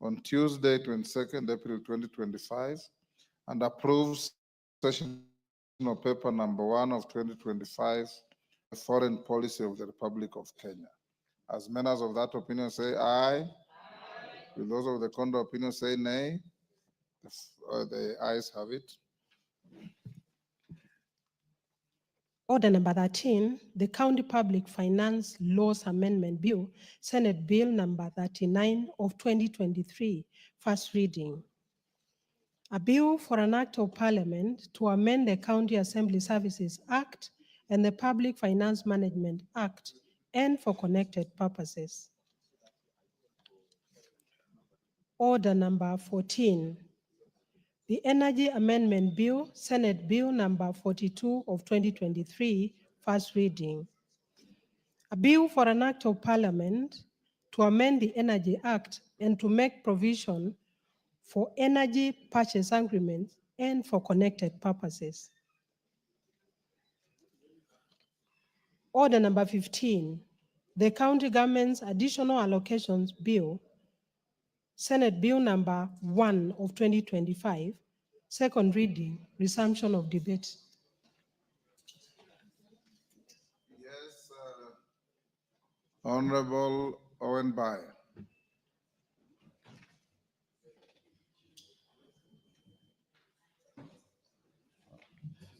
on Tuesday, 22nd April 2025, and approves session of paper number 1 of 2025, the foreign policy of the Republic of Kenya. As members of that opinion say aye. Will those of the contrary opinion say nay? The ayes have it. Order number 13, the County Public Finance Laws Amendment Bill, Senate Bill number 39 of 2023, first reading. A bill for an act of parliament to amend the County Assembly Services Act and the Public Finance Management Act and for connected purposes. Order number 14, the Energy Amendment Bill, Senate Bill number 42 of 2023, first reading. A bill for an act of parliament to amend the Energy Act and to make provision for energy purchase agreements and for connected purposes. Order number 15, the County Government's Additional Allocations Bill, Senate Bill number 1 of 2025, second reading, resumption of debate. Yes, Honorable Owen Bai.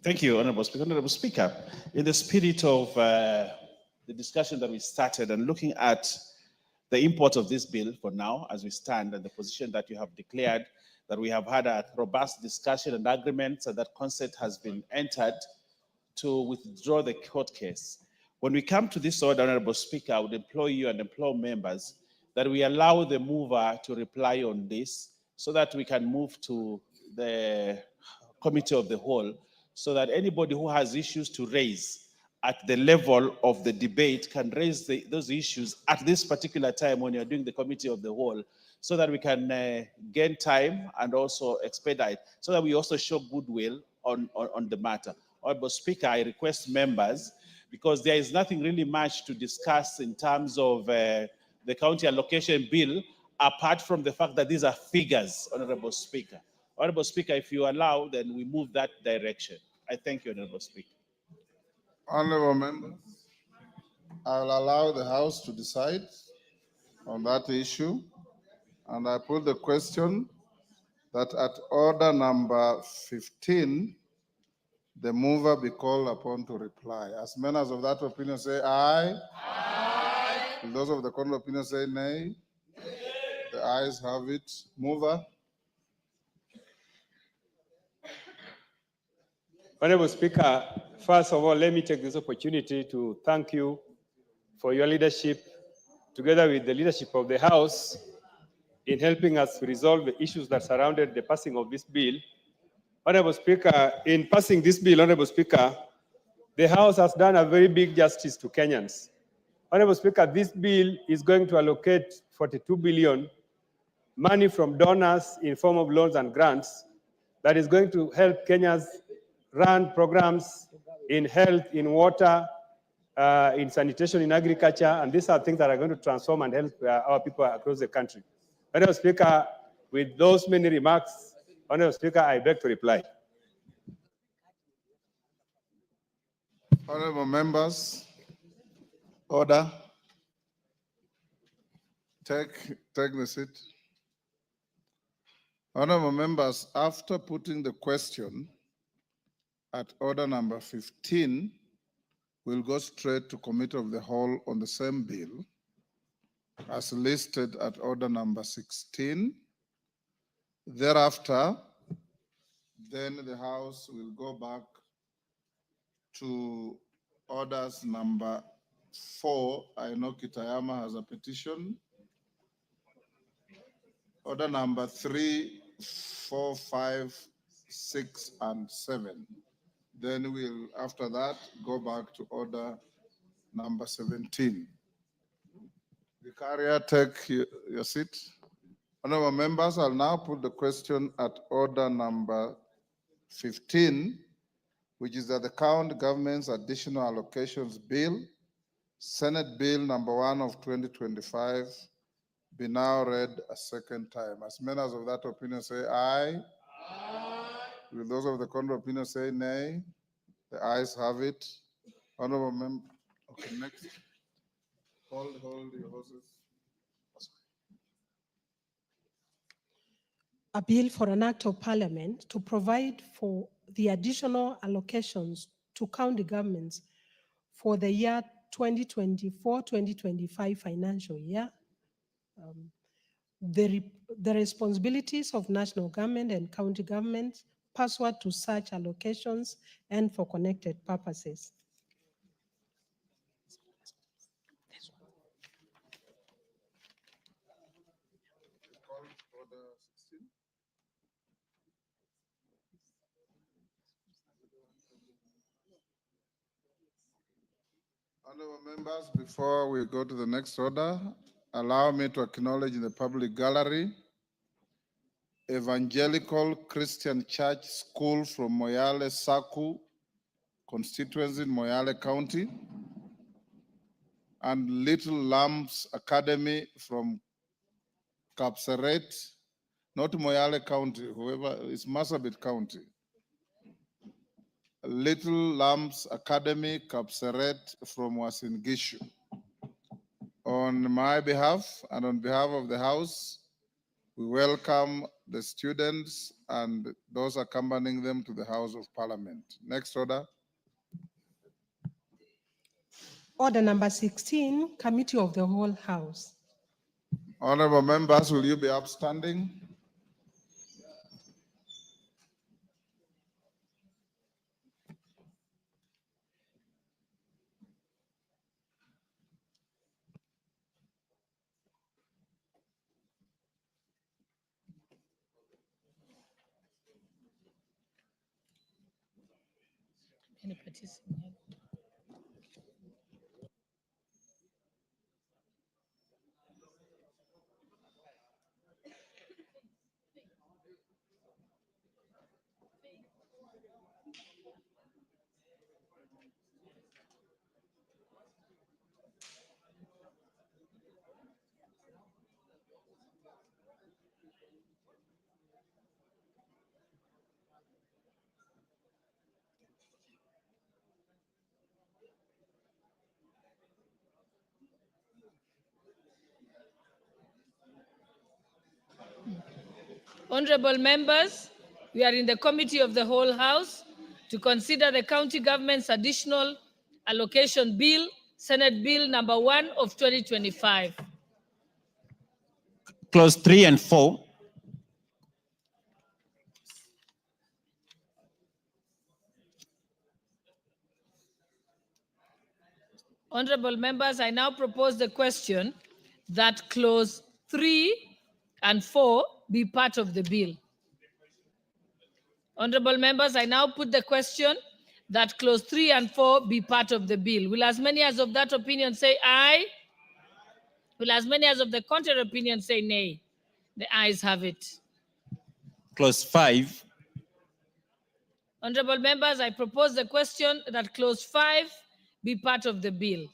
Thank you, Honorable Speaker. Honorable Speaker, in the spirit of the discussion that we started and looking at the import of this bill for now, as we stand, and the position that you have declared, that we have had a robust discussion and agreement, and that consent has been entered to withdraw the court case. When we come to this order, Honorable Speaker, I would implore you and implore members that we allow the mover to reply on this so that we can move to the committee of the whole, so that anybody who has issues to raise at the level of the debate can raise those issues at this particular time when you're doing the committee of the whole, so that we can gain time and also expedite, so that we also show goodwill on the matter. Honorable Speaker, I request members, because there is nothing really much to discuss in terms of the county allocation bill, apart from the fact that these are figures, Honorable Speaker. Honorable Speaker, if you allow, then we move that direction. I thank you, Honorable Speaker. Honorable members, I will allow the House to decide on that issue, and I put the question that at order number 15, the mover be called upon to reply. As members of that opinion say aye. Aye. Will those of the contrary opinion say nay? Nay. The ayes have it. Mover. Honorable Speaker, first of all, let me take this opportunity to thank you for your leadership, together with the leadership of the House, in helping us resolve the issues that surrounded the passing of this bill. Honorable Speaker, in passing this bill, Honorable Speaker, the House has done a very big justice to Kenyans. Honorable Speaker, this bill is going to allocate 42 billion money from donors in form of loans and grants that is going to help Kenyans run programs in health, in water, in sanitation, in agriculture, and these are things that are going to transform and help our people across the country. Honorable Speaker, with those many remarks, Honorable Speaker, I beg to reply. Honorable members, order. Take the seat. Honorable members, after putting the question at order number 15, we'll go straight to committee of the whole on the same bill as listed at order number 16. Thereafter, then the House will go back to orders number 4. I know Kitayama has a petition. Order number 3, 4, 5, 6, and 7. Then we'll, after that, go back to order number 17. Vicaria, take your seat. Honorable members, I'll now put the question at order number 15, which is that the county government's additional allocations bill, Senate Bill number 1 of 2025, be now read a second time. As many as of that opinion say aye. Will those of the contrary opinion say nay? The ayes have it. Honorable member. Okay, next. Hold your horses. A bill for an act of parliament to provide for the additional allocations to county governments for the year 2024-2025 financial year. The responsibilities of national government and county governments pursuant to such allocations and for connected purposes. Honorable members, before we go to the next order, allow me to acknowledge in the public gallery Evangelical Christian Church School from Moyale Saku constituency in Moyale County, and Little Lambs Academy from Kapseret, not Moyale County, whoever is Marsabit County. Little Lambs Academy, Kapseret from Wasingishu. On my behalf and on behalf of the House, we welcome the students and those accompanying them to the House of Parliament. Next order. Order number 16, Committee of the Whole House. Honorable members, will you be upstanding? Honorable members, we are in the Committee of the Whole House to consider the County Government's Additional Allocation Bill, Senate Bill number 1 of 2025. Clause 3 and 4. Honorable members, I now propose the question that clause 3 and 4 be part of the bill. Honorable members, I now put the question that clause 3 and 4 be part of the bill. Will as many as of that opinion say aye? Will as many as of the contrary opinion say nay? The ayes have it. Clause 5. Honorable members, I propose the question that clause 5 be part of the bill.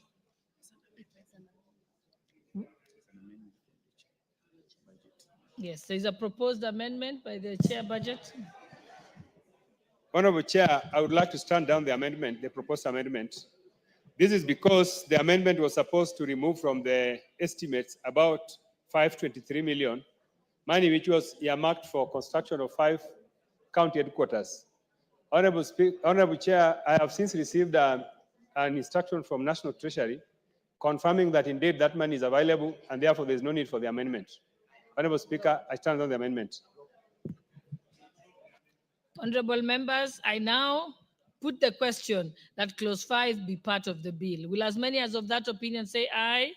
Yes, there is a proposed amendment by the chair budget. Honorable Chair, I would like to stand down the amendment, the proposed amendment. This is because the amendment was supposed to remove from the estimates about 523 million, money which was earmarked for construction of 5 county headquarters. Honorable Chair, I have since received an instruction from National Treasury confirming that indeed that money is available and therefore there is no need for the amendment. Honorable Speaker, I stand on the amendment. Honorable members, I now put the question that clause 5 be part of the bill. Will as many as of that opinion say aye?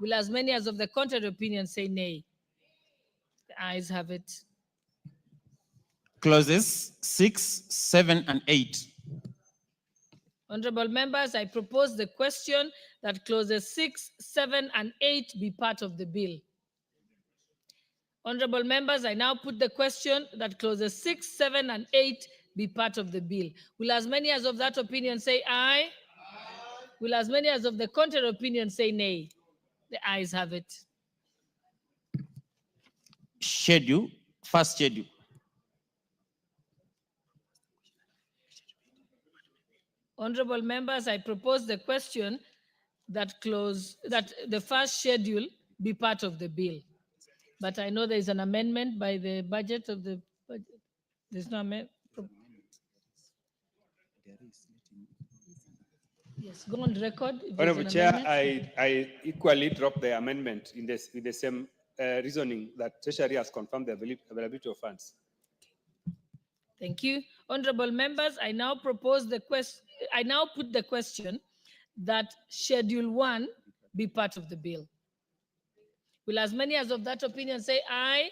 Will as many as of the contrary opinion say nay? The ayes have it. Clauses 6, 7, and 8. Honorable members, I propose the question that clauses 6, 7, and 8 be part of the bill. Honorable members, I now put the question that clauses 6, 7, and 8 be part of the bill. Will as many as of that opinion say aye? Will as many as of the contrary opinion say nay? The ayes have it. schedule, first schedule. Honorable members, I propose the question that the first schedule be part of the bill. But I know there is an amendment by the budget of the budget. There's no amendment. Yes, go on record. If there's Honorable an Chair, amendment. I equally drop the amendment in this with the same reasoning that Treasury has confirmed the availability of funds. Thank you. Honorable members, I now propose the question. I now put the question that Schedule 1 be part of the bill. Will as many as of that opinion say aye?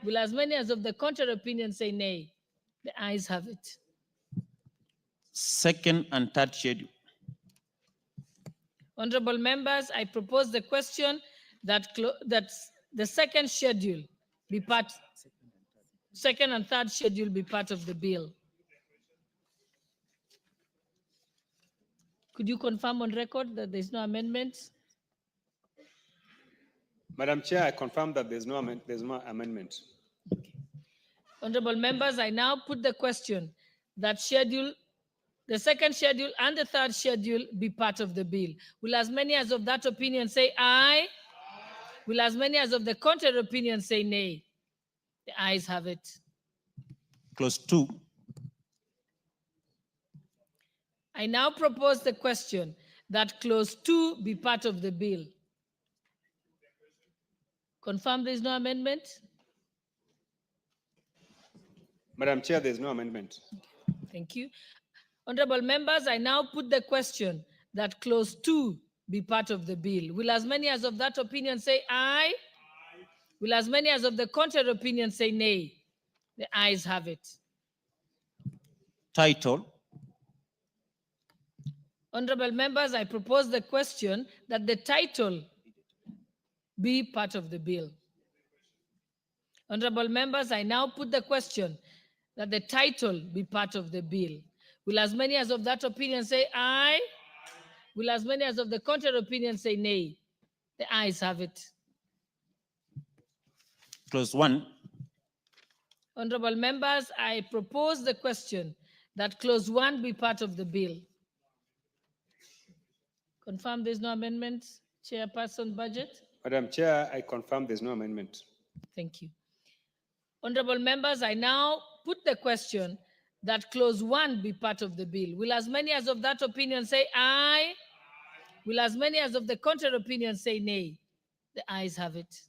Will as many as of the contrary opinion say nay? The ayes have it. Second and third schedule. Honorable members, I propose the question that the second schedule be part, second and third schedule be part of the bill. Could you confirm on record that there's no amendments? Madam Chair, I confirm that there's no amendment. Okay. Honorable members, I now put the question that the second schedule and the third schedule be part of the bill. Will as many as of that opinion say aye? Will as many as of the contrary opinion say nay? The ayes have it. Clause 2. I now propose the question that clause 2 be part of the bill. Confirm there is no amendment? Madam Chair, there's no amendment. Thank you. Honorable members, I now put the question that clause 2 be part of the bill. Will as many as of that opinion say aye? Will as many as of the contrary opinion say nay? The ayes have it. Title. Honorable members, I propose the question that the title be part of the bill. Honorable members, I now put the question that the title be part of the bill. Will as many as of that opinion say aye? Will as many as of the contrary opinion say nay? The ayes have it. Clause 1. Honorable members, I propose the question that clause 1 be part of the bill. Confirm there's no amendment, Chairperson Budget? Madam Chair, I confirm there's no amendment. Thank you. Honorable members, I now put the question that clause 1 be part of the bill. Will as many as of that opinion say aye? Will as many as of the contrary opinion say nay? The ayes have it.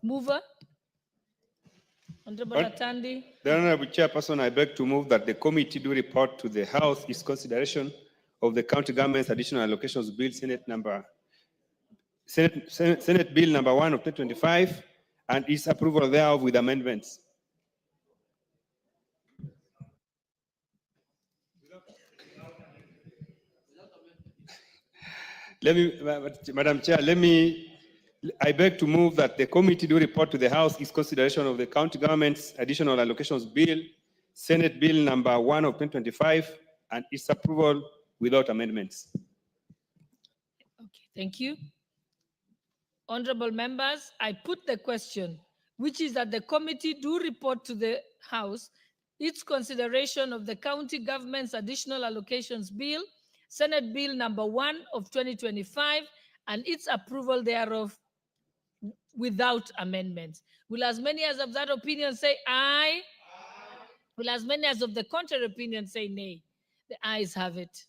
Mover? Honorable Atandi? The Honorable Chairperson, I beg to move that the committee do report to the House its consideration of the County Government's Additional Allocations Bill, Senate Bill number 1 of 2025, and its approval thereof with amendments. Madam Chair, I beg to move that the committee do report to the House its consideration of the County Government's Additional Allocations Bill, Senate Bill number 1 of 2025, and its approval without amendments. Okay, thank you. Honorable members, I put the question, which is that the committee do report to the House its consideration of the County Government's Additional Allocations Bill, Senate Bill number 1 of 2025, and its approval thereof without amendments. Will as many as of that opinion say aye? Will as many as of the contrary opinion say nay? The ayes have it.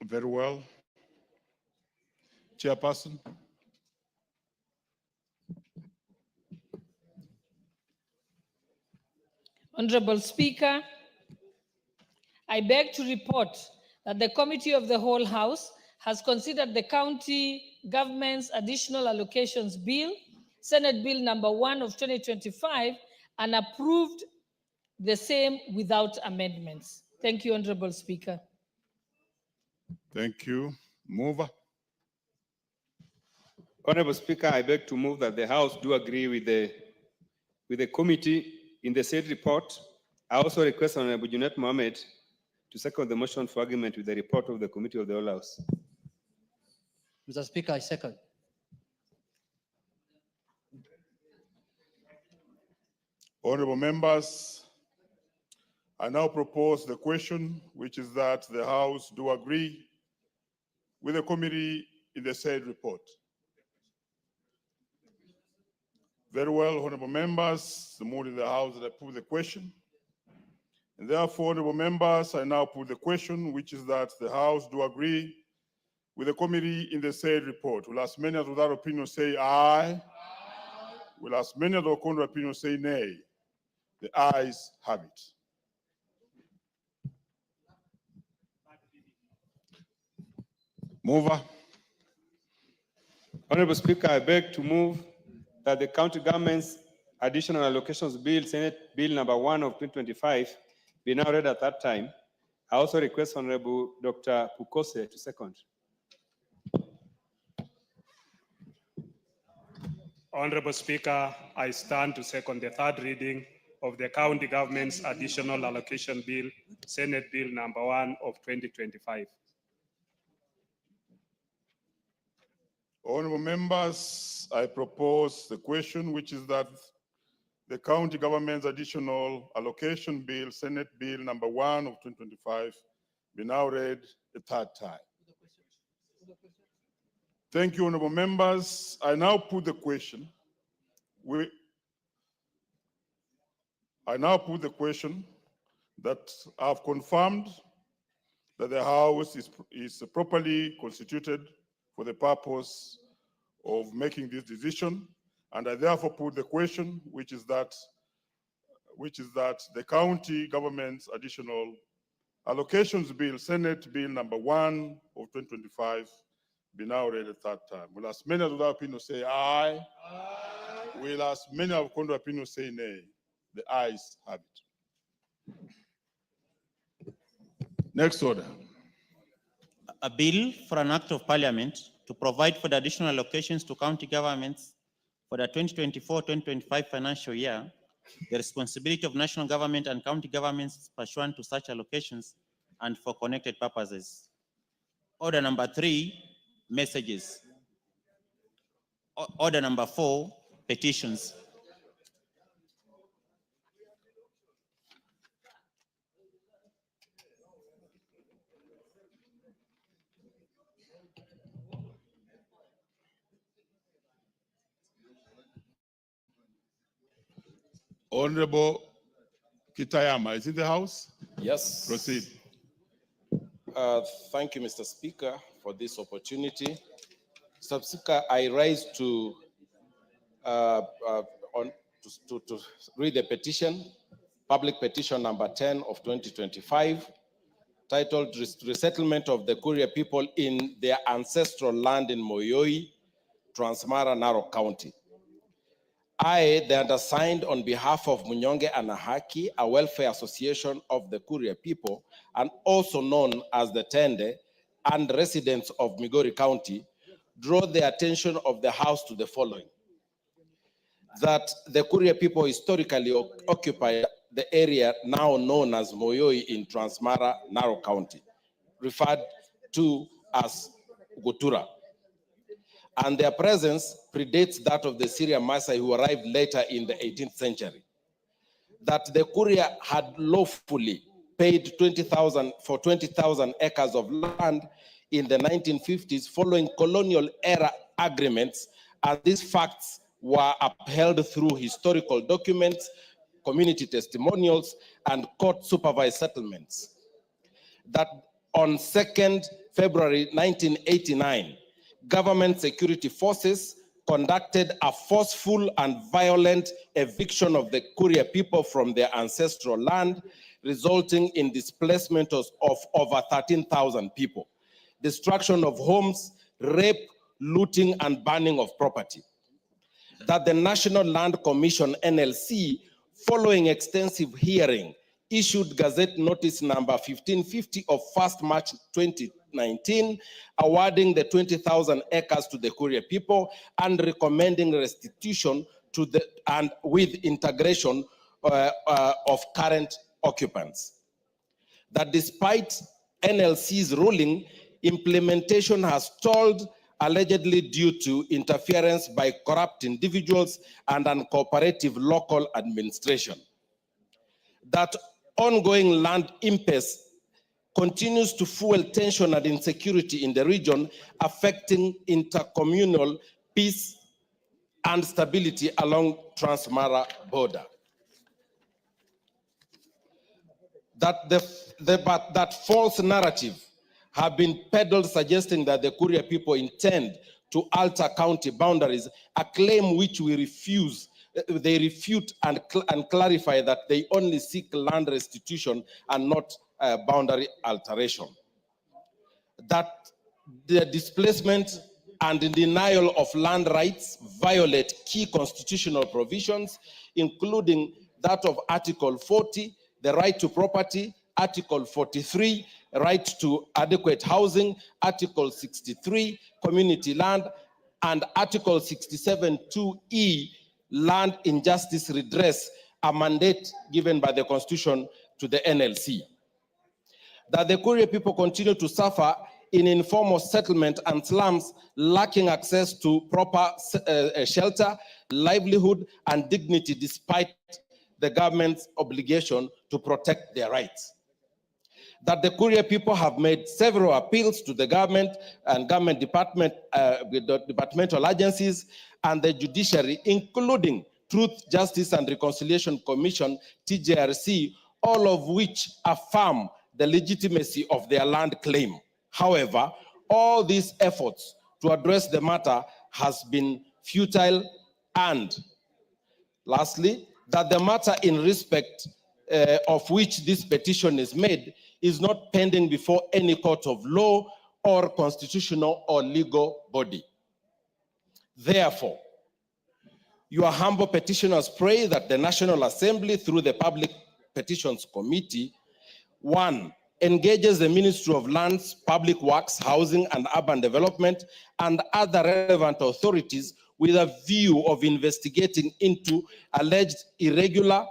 Very well. Chairperson. Honorable Speaker, I beg to report that the Committee of the Whole House has considered the County Government's Additional Allocations Bill, Senate Bill number 1 of 2025, and approved the same without amendments. Thank you, Honorable Speaker. Thank you. Mover. Honorable Speaker, I beg to move that the House do agree with the committee in the said report. I also request Honorable Junet Mohammed to second the motion for argument with the report of the Committee of the Whole House. Mr. Speaker, I second. Honorable members, I now propose the question, which is that the House do agree with the committee in the said report. Very well, honorable members, the mood in the House that I put the question. And therefore, honorable members, I now put the question, which is that the House do agree with the committee in the said report. Will as many as without opinion say aye? Aye. Will as many as with contrary opinion say nay? The ayes have it. Mover. Honorable Speaker, I beg to move that the county government's additional allocations bill, Senate Bill number 1 of 2025, be now read at that time. I also request Honorable Dr. Pukose to second. Honorable Speaker, I stand to second the third reading of the county government's additional allocation bill, Senate Bill number 1 of 2025. Honorable members, I propose the question, which is that the county government's additional allocation bill, Senate Bill number 1 of 2025, be now read a third time. Thank you, honorable members. I now put the question. I now put the question that I've confirmed that the House is properly constituted for the purpose of making this decision, and I therefore put the question, which is that the county government's additional allocations bill, Senate Bill number 1 of 2025, be now read a third time. Will as many as without opinion say aye? Aye. Will as many as contrary opinion say nay? The ayes have it. Next order. A bill for an act of parliament to provide for the additional allocations to county governments for the 2024-2025 financial year, the responsibility of national government and county governments pursuant to such allocations and for connected purposes. Order number 3, messages. Order number 4, petitions. Honorable Kitayama is in the House. Yes. Proceed. Thank you, Mr. Speaker, for this opportunity. Mr. Speaker, I rise to read the petition, public petition number 10 of 2025, titled Resettlement of the Kuria People in Their Ancestral Land in Moyoi, Transmara, Narok County. I, the undersigned, on behalf of Munyonge Anahaki, a welfare association of the Kuria people, and also known as the Tende, and residents of Migori County, draw the attention of the House to the following. That the Kuria people historically occupied the area now known as Moyoi in Transmara, Narok County, referred to as Gutura. And their presence predates that of the Syrian Maasai who arrived later in the 18th century. That the Kuria had lawfully paid 20,000 for 20,000 acres of land in the 1950s following colonial era agreements, and these facts were upheld through historical documents, community testimonials, and court-supervised settlements. That on 2nd February 1989, government security forces conducted a forceful and violent eviction of the Kuria people from their ancestral land, resulting in displacement of over 13,000 people, destruction of homes, rape, looting, and burning of property. That the National Land Commission, NLC, following extensive hearing, issued Gazette Notice number 1550 of 1st March 2019, awarding the 20,000 acres to the Kuria people and recommending restitution to the and with integration of current occupants. That despite NLC's ruling, implementation has stalled, allegedly due to interference by corrupt individuals and uncooperative local administration. That ongoing land impasse continues to fuel tension and insecurity in the region, affecting intercommunal peace and stability along Trans-Mara border. That false narrative have been peddled suggesting that the Kuria people intend to alter county boundaries, a claim which we refuse. They refute and clarify that they only seek land restitution and not boundary alteration. That the displacement and the denial of land rights violate key constitutional provisions, including that of Article 40, the right to property, Article 43, right to adequate housing, Article 63, community land, and Article 67(2)(e), land injustice redress, a mandate given by the Constitution to the NLC. That the Kuria people continue to suffer in informal settlement and slums, lacking access to proper shelter, livelihood, and dignity despite the government's obligation to protect their rights. That the Kuria people have made several appeals to the government and government departmental agencies and the judiciary, including Truth, Justice, and Reconciliation Commission, TJRC, all of which affirm the legitimacy of their land claim. However, all these efforts to address the matter has been futile, and lastly, that the matter in respect of which this petition is made is not pending before any court of law or constitutional or legal body. Therefore, your humble petitioners pray that the National Assembly, through the Public Petitions Committee, 1, engages the Ministry of Lands, Public Works, Housing, and Urban Development and other relevant authorities with a view of investigating into alleged irregular,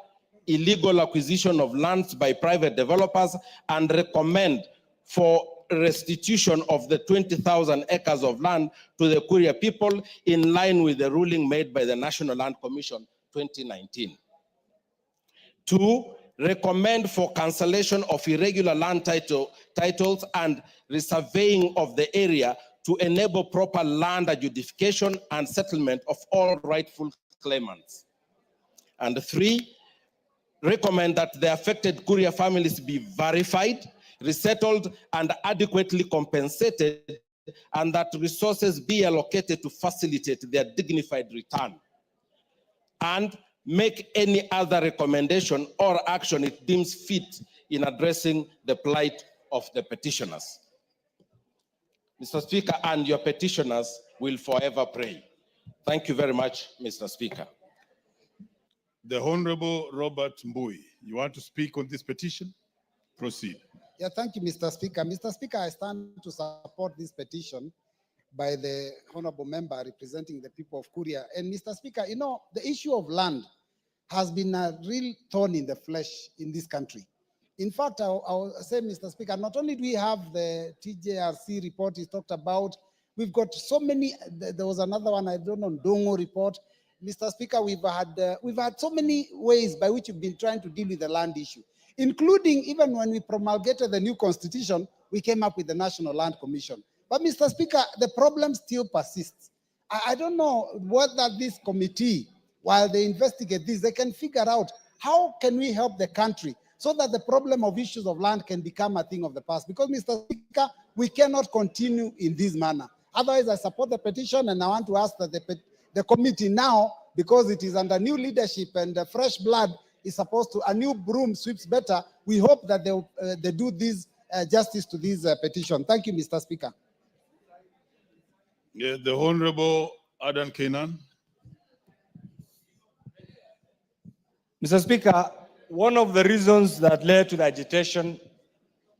illegal acquisition of lands by private developers and recommend for restitution of the 20,000 acres of land to the Kuria people in line with the ruling made by the National Land Commission 2019. 2, recommend for cancellation of irregular land titles and resurveying of the area to enable proper land adjudication and settlement of all rightful claimants. And 3, recommend that the affected Kuria families be verified, resettled, and adequately compensated, and that resources be allocated to facilitate their dignified return. And make any other recommendation or action it deems fit in addressing the plight of the petitioners. Mr. Speaker, and your petitioners will forever pray. Thank you very much, Mr. Speaker. The Honorable Robert Mbui, you want to speak on this petition? Proceed. Yeah, thank you, Mr. Speaker. Mr. Speaker, I stand to support this petition by the honorable member representing the people of Kuria. And Mr. Speaker, you know, the issue of land has been a real thorn in the flesh in this country. In fact, I'll say, Mr. Speaker, not only do we have the TJRC report he talked about, we've got so many, there was another one, I don't know, Dongo report. Mr. Speaker, we've had so many ways by which we've been trying to deal with the land issue, including even when we promulgated the new constitution, we came up with the National Land Commission. But Mr. Speaker, the problem still persists. I don't know whether this committee, while they investigate this, they can figure out how can we help the country so that the problem of issues of land can become a thing of the past. Because, Mr. Speaker, we cannot continue in this manner. Otherwise, I support the petition, and I want to ask that the committee now, because it is under new leadership and fresh blood is supposed to, a new broom sweeps better. We hope that they do this justice to this petition. Thank you, Mr. Speaker. Yeah, the Honorable Adan Kenan. Mr. Speaker, one of the reasons that led to the agitation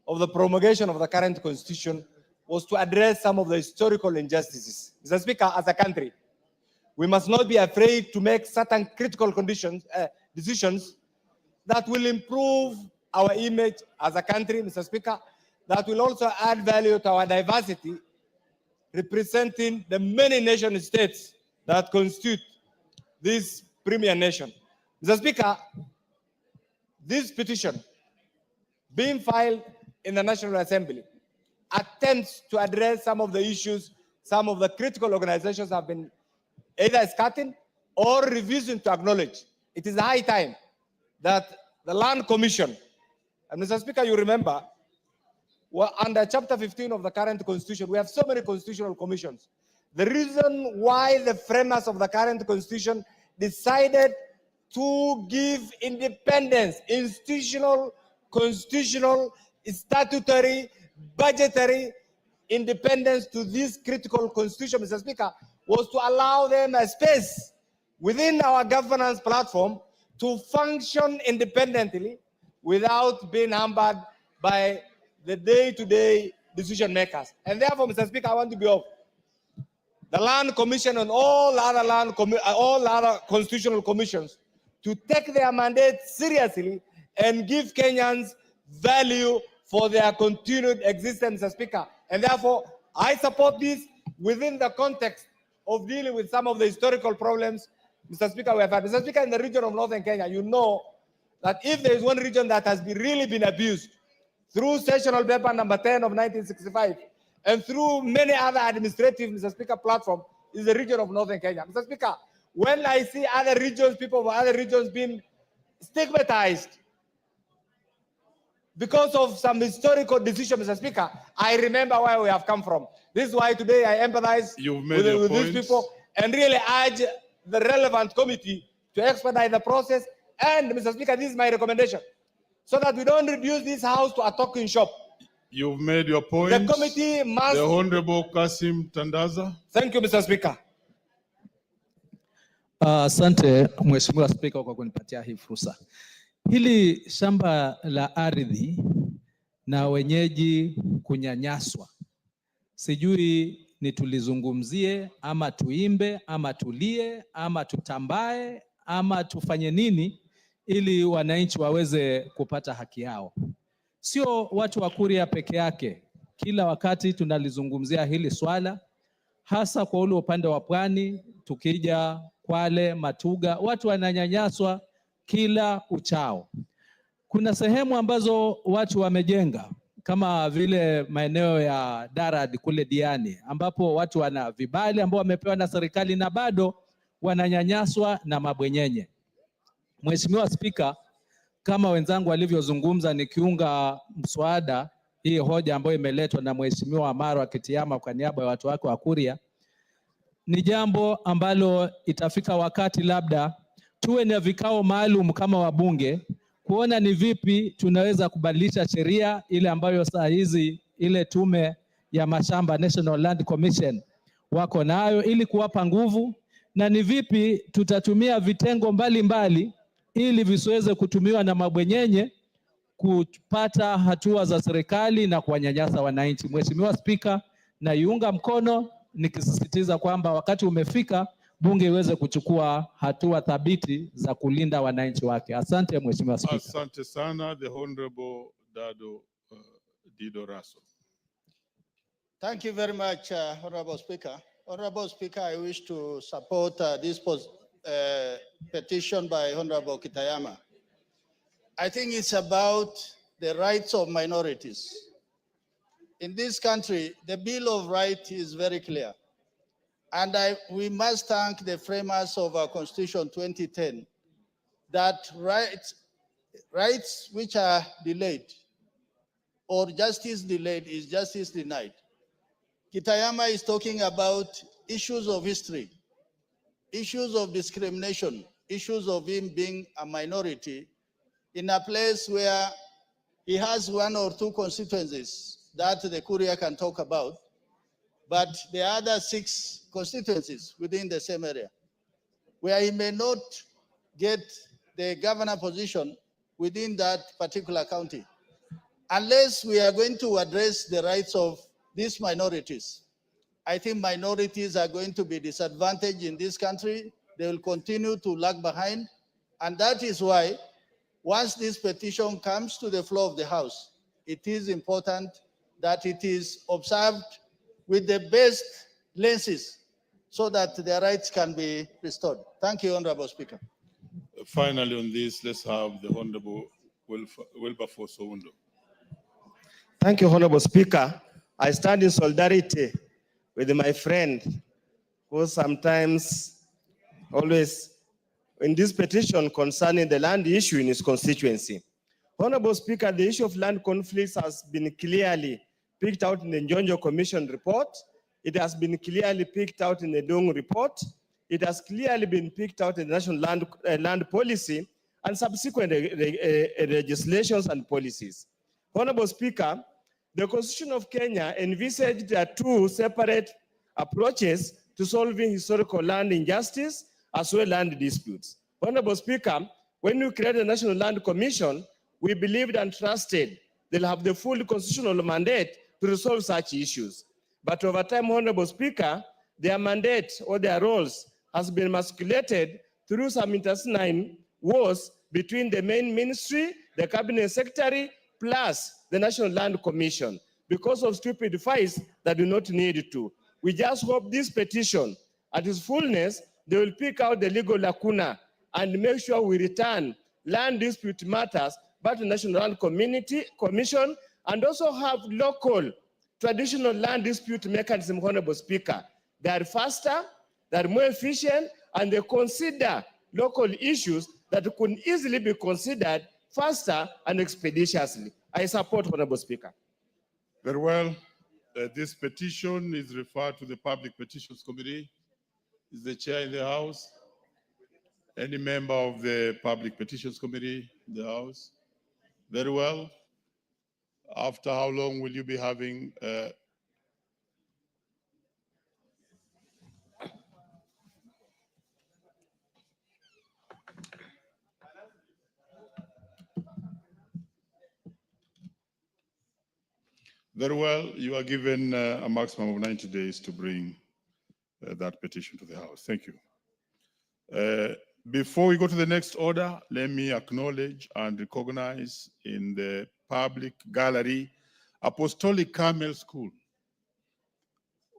of the promulgation of the current constitution was to address some of the historical injustices. Mr. Speaker, as a country, we must not be afraid to make certain critical decisions that will improve our image as a country, Mr. Speaker, that will also add value to our diversity, representing the many nation states that constitute this premier nation. Mr. Speaker, this petition being filed in the National Assembly attempts to address some of the issues some of the critical organizations have been either skirting or refusing to acknowledge. It is high time that the Land Commission, and Mr. Speaker, you remember, under Chapter 15 of the current Constitution, we have so many constitutional commissions. The reason why the framers of the current Constitution decided to give independence, institutional, constitutional, statutory, budgetary independence to this critical constitution, Mr. Speaker, was to allow them a space within our governance platform to function independently without being hampered by the day-to-day decision makers. And therefore, Mr. Speaker, I want to be off. The Land Commission and all other constitutional commissions to take their mandate seriously and give Kenyans value for their continued existence, Mr. Speaker. And therefore, I support this within the context of dealing with some of the historical problems, Mr. Speaker, we have had. Mr. Speaker, in the region of Northern Kenya, you know that if there is one region that has really been abused through sessional paper number 10 of 1965 and through many other administrative, Mr. Speaker, platforms, is the region of Northern Kenya. Mr. Speaker, when I see other regions, people of other regions being stigmatized because of some historical decision, Mr. Speaker, I remember where we have come from. This is why today I empathize with these people and really urge the relevant committee to expedite the process. And, Mr. Speaker, this is my recommendation, so that we don't reduce this house to a talking shop. You've made your point. The committee must... The Honorable Kasim Tandaza. Thank you, Mr. Speaker. Asante Mheshimiwa Spika kwa kunipatia hii fursa. Hili shamba la ardhi na wenyeji kunyanyaswa, sijui ni tulizungumzie ama tuimbe ama tulie ama tutambae ama tufanye nini ili wananchi waweze kupata haki yao. Sio watu wa Kuria peke yake, kila wakati tunalizungumzia hili swala, hasa kwa ule upande wa pwani, tukija Kwale, Matuga, watu wananyanyaswa kila uchao. Kuna sehemu ambazo watu wamejenga kama vile maeneo ya Darad kule Diani, ambapo watu wana vibali ambao wamepewa na serikali na bado wananyanyaswa na mabwenyenye. Mheshimiwa Spika, kama wenzangu walivyozungumza, nikiunga mswada hii hoja ambayo imeletwa na Mheshimiwa Amaro Akitiama kwa niaba ya watu wake wa Kuria, ni jambo ambalo itafika wakati labda tuwe na vikao maalum kama wabunge kuona ni vipi tunaweza kubadilisha sheria ile ambayo saa hizi ile tume ya mashamba National Land Commission wako nayo, ili kuwapa nguvu, na ni vipi tutatumia vitengo mbalimbali ili visiweze kutumiwa na mabwenyenye kupata hatua za serikali na kuwanyanyasa wananchi. Mheshimiwa Spika, na iunga mkono nikisisitiza kwamba wakati umefika bunge iweze kuchukua hatua thabiti za kulinda wananchi wake. Asante Mheshimiwa Spika. Asante sana. The Honorable Dado Dido Raso. Thank you very much, Honorable Speaker. Honorable Speaker, I wish to support this petition by Honorable Kitayama. I think it's about the rights of minorities. In this country, the Bill of Rights is very clear. And we must thank the framers of our Constitution 2010 that rights Rights which are delayed or justice delayed is justice denied. Kitayama is talking about issues of history, issues of discrimination, issues of him being a minority in a place where he has one or two constituencies that the courier can talk about, but there are other 6 constituencies within the same area where he may not get the governor position within that particular county. Unless we are going to address the rights of these minorities, I think minorities are going to be disadvantaged in this country. They will continue to lag behind. And that is why once this petition comes to the floor of the House, it is important that it is observed with the best lenses so that their rights can be restored. Thank you, Honorable Speaker. Finally, on this, let's have the Honorable Wilberforce Owundo. Thank you, Honorable Speaker. I stand in solidarity with my friend who sometimes always in this petition concerning the land issue in his constituency. Honorable Speaker, the issue of land conflicts has been clearly picked out in the Njonjo Commission report. It has been clearly picked out in the Dung report. It has clearly been picked out in the National Land Policy and subsequent legislations and policies. Honorable Speaker, the Constitution of Kenya envisaged 2 separate approaches to solving historical land injustice as well as land disputes. Honorable Speaker, when we created the National Land Commission, we believed and trusted they'll have the full constitutional mandate to resolve such issues. But over time, Honorable Speaker, their mandate or their roles has been emasculated through some intestine wars between the main ministry, the cabinet secretary, plus the National Land Commission because of stupid fights that do not need to. We just hope this petition, at its fullness, they will pick out the legal lacuna and make sure we return land dispute matters back to the National Land Commission and also have local traditional land dispute mechanism, Honorable Speaker. They are faster, they are more efficient, and they consider local issues that could easily be considered faster and expeditiously. I support, Honorable Speaker. Very well. This petition is referred to the Public Petitions Committee. Is the chair in the House? Any member of the Public Petitions Committee in the House? Very well. After how long will you be having Very well. You are given a maximum of 90 days to bring that petition to the House. Thank you. Before we go to the next order, let me acknowledge and recognize in the public gallery Apostolic Carmel School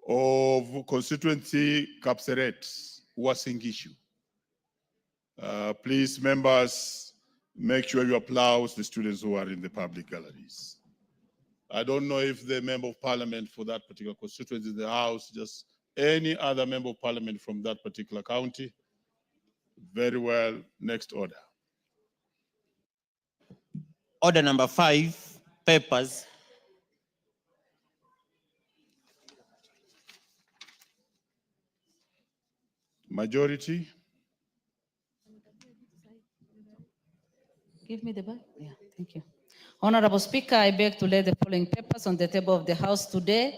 of constituency Kapseret, Uasin-Gishu. Please, members, make sure you applaud the students who are in the public galleries. I don't know if the member of parliament for that particular constituency is in the House, just any other member of parliament from that particular county. Very well. Next order. Order number 5, papers. Majority. Give me the bag. Yeah, thank you. Honorable Speaker, I beg to lay the following papers on the table of the House today,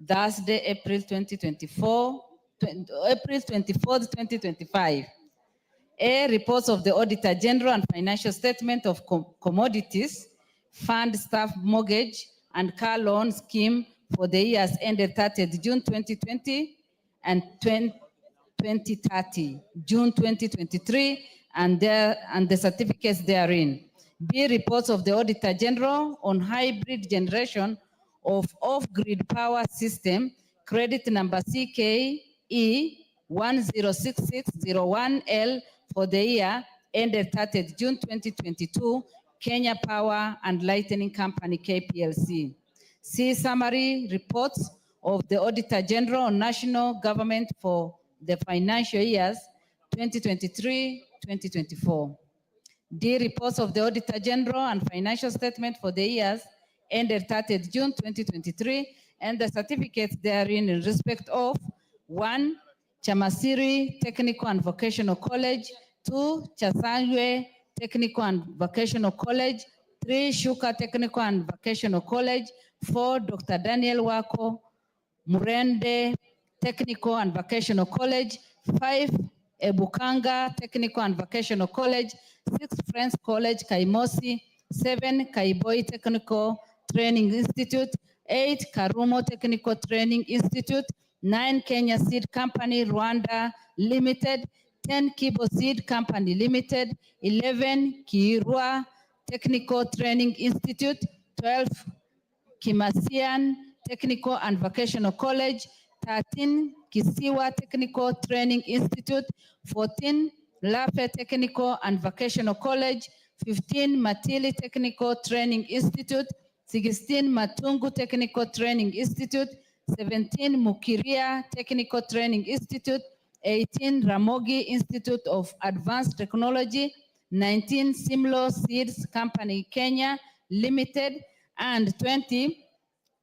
Thursday, April 24th, 2025. A, reports of the Auditor General and financial statement of commodities, fund, staff, mortgage, and car loan scheme for the years ended 30th June 2020 and 2030, June 2023, and the certificates therein. B, reports of the Auditor General on hybrid generation of off-grid power system, credit number CKE 106601L for the year ended 30th June 2022, Kenya Power and Lighting Company, KPLC. C, summary reports of the Auditor General on national government for the financial years 2023-2024. D, reports of the Auditor General and financial statement for the years ended 30th June 2023, and the certificates therein in respect of 1, Chamasiri Technical and Vocational College, 2, Chasangwe Technical and Vocational College, 3, Shuka Technical and Vocational College, 4, Dr. Daniel Wako Murende Technical and Vocational College, 5, Ebukanga Technical and Vocational College, 6, Friends College, Kaimosi, 7, Kaiboi Technical Training Institute, 8, Karumo Technical Training Institute, 9, Kenya Seed Company, Rwanda Limited, 10, Kibo Seed Company Limited, 11, Kirua Technical Training Institute, 12, Kimasian Technical and Vocational College, 13, Kisiwa Technical Training Institute, 14, Lafe Technical and Vocational College, 15, Matili Technical Training Institute, 16, Matungu Technical Training Institute, 17, Mukiria Technical Training Institute, 18, Ramogi Institute of Advanced Technology, 19, Simlo Seeds Company Kenya Limited, and 20,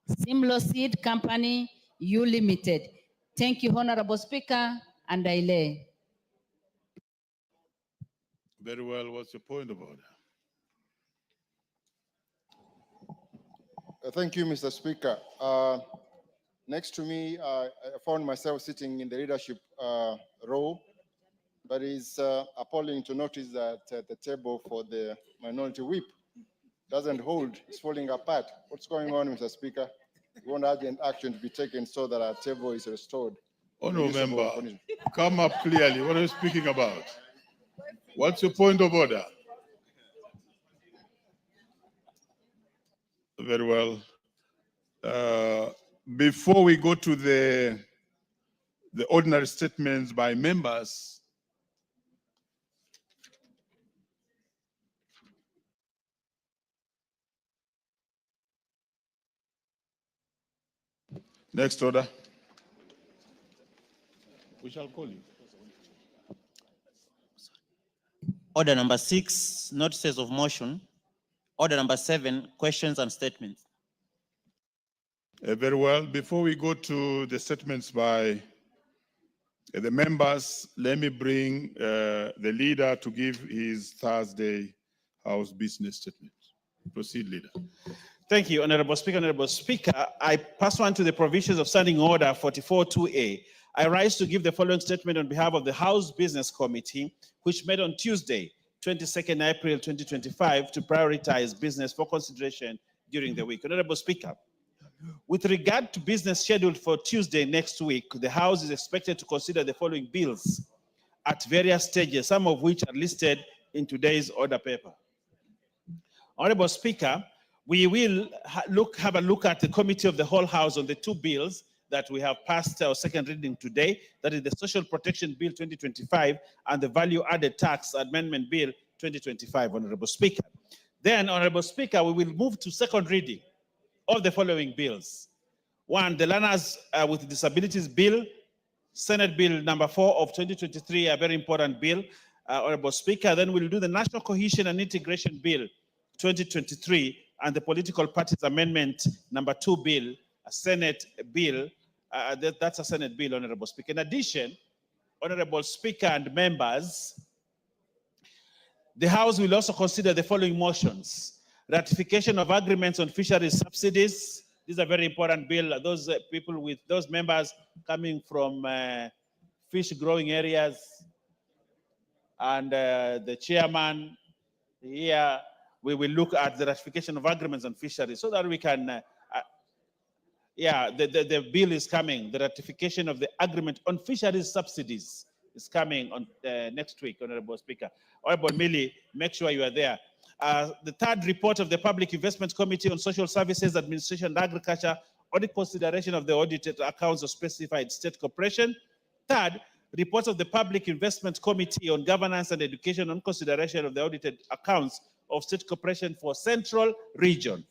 Simlo Seed Company U Limited. Thank you, Honorable Speaker, and I lay. Very well. What's your point of order? Thank you, Mr. Speaker. Next to me, I found myself sitting in the leadership row, but it's appalling to notice that the table for the minority whip doesn't hold, it's falling apart. What's going on, Mr. Speaker? We want urgent action to be taken so that our table is restored. Honourable member, come up clearly. What are you speaking about? What's your point of order? Very well. Before we go to the ordinary statements by members, next order. We shall call you. Order number 6, notices of motion. Order number 7, questions and statements. Very well. Before we go to the statements by the members, let me bring the leader to give his Thursday House business statement. Proceed, leader. Thank you, Honorable Speaker. Honorable Speaker, I pass on to the provisions of Standing Order 44-2A. I rise to give the following statement on behalf of the House Business Committee, which met on Tuesday, 22nd April 2025, to prioritize business for consideration during the week. Honorable Speaker, with regard to business scheduled for Tuesday next week, the House is expected to consider the following bills at various stages, some of which are listed in today's order paper. Honorable Speaker, we will have a look at the Committee of the Whole House on the 2 bills that we have passed our second reading today, that is the Social Protection Bill 2025 and the Value Added Tax Amendment Bill 2025, Honorable Speaker. Then, Honorable Speaker, we will move to second reading of the following bills. 1, the Learners with Disabilities Bill, Senate Bill number 4 of 2023, a very important bill, Honorable Speaker. Then we'll do the National Cohesion and Integration Bill 2023 and the Political Parties Amendment number 2 bill, a Senate bill. That's a Senate bill, Honorable Speaker. In addition, Honorable Speaker and members, the House will also consider the following motions: ratification of agreements on fisheries subsidies. This is a very important bill. Those people with those members coming from fish growing areas, and the chairman here, we will look at the ratification of agreements on fisheries so that we can, the bill is coming. The ratification of the agreement on fisheries subsidies is coming on next week, Honorable Speaker. Honorable Millie, make sure you are there. The third report of the Public Investment Committee on Social Services, Administration and Agriculture, audit consideration of the audited accounts of specified state corporation. Third, reports of the Public Investment Committee on Governance and Education on consideration of the audited accounts of state corporation for Central Region.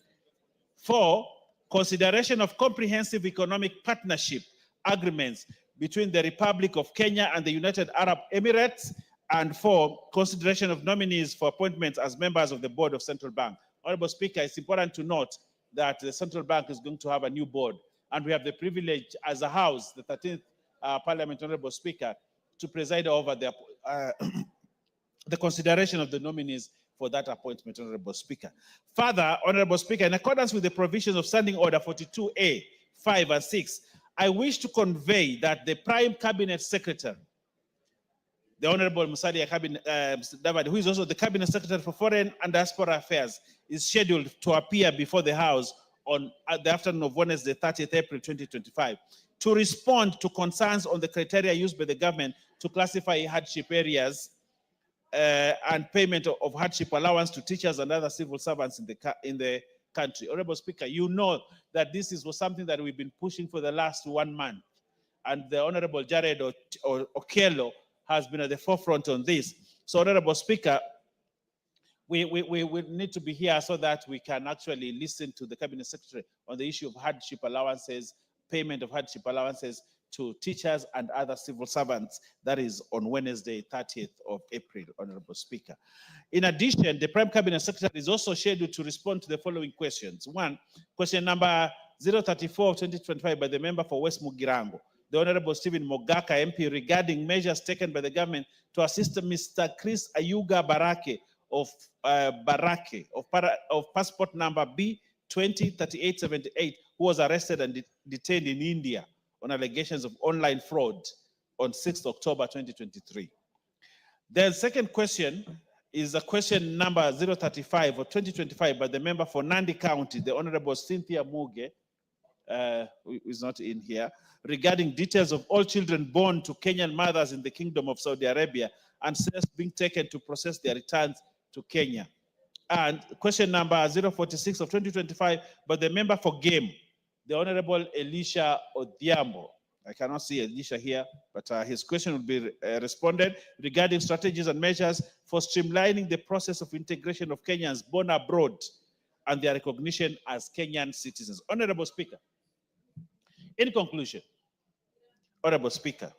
4, consideration of comprehensive economic partnership agreements between the Republic of Kenya and the United Arab Emirates. And 4, consideration of nominees for appointments as members of the board of Central Bank. Honorable Speaker, it's important to note that the Central Bank is going to have a new board, and we have the privilege as a House, the 13th Parliament, Honorable Speaker, to preside over the, the consideration of the nominees for that appointment, Honorable Speaker. Further, Honorable Speaker, in accordance with the provisions of Standing Order 42A, 5 and 6, I wish to convey that the Prime Cabinet Secretary, the Honorable Musalia David, who is also the Cabinet Secretary for Foreign and Diaspora Affairs, is scheduled to appear before the House on the afternoon of Wednesday, 30th April 2025, to respond to concerns on the criteria used by the government to classify hardship areas and payment of hardship allowance to teachers and other civil servants in the country. Honorable Speaker, you know that this was something that we've been pushing for the last 1 month, and the Honorable Jared Okello has been at the forefront on this. So, Honorable Speaker, we need to be here so that we can actually listen to the Cabinet Secretary on the issue of hardship allowances, payment of hardship allowances to teachers and other civil servants. That is on Wednesday, 30th of April, Honorable Speaker. In addition, the Prime Cabinet Secretary is also scheduled to respond to the following questions. 1, question number 034 of 2025 by the member for West Mugirango, the Honorable Stephen Mogaka MP, regarding measures taken by the government to assist Mr. Chris Ayuga Barake of passport number B203878, who was arrested and detained in India on allegations of online fraud on 6th October 2023. The second question is a question number 035 of 2025 by the member for Nandi County, the Honorable Cynthia Muge, who is not in here, regarding details of all children born to Kenyan mothers in the Kingdom of Saudi Arabia and steps being taken to process their returns to Kenya. And question number 046 of 2025 by the member for Game, the Honorable Elisha Odhiambo. I cannot see Elisha here, but his question will be responded regarding strategies and measures for streamlining the process of integration of Kenyans born abroad and their recognition as Kenyan citizens. Honorable Speaker, in conclusion, Honorable Speaker,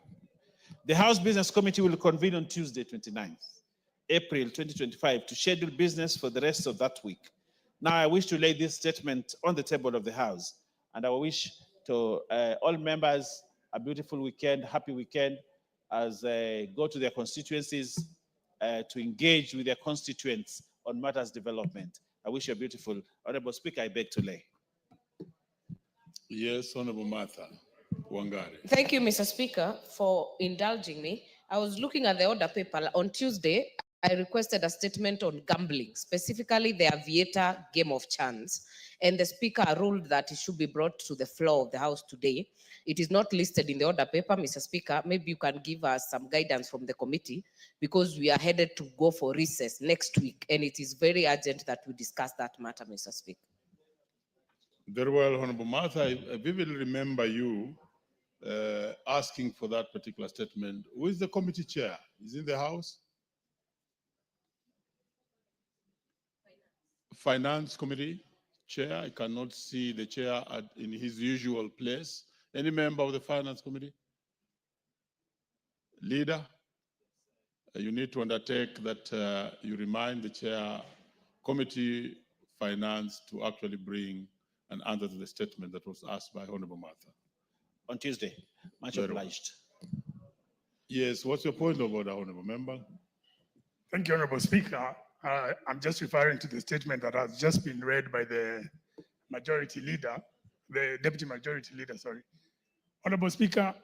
the House Business Committee will convene on Tuesday, 29th April 2025 to schedule business for the rest of that week. Now, I wish to lay this statement on the table of the House, and I wish to all members a beautiful weekend, happy weekend, as they go to their constituencies to engage with their constituents on matters development. I wish you a beautiful. Honorable Speaker, I beg to lay. Yes, Honorable Martha Wangari. Thank you, Mr. Speaker, for indulging me. I was looking at the order paper. On Tuesday, I requested a statement on gambling, specifically the Aviator game of chance. And the Speaker ruled that it should be brought to the floor of the House today. It is not listed in the order paper, Mr. Speaker. Maybe you can give us some guidance from the committee, because we are headed to go for recess next week, and it is very urgent that we discuss that matter, Mr. Speaker. Very well, Honorable Martha. I vividly remember you asking for that particular statement. Who is the committee chair? Is in the House? Finance Committee chair. I cannot see the chair in his usual place. Any member of the Finance Committee? Leader? You need to undertake that you remind the chair, Committee Finance, to actually bring an answer to the statement that was asked by Honorable Martha. On Tuesday. Much Very obliged. Yes, what's your point of order, Honorable Member? Thank you, Honorable Speaker. I'm just referring to the statement that has just been read by the majority leader, the deputy majority leader, sorry. Honorable Speaker,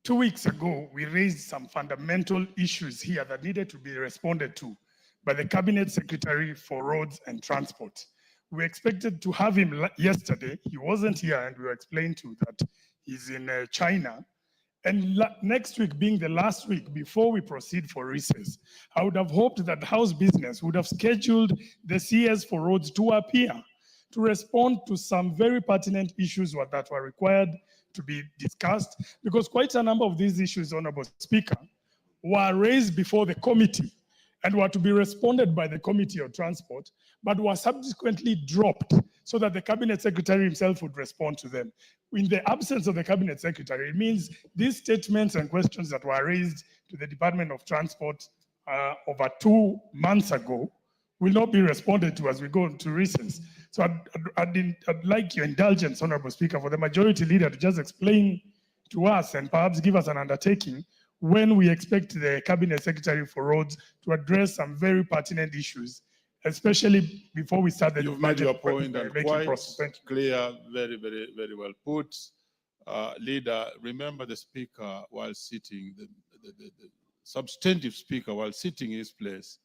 2 weeks ago, we raised some fundamental issues here that needed to be responded to by the Cabinet Secretary for Roads and Transport. We expected to have him yesterday. He wasn't here, and we were explained to that he's in China. And next week being the last week before we proceed for recess, I would have hoped that House Business would have scheduled the CS for Roads to appear to respond to some very pertinent issues that were required to be discussed, because quite a number of these issues, Honorable Speaker, were raised before the committee and were to be responded by the Committee of Transport, but were subsequently dropped so that the Cabinet Secretary himself would respond to them. In the absence of the Cabinet Secretary, it means these statements and questions that were raised to the Department of Transport over 2 months ago will not be responded to as we go into recess. So I'd like your indulgence, Honorable Speaker, for the majority leader to just explain to us and perhaps give us an undertaking when we expect the Cabinet Secretary for Roads to address some very pertinent issues, especially before we start the You've made your point budget and making quite process. Thank you. clear, very, very, very well put. Leader, remember the speaker while sitting, the substantive speaker while sitting in his place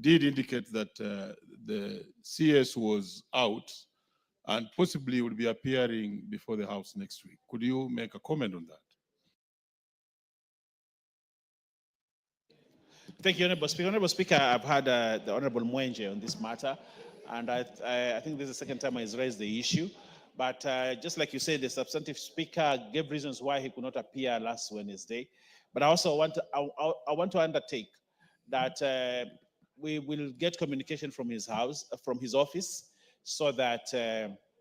did indicate that the CS was out and possibly would be appearing before the House next week. Could you make a comment on that? Thank you, Honorable Speaker. Honorable Speaker, I've had the Honorable Mwenje on this matter, and I think this is the second time he's raised the issue. But just like you said, the substantive speaker gave reasons why he could not appear last Wednesday. But I also want to undertake that we will get communication from his house, from his office, so that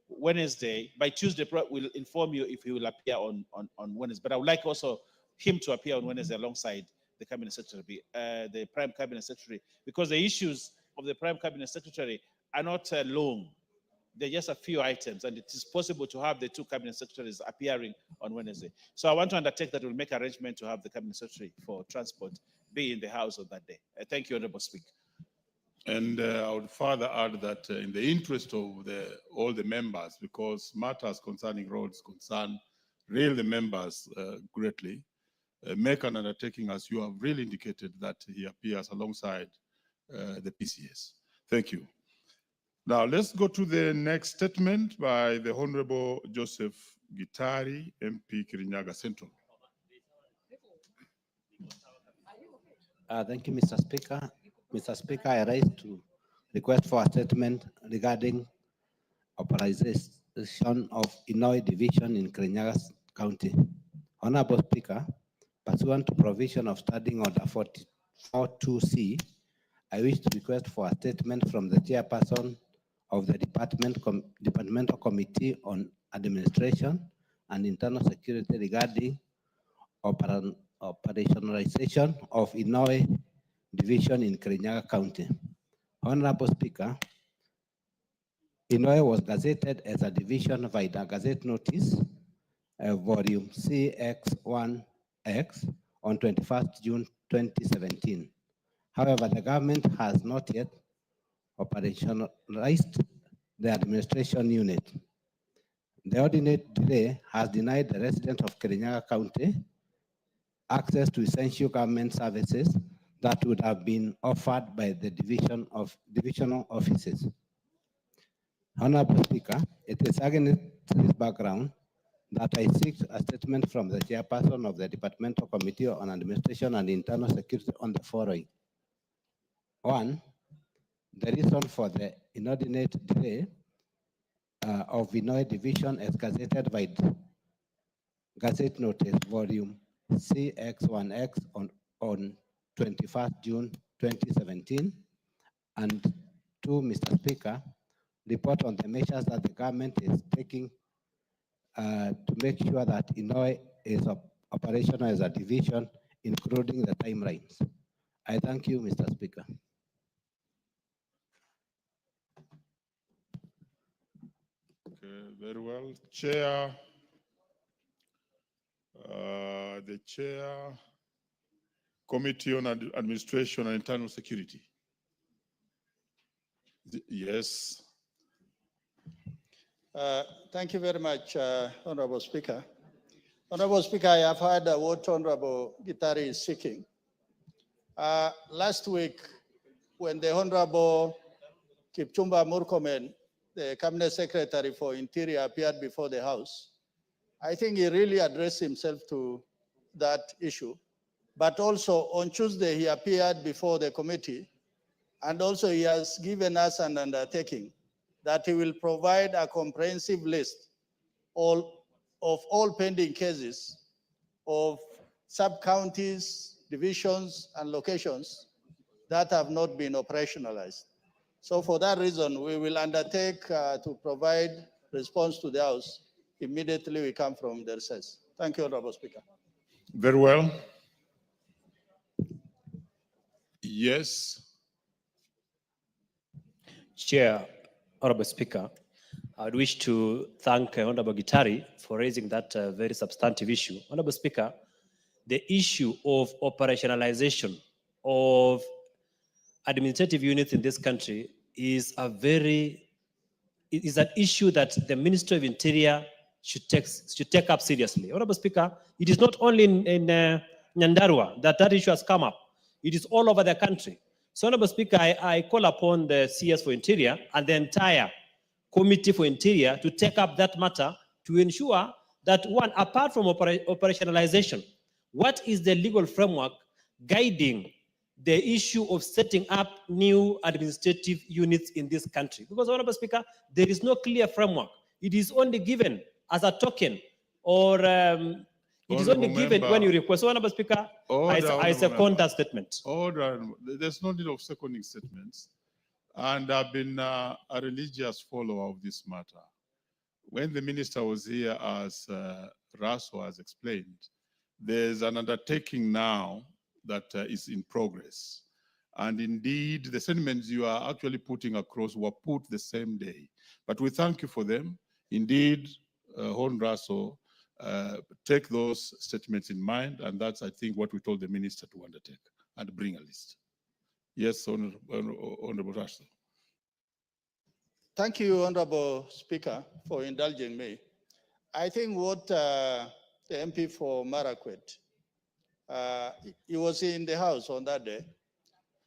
Wednesday, by Tuesday, we'll inform you if he will appear on Wednesday. But I would like also him to appear on Wednesday alongside the Cabinet Secretary, the Prime Cabinet Secretary, because the issues of the Prime Cabinet Secretary are not long. They're just a few items, and it is possible to have the two Cabinet Secretaries appearing on Wednesday. So I want to undertake that we'll make arrangement to have the Cabinet Secretary for Transport be in the House on that day. Thank you, Honorable Speaker. And I would further add that in the interest of all the members, because matters concerning roads concern really the members greatly, make an undertaking, as you have really indicated, that he appears alongside the PCS. Thank you. Now let's go to the next statement by the Honorable Joseph Gitari, MP Kirinyaga Central. Thank you, Mr. Speaker. Mr. Speaker, I rise to request for a statement regarding operation of Inouye Division in Kirinyaga County. Honorable Speaker, pursuant to provision of Standing Order 42C, I wish to request for a statement from the chairperson of the Departmental Committee on Administration and Internal Security regarding operationalization of Inouye Division in Kirinyaga County. Honorable Speaker, Inouye was gazetted as a division by the Gazette Notice, volume CX1X on 21st June 2017. However, the government has not yet operationalized the administration unit. The ordinate delay has denied the residents of Kirinyaga County access to essential government services that would have been offered by the divisional offices. Honorable Speaker, it is against this background that I seek a statement from the chairperson of the Departmental Committee on Administration and Internal Security on the following. One, the reason for the inordinate delay of Inouye Division as gazetted by Gazette Notice, volume CX1X on 21st June 2017. And two, Mr. Speaker, report on the measures that the government is taking to make sure that Inouye is operational as a division, including the timelines. I thank you, Mr. Speaker. Okay, very well. Chair, the Chair, Committee on Administration and Internal Security. Yes. Thank you very much, Honorable Speaker. Honorable Speaker, I have heard what Honorable Gitari is seeking. Last week, when the Honorable Kipchumba Murkomen, the Cabinet Secretary for Interior, appeared before the House, I think he really addressed himself to that issue. But also on Tuesday, he appeared before the committee, and also he has given us an undertaking that he will provide a comprehensive list of all pending cases of sub-counties, divisions, and locations that have not been operationalized. So for that reason, we will undertake to provide response to the House immediately we come from the recess. Thank you, Honorable Speaker. Very well. Yes. Chair, Honorable Speaker, I would wish to thank Honorable Gitari for raising that very substantive issue. Honorable Speaker, the issue of operationalization of administrative units in this country is an issue that the Ministry of Interior should take up seriously. Honorable Speaker, it is not only in Nyandarua that issue has come up. It is all over the country. So, Honorable Speaker, I call upon the CS for Interior and the entire Committee for Interior to take up that matter to ensure that, one, apart from operationalization, what is the legal framework guiding the issue of setting up new administrative units in this country? Because, Honorable Speaker, there is no clear framework. It is only given as a token, or it is only given when you request. So, Honorable Speaker, I second that statement. Order. There's no need of seconding statements. And I've been a religious follower of this matter. When the minister was here, as Raso has explained, there's an undertaking now that is in progress. And indeed, the sentiments you are actually putting across were put the same day. But we thank you for them. Indeed, Hon Raso, take those statements in mind, and that's, I think, what we told the minister to undertake and bring a list. Yes, Honorable Raso. Thank you, Honorable Speaker, for indulging me. I think what the MP for Marakwet, he was in the House on that day.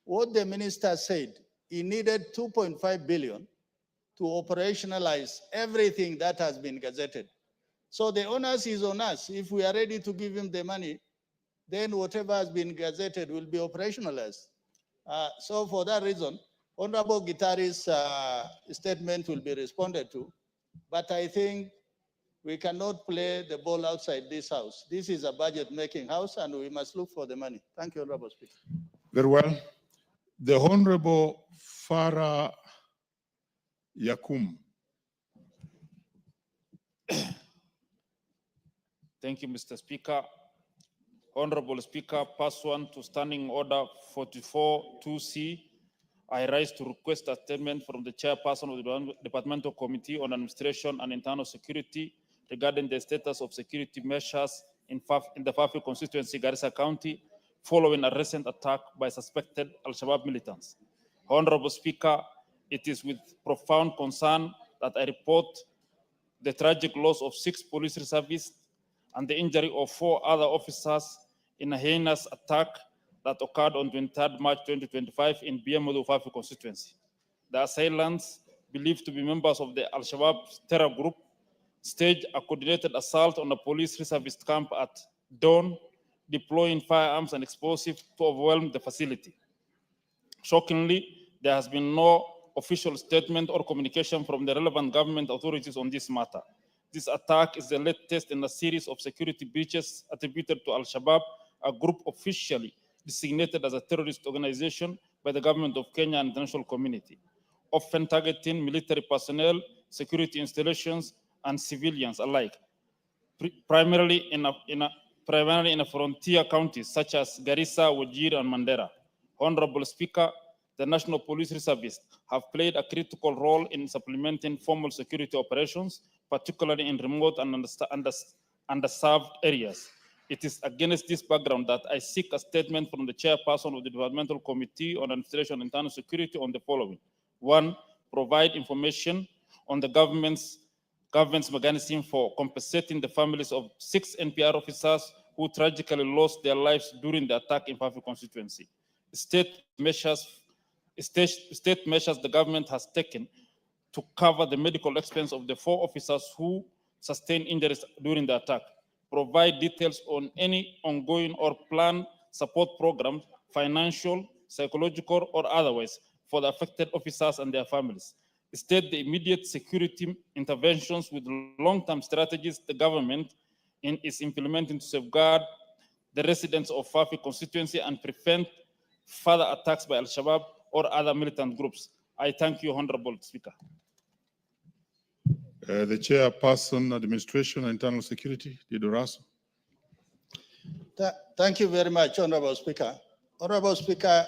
What the minister said, he needed 2.5 billion to operationalize everything that has been gazetted. So the onus is on us. If we are ready to give him the money, then whatever has been gazetted will be operationalized. So for that reason, Honorable Gitari's statement will be responded to, but I think we cannot play the ball outside this house. This is a budget-making house, and we must look for the money. Thank you, Honorable Speaker. Very well. The Honorable Farah Yakum. Thank you, Mr. Speaker. Honorable Speaker, pursuant to Standing Order 44-2C, I rise to request a statement from the chairperson of the Departmental Committee on Administration and Internal Security regarding the status of security measures in the Fafi constituency, Garissa County, following a recent attack by suspected Al-Shabaab militants. Honorable Speaker, it is with profound concern that I report the tragic loss of 6 police reservists and the injury of 4 other officers in a heinous attack that occurred on 23rd March 2025 in BMWD Fafi constituency. The assailants, believed to be members of the Al-Shabaab terror group, staged a coordinated assault on a police reservist camp at dawn, deploying firearms and explosives to overwhelm the facility. Shockingly, there has been no official statement or communication from the relevant government authorities on this matter. This attack is the latest in a series of security breaches attributed to Al-Shabaab, a group officially designated as a terrorist organization by the government of Kenya and the international community, often targeting military personnel, security installations, and civilians alike, primarily in a frontier counties such as Garissa, Wajir, and Mandera. Honorable Speaker, the National Police Reservists have played a critical role in supplementing formal security operations, particularly in remote and underserved areas. It is against this background that I seek a statement from the chairperson of the Departmental Committee on Administration and Internal Security on the following. 1, provide information on the government's mechanism for compensating the families of 6 NPR officers who tragically lost their lives during the attack in Fafi constituency. State measures the government has taken to cover the medical expense of the 4 officers who sustained injuries during the attack. Provide details on any ongoing or planned support programs, financial, psychological, or otherwise, for the affected officers and their families. State the immediate security interventions with long-term strategies the government is implementing to safeguard the residents of Fafi constituency and prevent further attacks by Al-Shabaab or other militant groups. I thank you, Honorable Speaker. The chairperson, Administration and Internal Security, Dido Raso. Thank you very much, Honorable Speaker. Honorable Speaker,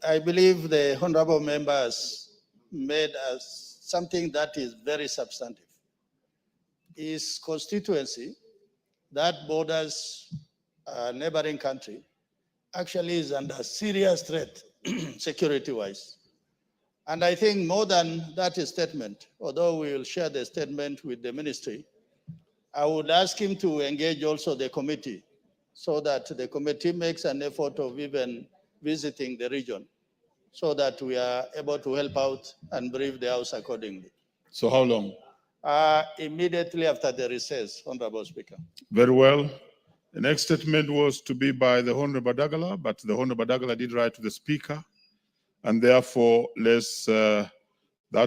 I believe the honorable members made us something that is very substantive. His constituency that borders a neighboring country actually is under serious threat security-wise. And I think more than that statement, although we will share the statement with the ministry, I would ask him to engage also the committee so that the committee makes an effort of even visiting the region so that we are able to help out and brief the House accordingly. So how long? Immediately after the recess, Honorable Speaker. Very well. The next statement was to be by the Honorable Dagala, but the Honorable Dagala did write to the Speaker, and therefore that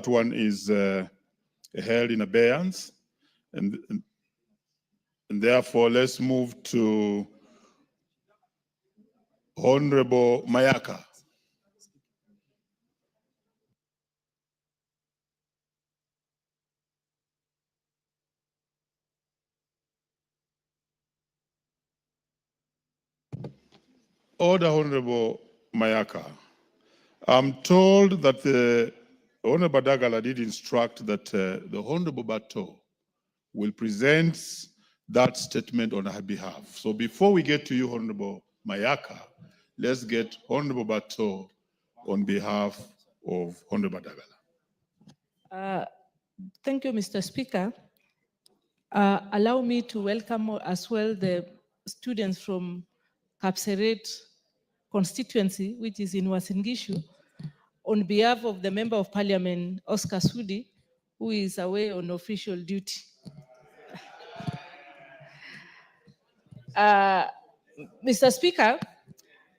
one is held in abeyance, and therefore let's move to Honorable Mayaka. Order, Honorable Mayaka. I'm told that the Honorable Dagala did instruct that the Honorable Bato will present that statement on her behalf. So before we get to you, Honorable Mayaka, let's get Honorable Bato on behalf of Honorable Dagala. Thank you, Mr. Speaker. Allow me to welcome as well the students from Kapseret constituency, which is in Uasin Gishu, on behalf of the Member of Parliament, Oscar Sudi, who is away on official duty. Mr. Speaker,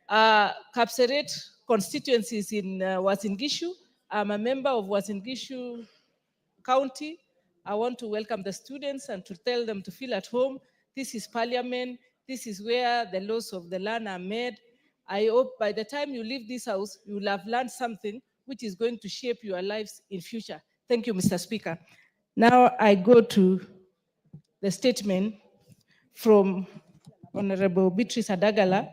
Kapseret constituency is in Uasin Gishu. I'm a member of Uasin Gishu County. I want to welcome the students and to tell them to feel at home. This is Parliament. This is where the laws of the land are made. I hope by the time you leave this house, you will have learned something which is going to shape your lives in future. Thank you, Mr. Speaker. Now I go to the statement from Honorable Beatrice Adagala.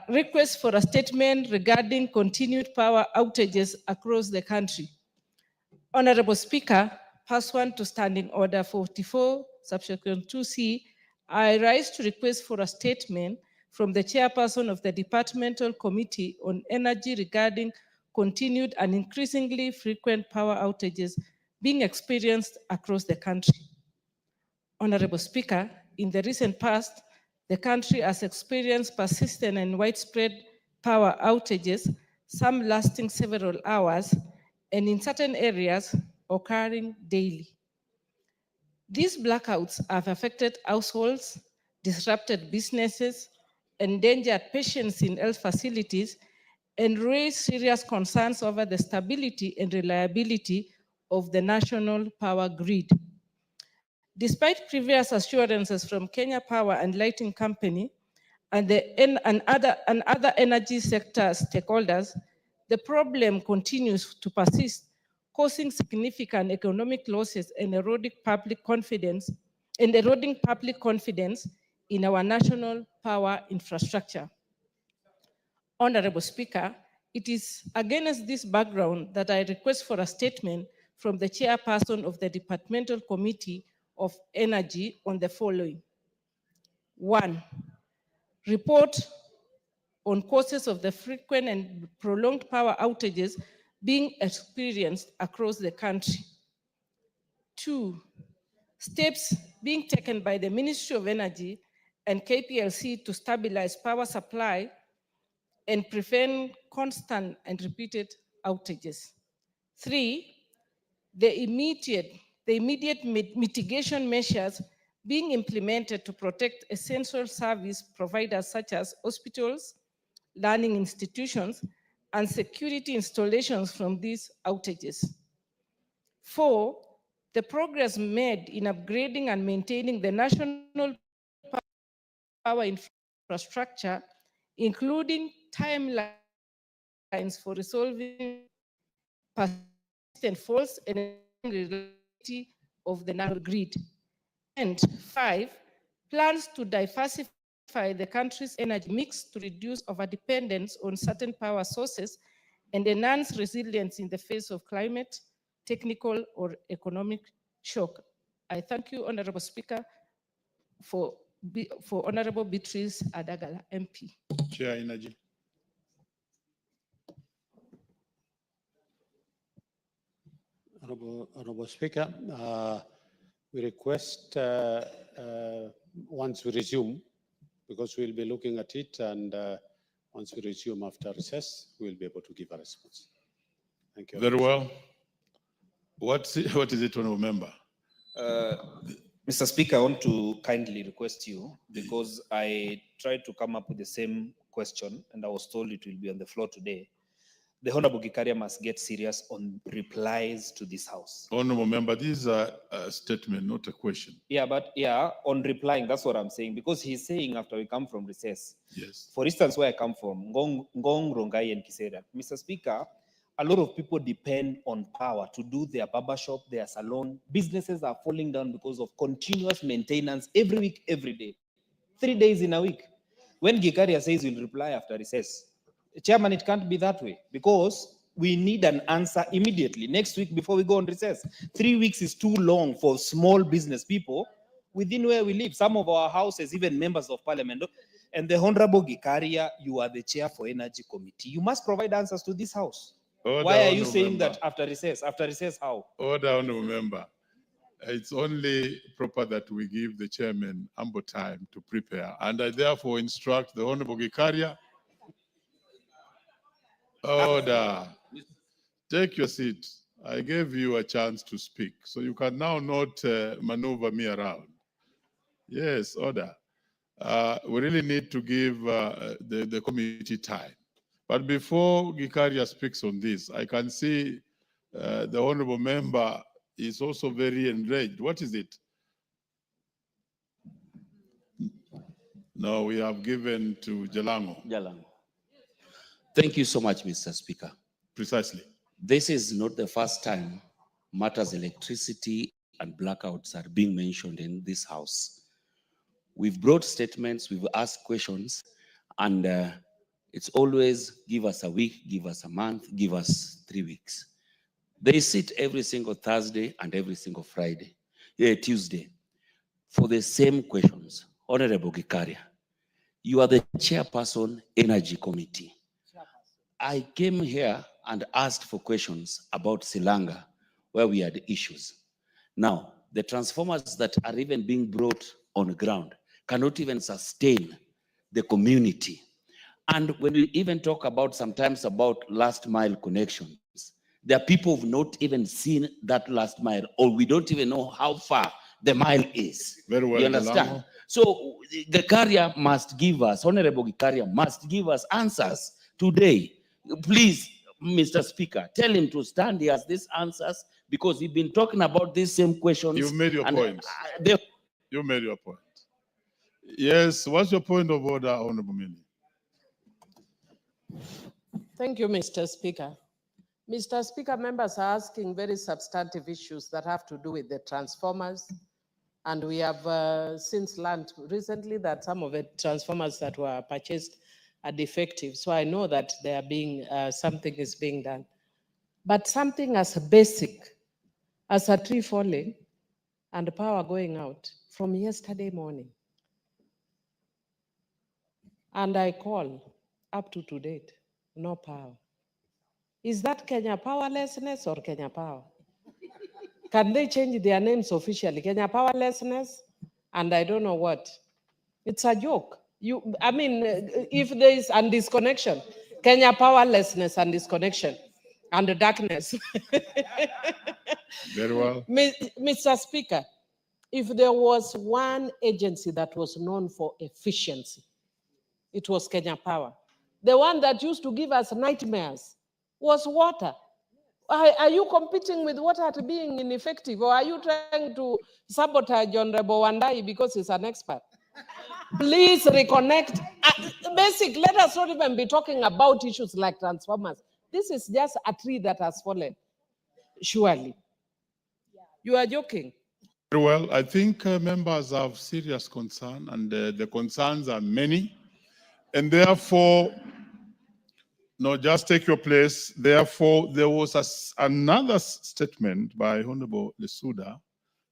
Request for a statement regarding continued power outages across the country. Honorable Speaker, pursuant to Standing Order 44, subsection 2C, I rise to request for a statement from the chairperson of the Departmental Committee on Energy regarding continued and increasingly frequent power outages being experienced across the country. Honorable Speaker, in the recent past, the country has experienced persistent and widespread power outages, some lasting several hours, and in certain areas, occurring daily. These blackouts have affected households, disrupted businesses, endangered patients in health facilities, and raised serious concerns over the stability and reliability of the national power grid. Despite previous assurances from Kenya Power and Lighting Company and other energy sector stakeholders, the problem continues to persist, causing significant economic losses and eroding public confidence in our national power infrastructure. Honorable Speaker, it is against this background that I request for a statement from the chairperson of the Departmental Committee of Energy on the following. 1, report on causes of the frequent and prolonged power outages being experienced across the country. 2, steps being taken by the Ministry of Energy and KPLC to stabilize power supply and prevent constant and repeated outages. 3, the immediate mitigation measures being implemented to protect essential service providers such as hospitals, learning institutions, and security installations from these outages. 4, the progress made in upgrading and maintaining the national power infrastructure, including timelines for resolving persistent faults and reliability of the national grid. And 5, plans to diversify the country's energy mix to reduce overdependence on certain power sources and enhance resilience in the face of climate, technical, or economic shock. I thank you, Honorable Speaker, for Honorable Beatrice Adagala, MP. Chair Energy. Honorable Speaker, we request once we resume, because we'll be looking at it, and once we resume after recess, we'll be able to give a response. Thank you. Very well. What is it, Honorable Member? Mr. Speaker, I want to kindly request you, because I tried to come up with the same question and I was told it will be on the floor today. The Honorable Gikaria must get serious on replies to this House. Honorable Member, this is a statement, not a question. Yeah, but yeah, on replying, that's what I'm saying, because he's saying after we come from recess. Yes. For instance, where I come from, Ngong, Rongai, and Kisera. Mr. Speaker, a lot of people depend on power to do their barbershop, their salon. Businesses are falling down because of continuous maintenance every week, every day. 3 days in a week. When Gikaria says he'll reply after recess, Chairman, it can't be that way, because we need an answer immediately, next week before we go on recess. 3 weeks is too long for small business people within where we live. Some of our houses, even members of parliament. And the Honorable Gikaria, you are the chair for Energy Committee. You must provide answers to this House. Order, Why are you Honorable saying Member. that after recess? After recess, how? Order, Honorable Member. It's only proper that we give the chairman ample time to prepare. And I therefore instruct the Honorable Gikaria. Order. Take your seat. I gave you a chance to speak, so you can now not maneuver me around. Yes, order. We really need to give the committee time. But before Gikaria speaks on this, I can see the honorable member is also very enraged. What is it? No, we have given to Jalango. Jalango. Thank you so much, Mr. Speaker. Precisely. This is not the first time matters electricity and blackouts are being mentioned in this House. We've brought statements, we've asked questions, and it's always give us a week, give us a month, give us 3 weeks. They sit every single Thursday and every single Tuesday, for the same questions. Honorable Gikaria, you are the chairperson, Energy Committee. I came here and asked for questions about Silanga, where we had issues. Now, the transformers that are even being brought on the ground cannot even sustain the community. And when we even talk about sometimes about last mile connections, there are people who've not even seen that last mile, or we don't even know how far the mile is. Very well, you understand? Delamo. So Gikaria must give us, Honorable Gikaria must give us answers today. Please, Mr. Speaker, tell him to stand. He has these answers because we've been talking about these same questions. You've made your point. They You made your point. Yes, what's your point of order, Honorable Mini? Thank you, Mr. Speaker. Mr. Speaker, members are asking very substantive issues that have to do with the transformers. And we have since learned recently that some of the transformers that were purchased are defective. So I know that they are being, something is being done. But something as basic as a tree falling and power going out from yesterday morning. And I call up to date, no power. Is that Kenya powerlessness or Kenya Power? Can they change their names officially? Kenya powerlessness and I don't know what. It's a joke. I mean, if there is a disconnection, Kenya powerlessness and disconnection and the darkness. Very well. Mr. Speaker, if there was one agency that was known for efficiency, it was Kenya Power. The one that used to give us nightmares was water. Are you competing with water being ineffective, or are you trying to sabotage Honorable Wandai because he's an expert? Please reconnect. Basic, let us not even be talking about issues like transformers. This is just a tree that has fallen. Surely. You are joking. Very well. I think members have serious concern, and the concerns are many. And therefore, no, just take your place. Therefore, there was another statement by Honorable Lesuda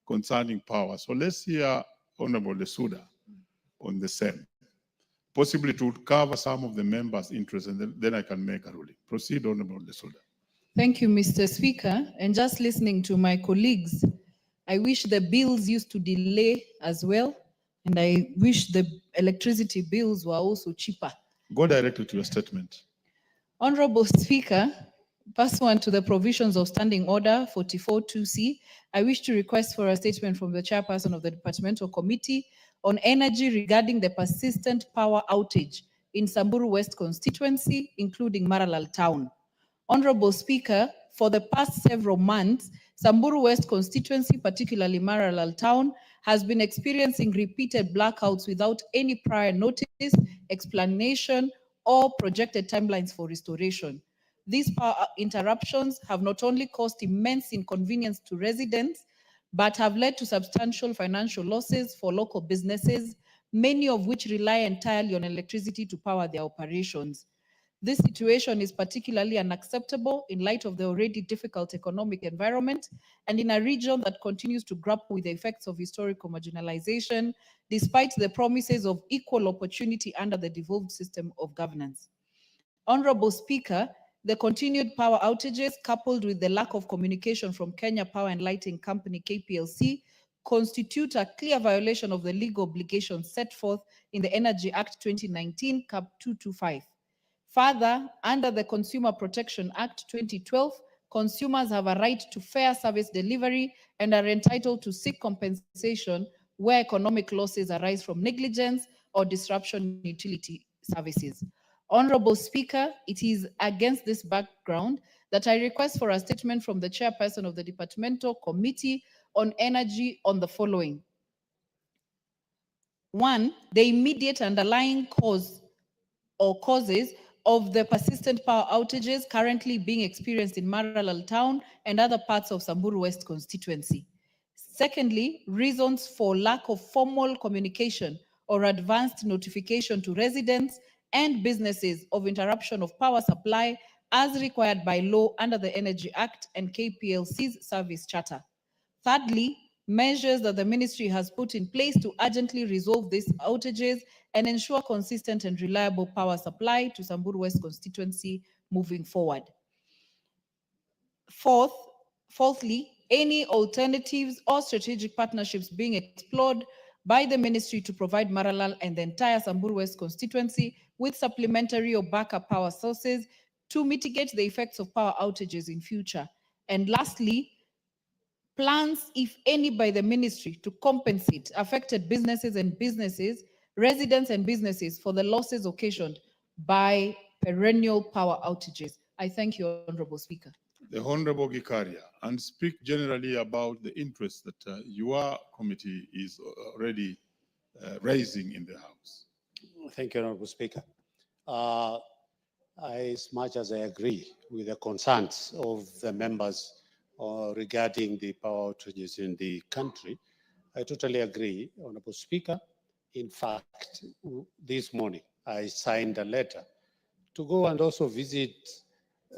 concerning power. So let's hear Honorable Lesuda on the same, possibly to cover some of the members' interests, and then I can make a ruling. Proceed, Honorable Lesuda. Thank you, Mr. Speaker. And just listening to my colleagues, I wish the bills used to delay as well. And I wish the electricity bills were also cheaper. Go directly to your statement. Honorable Speaker, pursuant to the provisions of Standing Order 44-2C, I wish to request for a statement from the chairperson of the Departmental Committee on Energy regarding the persistent power outage in Samburu West constituency, including Maralal Town. Honorable Speaker, for the past several months, Samburu West constituency, particularly Maralal Town, has been experiencing repeated blackouts without any prior notice, explanation, or projected timelines for restoration. These power interruptions have not only caused immense inconvenience to residents, but have led to substantial financial losses for local businesses, many of which rely entirely on electricity to power their operations. This situation is particularly unacceptable in light of the already difficult economic environment and in a region that continues to grapple with the effects of historical marginalization, despite the promises of equal opportunity under the devolved system of governance. Honorable Speaker, the continued power outages, coupled with the lack of communication from Kenya Power and Lighting Company, KPLC, constitute a clear violation of the legal obligations set forth in the Energy Act 2019, Cap 225. Further, under the Consumer Protection Act 2012, consumers have a right to fair service delivery and are entitled to seek compensation where economic losses arise from negligence or disruption in utility services. Honorable Speaker, it is against this background that I request for a statement from the chairperson of the Departmental Committee on Energy on the following. One, the immediate underlying cause or causes of the persistent power outages currently being experienced in Maralal Town and other parts of Samburu West constituency. Secondly, reasons for lack of formal communication or advanced notification to residents and businesses of interruption of power supply as required by law under the Energy Act and KPLC's service charter. Thirdly, measures that the ministry has put in place to urgently resolve these outages and ensure consistent and reliable power supply to Samburu West constituency moving forward. Fourthly, any alternatives or strategic partnerships being explored by the ministry to provide Maralal and the entire Samburu West constituency with supplementary or backup power sources to mitigate the effects of power outages in future. And lastly, plans, if any, by the ministry to compensate affected businesses, residents and businesses for the losses occasioned by perennial power outages. I thank you, Honorable Speaker. The Honorable Gikaria, and speak generally about the interests that your committee is already raising in the House. Thank you, Honorable Speaker. As much as I agree with the concerns of the members regarding the power outages in the country, I totally agree, Honorable Speaker. In fact, this morning, I signed a letter to go and also visit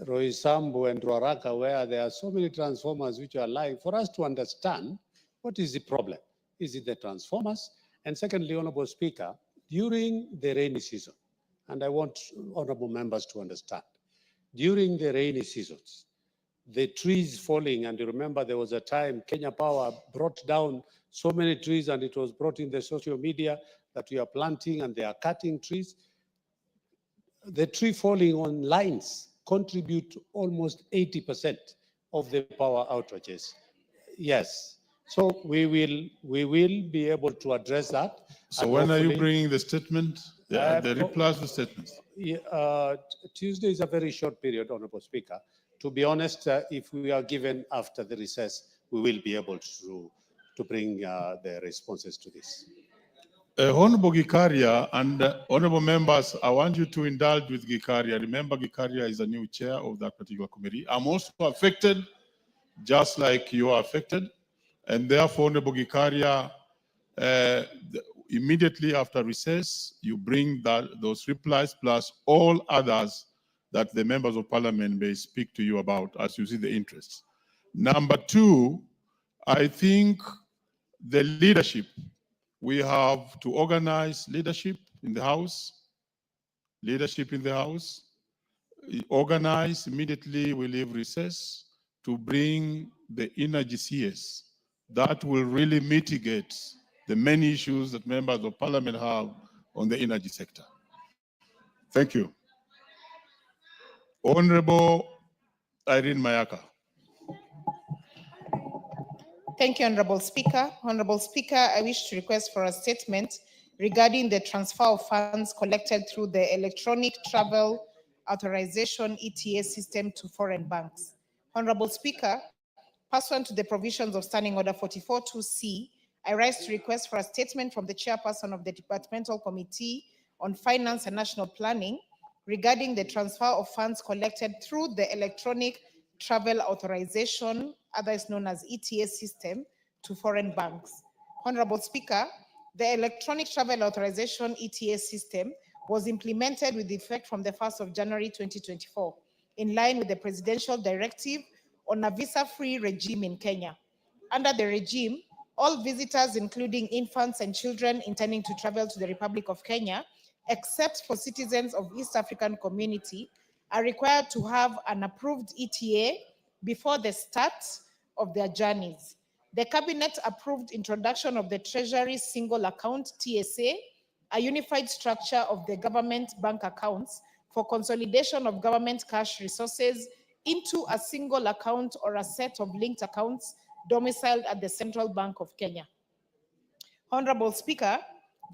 Roysambu and Ruaraka, where there are so many transformers which are live, for us to understand what is the problem. Is it the transformers? And secondly, Honorable Speaker, during the rainy season, and I want honorable members to understand, during the rainy seasons, the trees falling, and you remember there was a time Kenya Power brought down so many trees, and it was brought in the social media that we are planting and they are cutting trees. The tree falling on lines contribute almost 80% of the power outages. Yes. So we will be able to address that. So when are you bringing the statement? The replies to statements? Tuesday is a very short period, Honorable Speaker. To be honest, if we are given after the recess, we will be able to bring the responses to this. Honorable Gikaria and honorable members, I want you to indulge with Gikaria. Remember, Gikaria is a new chair of that particular committee. I'm also affected, just like you are affected. And therefore, Honorable Gikaria, immediately after recess, you bring those replies plus all others that the members of parliament may speak to you about as you see the interests. Number two, I think the leadership, we have to organize leadership in the House, organize immediately we leave recess to bring the energy CS. That will really mitigate the many issues that members of parliament have on the energy sector. Thank you. Honorable Irene Mayaka. Thank you, Honorable Speaker. Honorable Speaker, I wish to request for a statement regarding the transfer of funds collected through the Electronic Travel Authorization ETA system to foreign banks. Honorable Speaker, pursuant to the provisions of Standing Order 44.2c, I rise to request for a statement from the chairperson of the Departmental Committee on Finance and National Planning regarding the transfer of funds collected through the Electronic Travel Authorization, otherwise known as ETA system, to foreign banks. Honorable Speaker, the Electronic Travel Authorization ETA system was implemented with effect from the 1st of January 2024, in line with the presidential directive on a visa-free regime in Kenya. Under the regime, all visitors, including infants and children intending to travel to the Republic of Kenya, except for citizens of East African Community, are required to have an approved ETA before the start of their journeys. The Cabinet approved introduction of the Treasury Single Account TSA, a unified structure of the government bank accounts for consolidation of government cash resources into a single account or a set of linked accounts domiciled at the Central Bank of Kenya. Honorable Speaker,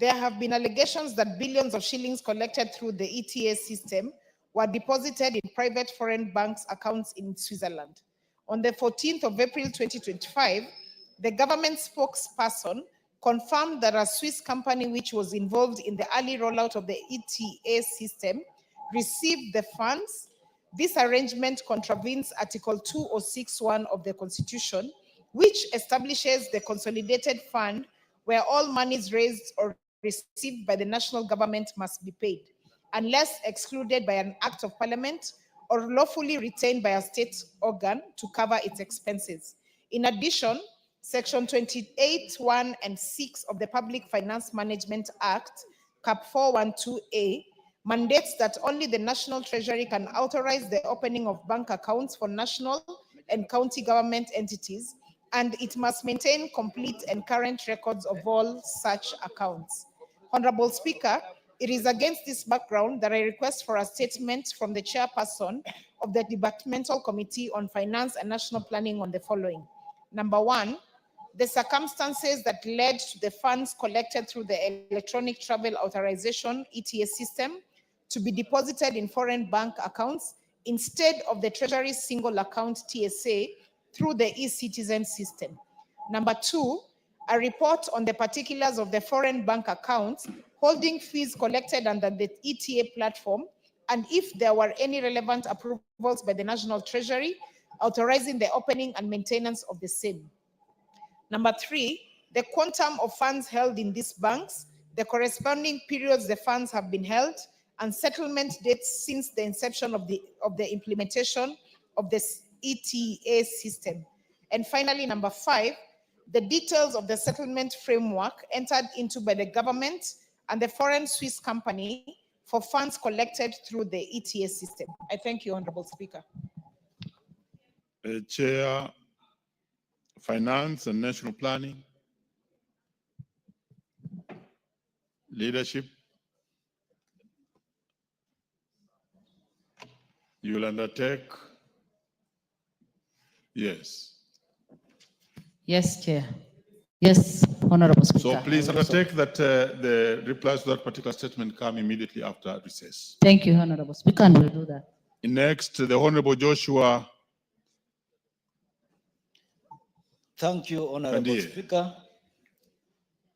there have been allegations that billions of shillings collected through the ETA system were deposited in private foreign banks' accounts in Switzerland. On the 14th of April 2025, the government spokesperson confirmed that a Swiss company which was involved in the early rollout of the ETA system received the funds. This arrangement contravenes Article 2061 of the Constitution, which establishes the consolidated fund where all monies raised or received by the national government must be paid, unless excluded by an act of parliament or lawfully retained by a state organ to cover its expenses. In addition, Section 28(1) and 6 of the Public Finance Management Act, Cap 412A, mandates that only the National Treasury can authorize the opening of bank accounts for national and county government entities, and it must maintain complete and current records of all such accounts. Honorable Speaker, it is against this background that I request for a statement from the chairperson of the Departmental Committee on Finance and National Planning on the following. Number one, the circumstances that led to the funds collected through the Electronic Travel Authorization ETA system to be deposited in foreign bank accounts instead of the Treasury Single Account TSA through the e-citizen system. Number two, a report on the particulars of the foreign bank accounts holding fees collected under the ETA platform, and if there were any relevant approvals by the National Treasury authorizing the opening and maintenance of the same. Number three, the quantum of funds held in these banks, the corresponding periods the funds have been held, and settlement dates since the inception of the implementation of this ETA system. And finally, number five, the details of the settlement framework entered into by the government and the foreign Swiss company for funds collected through the ETA system. I thank you, Honorable Speaker. Chair, Finance and National Planning, Leadership. You will undertake? Yes. Yes, Chair. Yes, Honorable Speaker. So please undertake that the replies to that particular statement come immediately after recess. Thank you, Honorable Speaker, and we'll do that. Next, the Honorable Joshua. Thank you, Honorable Kandiye. Speaker.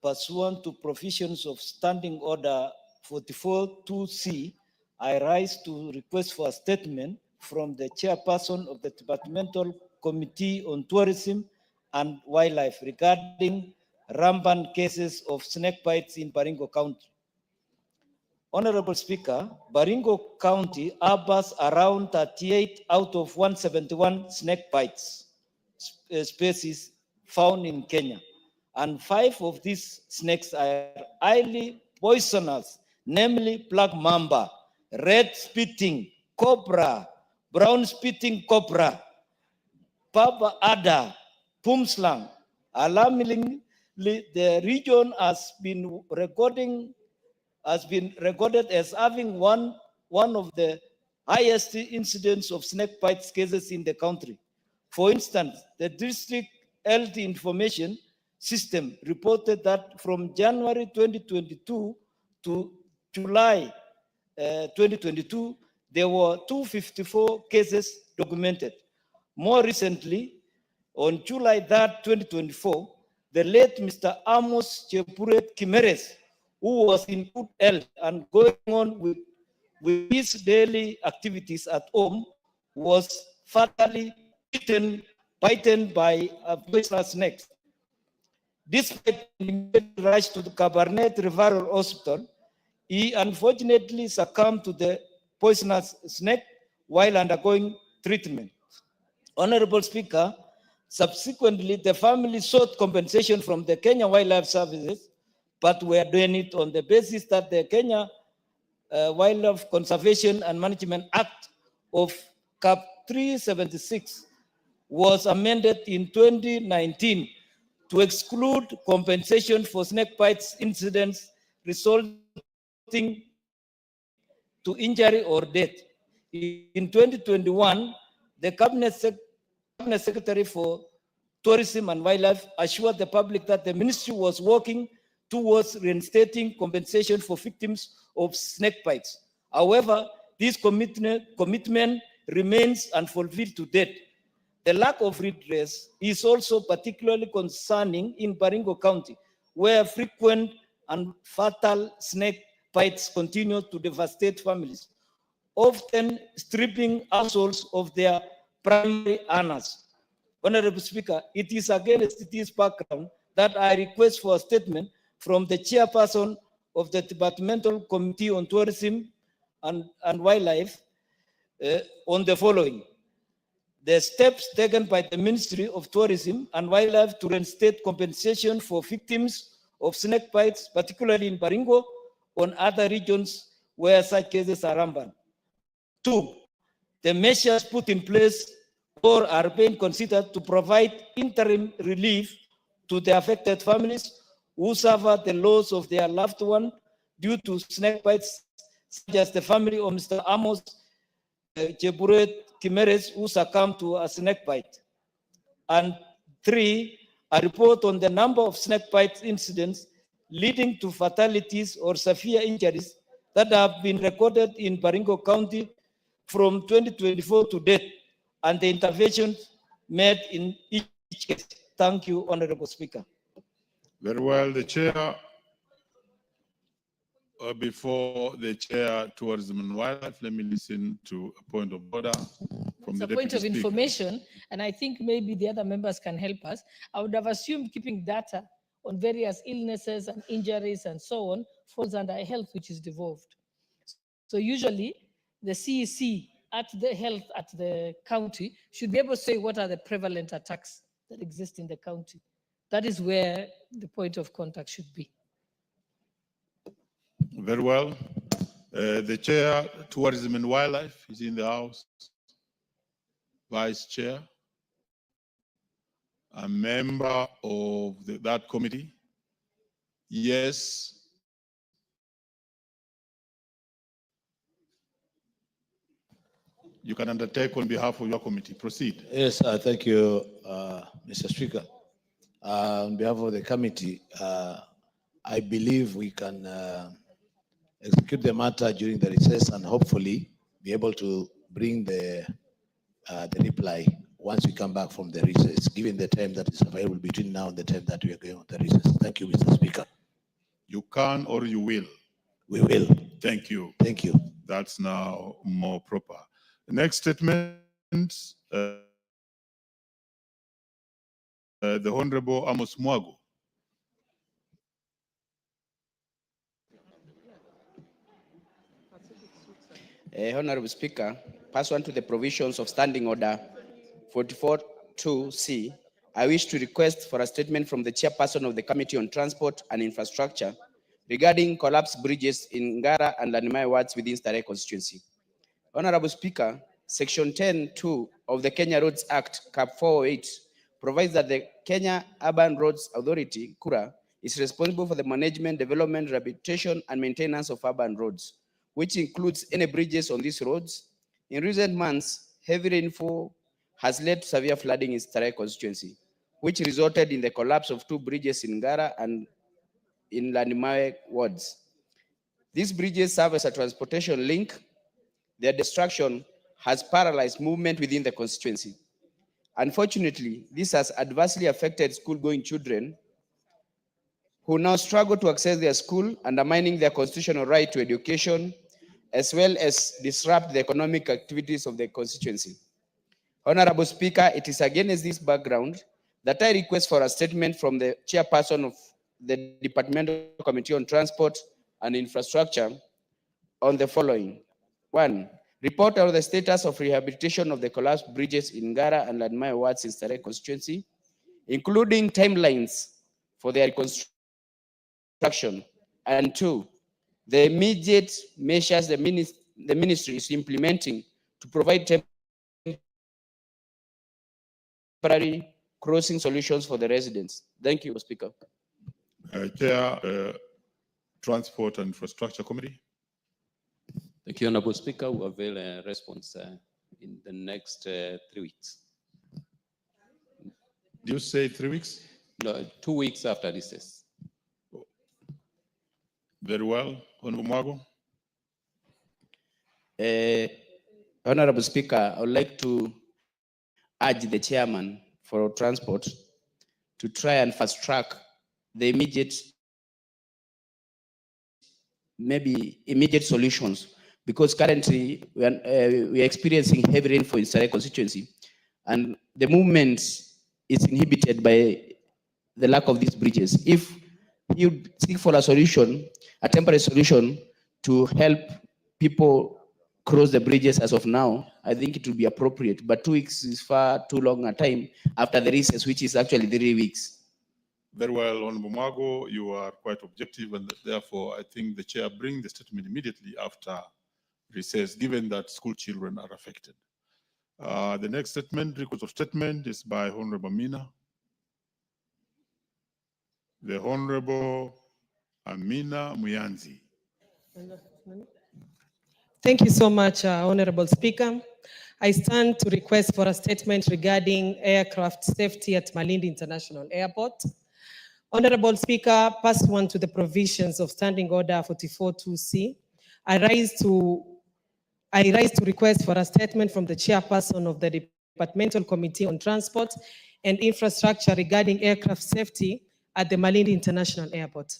Pursuant to provisions of Standing Order 44.2c, I rise to request for a statement from the chairperson of the Departmental Committee on Tourism and Wildlife regarding rampant cases of snake bites in Baringo County. Honorable Speaker, Baringo County harbors around 38 out of 171 snake bites species found in Kenya, and 5 of these snakes are highly poisonous, namely black mamba, red spitting cobra, brown spitting cobra, papa adder, pumslang. Alarmingly, the region has been recorded as having one of the highest incidents of snake bites cases in the country. For instance, the district health information system reported that from January 2022 to July 2022, there were 254 cases documented. More recently, on July 3rd, 2024, the late Mr. Amos Chepuret Kimeres, who was in good health and going on with his daily activities at home, was fatally bitten by a poisonous snake. Despite immediate rush to the Cabernet Referral Hospital, he unfortunately succumbed to the poisonous snake while undergoing treatment. Honorable Speaker, subsequently, the family sought compensation from the Kenya Wildlife Services, but were doing it on the basis that the Kenya Wildlife Conservation and Management Act of Cap 376 was amended in 2019 to exclude compensation for snake bites incidents resulting to injury or death. In 2021, the Cabinet Secretary for Tourism and Wildlife assured the public that the ministry was working towards reinstating compensation for victims of snake bites. However, this commitment remains unfulfilled to date. The lack of redress is also particularly concerning in Baringo County, where frequent and fatal snake bites continue to devastate families, often stripping households of their primary earners. Honorable Speaker, it is against this background that I request for a statement from the chairperson of the Departmental Committee on Tourism and Wildlife on the following. The steps taken by the Ministry of Tourism and Wildlife to reinstate compensation for victims of snake bites, particularly in Baringo, on other regions where such cases are rampant. 2, the measures put in place or are being considered to provide interim relief to the affected families who suffer the loss of their loved one due to snake bites, such as the family of Mr. Amos Chepuret Kimeres, who succumbed to a snake bite. And 3, a report on the number of snake bite incidents leading to fatalities or severe injuries that have been recorded in Baringo County from 2024 to date, and the interventions made in each case. Thank you, Honorable Speaker. Very well, the chair. Before the chair, Tourism and Wildlife, let me listen to a point of order from the It's a point Deputy of Speaker. information, and I think maybe the other members can help us. I would have assumed keeping data on various illnesses and injuries and so on falls under health, which is devolved. So usually the CEC at the health at the county should be able to say what are the prevalent attacks that exist in the county. That is where the point of contact should be. Very well. The chair, Tourism and Wildlife, is in the house. Vice Chair, a member of that committee. Yes. You can undertake on behalf of your committee. Proceed. Yes, thank you, Mr. Speaker. On behalf of the committee, I believe we can execute the matter during the recess and hopefully be able to bring the reply once we come back from the recess, given the time that is available between now and the time that we are going on the recess. Thank you, Mr. Speaker. You can or you will? We will. Thank you. Thank you. That's now more proper. The next statement. The Honorable Amos Mwago. Honorable Speaker, pursuant to the provisions of Standing Order 44.2C, I wish to request for a statement from the chairperson of the Committee on Transport and Infrastructure regarding collapsed bridges in Ngara and Lanimai wards within Starehe constituency. Honorable Speaker, Section 10.2 of the Kenya Roads Act, Cap 408, provides that the Kenya Urban Roads Authority, KURA, is responsible for the management, development, rehabilitation, and maintenance of urban roads, which includes any bridges on these roads. In recent months, heavy rainfall has led to severe flooding in Starehe constituency, which resulted in the collapse of 2 bridges in Ngara and in Lanimai wards. These bridges serve as a transportation link. Their destruction has paralyzed movement within the constituency. Unfortunately, this has adversely affected school-going children who now struggle to access their school, undermining their constitutional right to education, as well as disrupt the economic activities of the constituency. Honorable Speaker, it is against this background that I request for a statement from the chairperson of the Departmental Committee on Transport and Infrastructure on the following. 1. Report on the status of rehabilitation of the collapsed bridges in Ngara and Lanimai wards in Starehe constituency, including timelines for their reconstruction. And 2, the immediate measures the ministry is implementing to provide temporary crossing solutions for the residents. Thank you, Speaker. Chair, Transport and Infrastructure Committee. Thank you, Honorable Speaker. We avail a response in the next 3 weeks. Do you say 3 weeks? No, 2 weeks after recess. Very well. Honorable Mwago. Honorable Speaker, I would like to urge the chairman for transport to try and fast track the immediate solutions, because currently we are experiencing heavy rainfall in Starehe constituency, and the movement is inhibited by the lack of these bridges. If you seek for a solution, a temporary solution to help people cross the bridges as of now, I think it will be appropriate, but 2 weeks is far too long a time after the recess, which is actually 3 weeks. Very well, Honorable Mwago, you are quite objective, and therefore I think the chair bring the statement immediately after recess, given that school children are affected. The next statement, request of statement, is by Honorable Amina. The Honorable Amina Muyanzi. Thank you so much, Honorable Speaker. I stand to request for a statement regarding aircraft safety at Malindi International Airport. Honorable Speaker, pursuant to the provisions of Standing Order 44.2C, I rise to request for a statement from the chairperson of the Departmental Committee on Transport and Infrastructure regarding aircraft safety at the Malindi International Airport.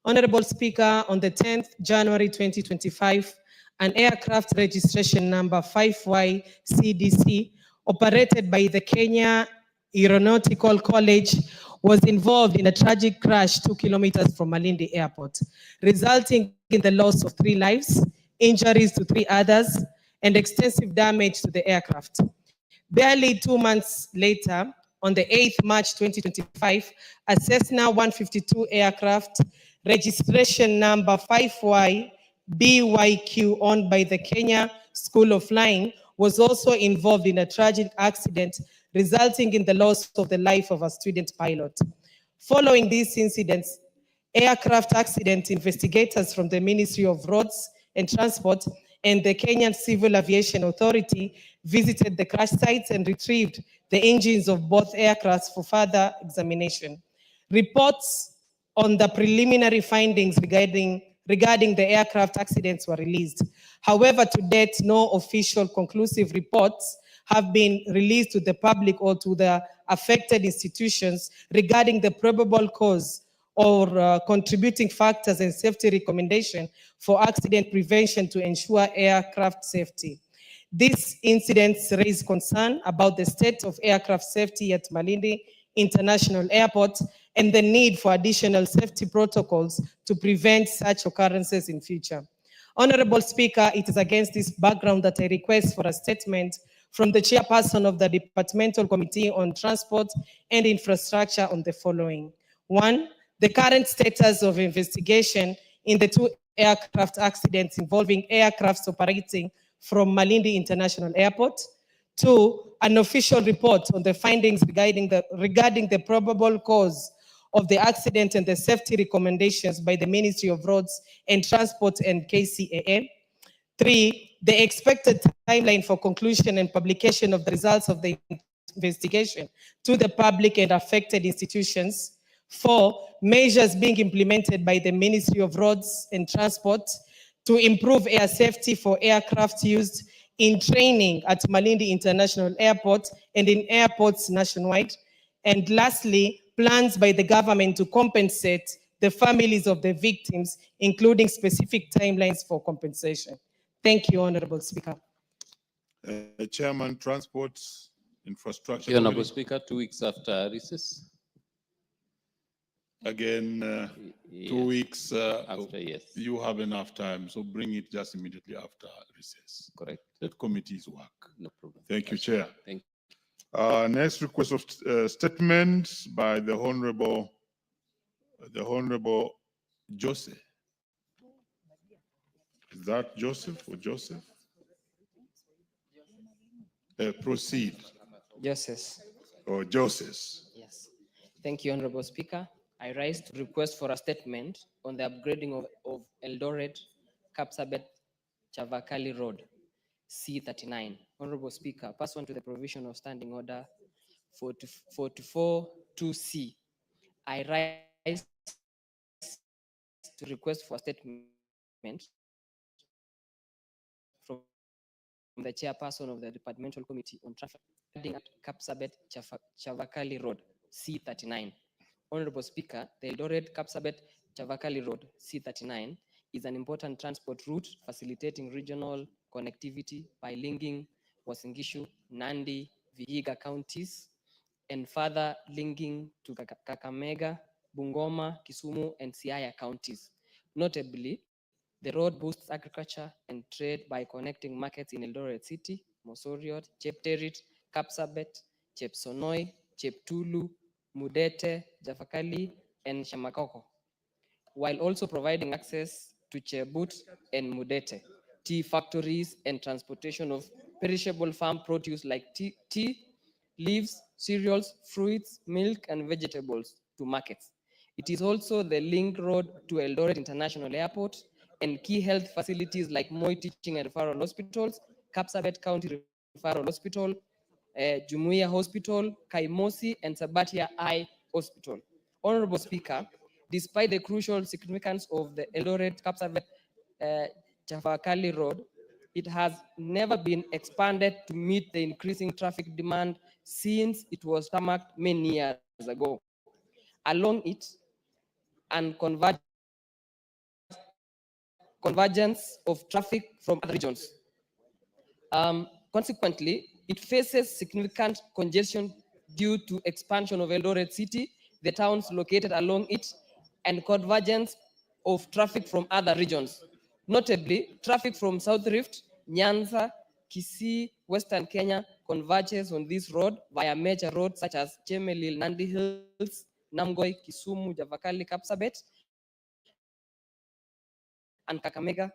Honorable Speaker, on the 10th January 2025, an aircraft registration number 5YCDC operated by the Kenya Aeronautical College was involved in a tragic crash 2 kilometers from Malindi Airport, resulting in the loss of 3 lives, injuries to 3 others, and extensive damage to the aircraft. Barely 2 months later, on the 8th March 2025, a Cessna 152 aircraft, registration number 5YBYQ, owned by the Kenya School of Flying, was also involved in a tragic accident, resulting in the loss of the life of a student pilot. Following these incidents, aircraft accident investigators from the Ministry of Roads and Transport and the Kenyan Civil Aviation Authority visited the crash sites and retrieved the engines of both aircrafts for further examination. Reports on the preliminary findings regarding the aircraft accidents were released. However, to date, no official conclusive reports have been released to the public or to the affected institutions regarding the probable cause or contributing factors and safety recommendation for accident prevention to ensure aircraft safety. These incidents raise concern about the state of aircraft safety at Malindi International Airport and the need for additional safety protocols to prevent such occurrences in future. Honorable Speaker, it is against this background that I request for a statement from the chairperson of the Departmental Committee on Transport and Infrastructure on the following. One, the current status of investigation in the 2 aircraft accidents involving aircrafts operating from Malindi International Airport. Two, an official report on the findings regarding the probable cause of the accident and the safety recommendations by the Ministry of Roads and Transport and KCAA. Three, the expected timeline for conclusion and publication of the results of the investigation to the public and affected institutions. Four, measures being implemented by the Ministry of Roads and Transport to improve air safety for aircraft used in training at Malindi International Airport and in airports nationwide. And lastly, plans by the government to compensate the families of the victims, including specific timelines for compensation. Thank you, Honorable Speaker. Chairman, Transport, Infrastructure. Honorable Committee. Speaker, 2 weeks after recess. Again, 2 weeks After, yes. You have enough time, so bring it just immediately after recess. Correct. Let committees work. No problem. Thank you, Chair. Thank Next request of statement by the Honorable Joseph. Is that Joseph or Joseph? Proceed. Joseph. Or Joseph. Yes. Thank you, Honorable Speaker. I rise to request for a statement on the upgrading of Eldoret Kapsabet Chavakali Road, C39. Honorable Speaker, pursuant to the provision of Standing Order 44-2C, I rise to request for a statement from the chairperson of the Departmental Committee on Traffic regarding at Kapsabet Chavakali Road, C39. Honorable Speaker, the Eldoret Kapsabet Chavakali Road, C39, is an important transport route facilitating regional connectivity by linking Uasin-Gishu, Nandi, Vihiga counties, and further linking to Kakamega, Bungoma, Kisumu, and Siaya counties. Notably, the road boosts agriculture and trade by connecting markets in Eldoret City, Mosoriot, Chepterit, Kapsabet, Chepsonoi, Cheptulu, Mudete, Jafakali, and Shamakoko, while also providing access to Chebut and Mudete, tea factories and transportation of perishable farm produce like tea, leaves, cereals, fruits, milk, and vegetables to markets. It is also the link road to Eldoret International Airport and key health facilities like Moi Teaching and Referral Hospitals, Kapsabet County Referral Hospital, Jumuia Hospital, Kaimosi, and Sabatia Eye Hospital. Honorable Speaker, despite the crucial significance of the Eldoret Kapsabet Chavakali Road, it has never been expanded to meet the increasing traffic demand since it was tarmacked many years ago. Along it, and convergence of traffic from other regions. Consequently, it faces significant congestion due to expansion of Eldoret City, the towns located along it, and convergence of traffic from other regions. Notably, traffic from South Rift, Nyanza, Kisii, Western Kenya converges on this road via major roads such as Chemelil, Nandi Hills, Namgoi, Kisumu, Javakali, Kapsabet, and Kakamega,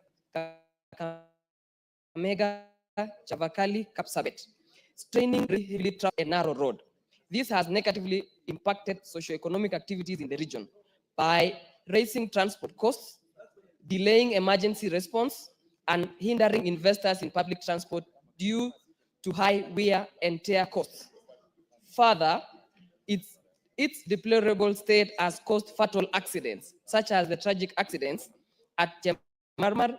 Chavakali, Kapsabet, straining really a narrow road. This has negatively impacted socioeconomic activities in the region by raising transport costs, delaying emergency response, and hindering investors in public transport due to high wear and tear costs. Further, its deplorable state has caused fatal accidents, such as the tragic accidents at Marmar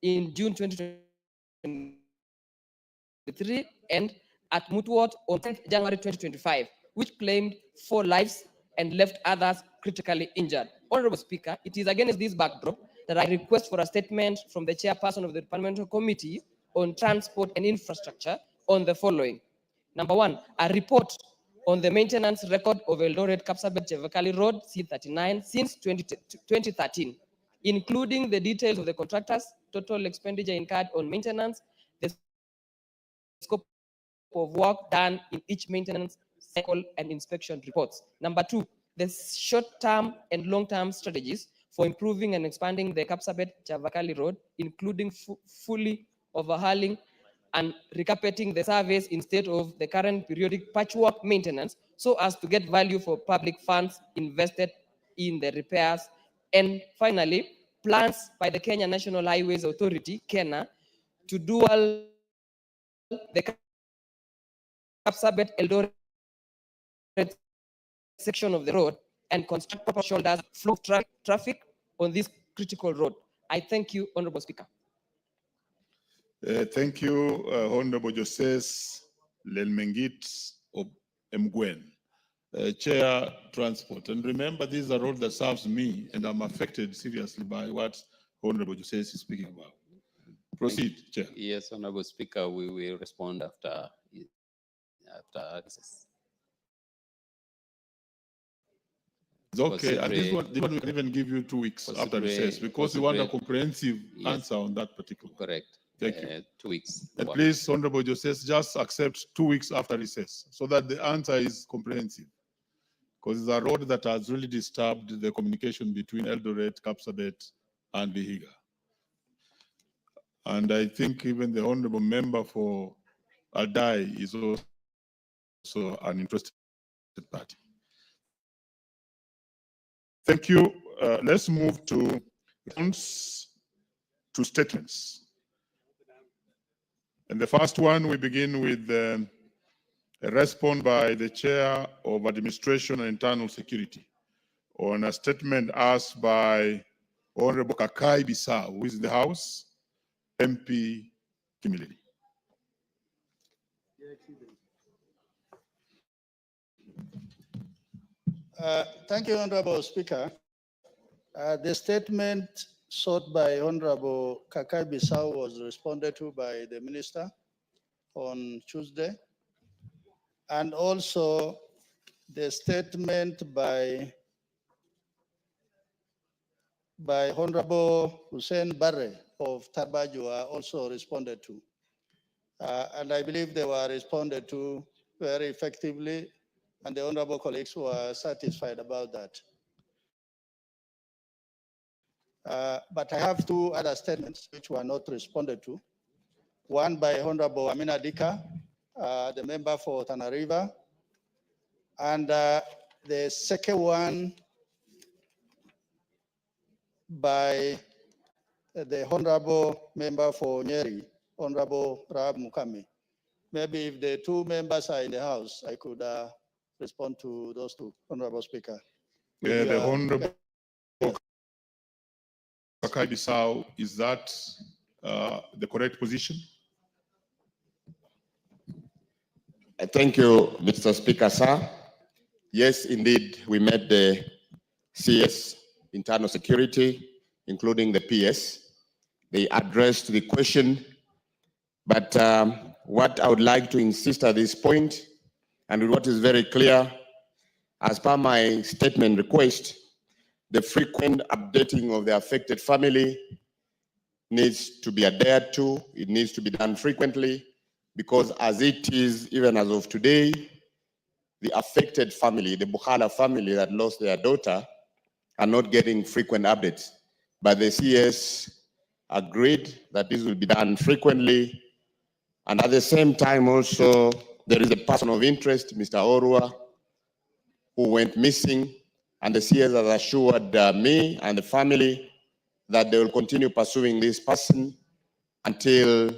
in June 2023 and at Mutwot on 10th January 2025, which claimed 4 lives and left others critically injured. Honorable Speaker, it is against this backdrop that I request for a statement from the chairperson of the Departmental Committee on Transport and Infrastructure on the following. Number 1, a report on the maintenance record of Eldoret Kapsabet Chevakali Road C39 since 2013, including the details of the contractors, total expenditure incurred on maintenance, the scope of work done in each maintenance cycle, and inspection reports. Number two, the short-term and long-term strategies for improving and expanding the Kapsabet Chavakali Road, including fully overhauling and recarpeting the surface instead of the current periodic patchwork maintenance, so as to get value for public funds invested in the repairs. And finally, plans by the Kenya National Highways Authority, KENA, to dual the Kapsabet Eldoret section of the road and construct proper shoulders flow traffic on this critical road. I thank you, Honorable Speaker. Thank you, Honorable Joses Lelmengit of Mgwen, Chair Transport. And remember, this is a road that serves me, and I'm affected seriously by what Honorable Joses is speaking about. Proceed, Chair. Yes, Honorable Speaker, we will respond after this. It's okay, and this one we can even give you 2 weeks after recess, because we want a comprehensive answer on that particular. Correct. Thank you. 2 weeks. And please, Honorable Joses, just accept 2 weeks after recess so that the answer is comprehensive. Because it's a road that has really disturbed the communication between Eldoret, Kapsabet, and Vihiga. And I think even the Honorable Member for Aldai is also an interested party. Thank you. Let's move to statements. And the first one, we begin with a response by the Chair of Administration and Internal Security on a statement asked by Honorable Kakai Bissau, who is in the House, MP Kimilili. Thank you, Honorable Speaker. The statement sought by Honorable Kakai Bissau was responded to by the Minister on Tuesday. And also the statement by Honorable Hussein Barre of Tarbaju are also responded to. And I believe they were responded to very effectively, and the honorable colleagues were satisfied about that. But I have 2 other statements which were not responded to. One by Honorable Amina Dika, the member for Tana River, and the second one by the honorable member for Nyeri, Honorable Rahab Mukami. Maybe if the 2 members are in the House, I could respond to those 2, Honorable Speaker. The Honorable Kakai Bissau, is that the correct position? Thank you, Mr. Speaker, sir. Yes, indeed, we met the CS, Internal Security, including the PS. They addressed the question, but what I would like to insist at this point, and what is very clear, as per my statement request, the frequent updating of the affected family needs to be adhered to. It needs to be done frequently, because as it is, even as of today, the affected family, the Bukhala family that lost their daughter, are not getting frequent updates. But the CS agreed that this will be done frequently. And at the same time also, there is a person of interest, Mr. Orua, who went missing, and the CS has assured me and the family that they will continue pursuing this person until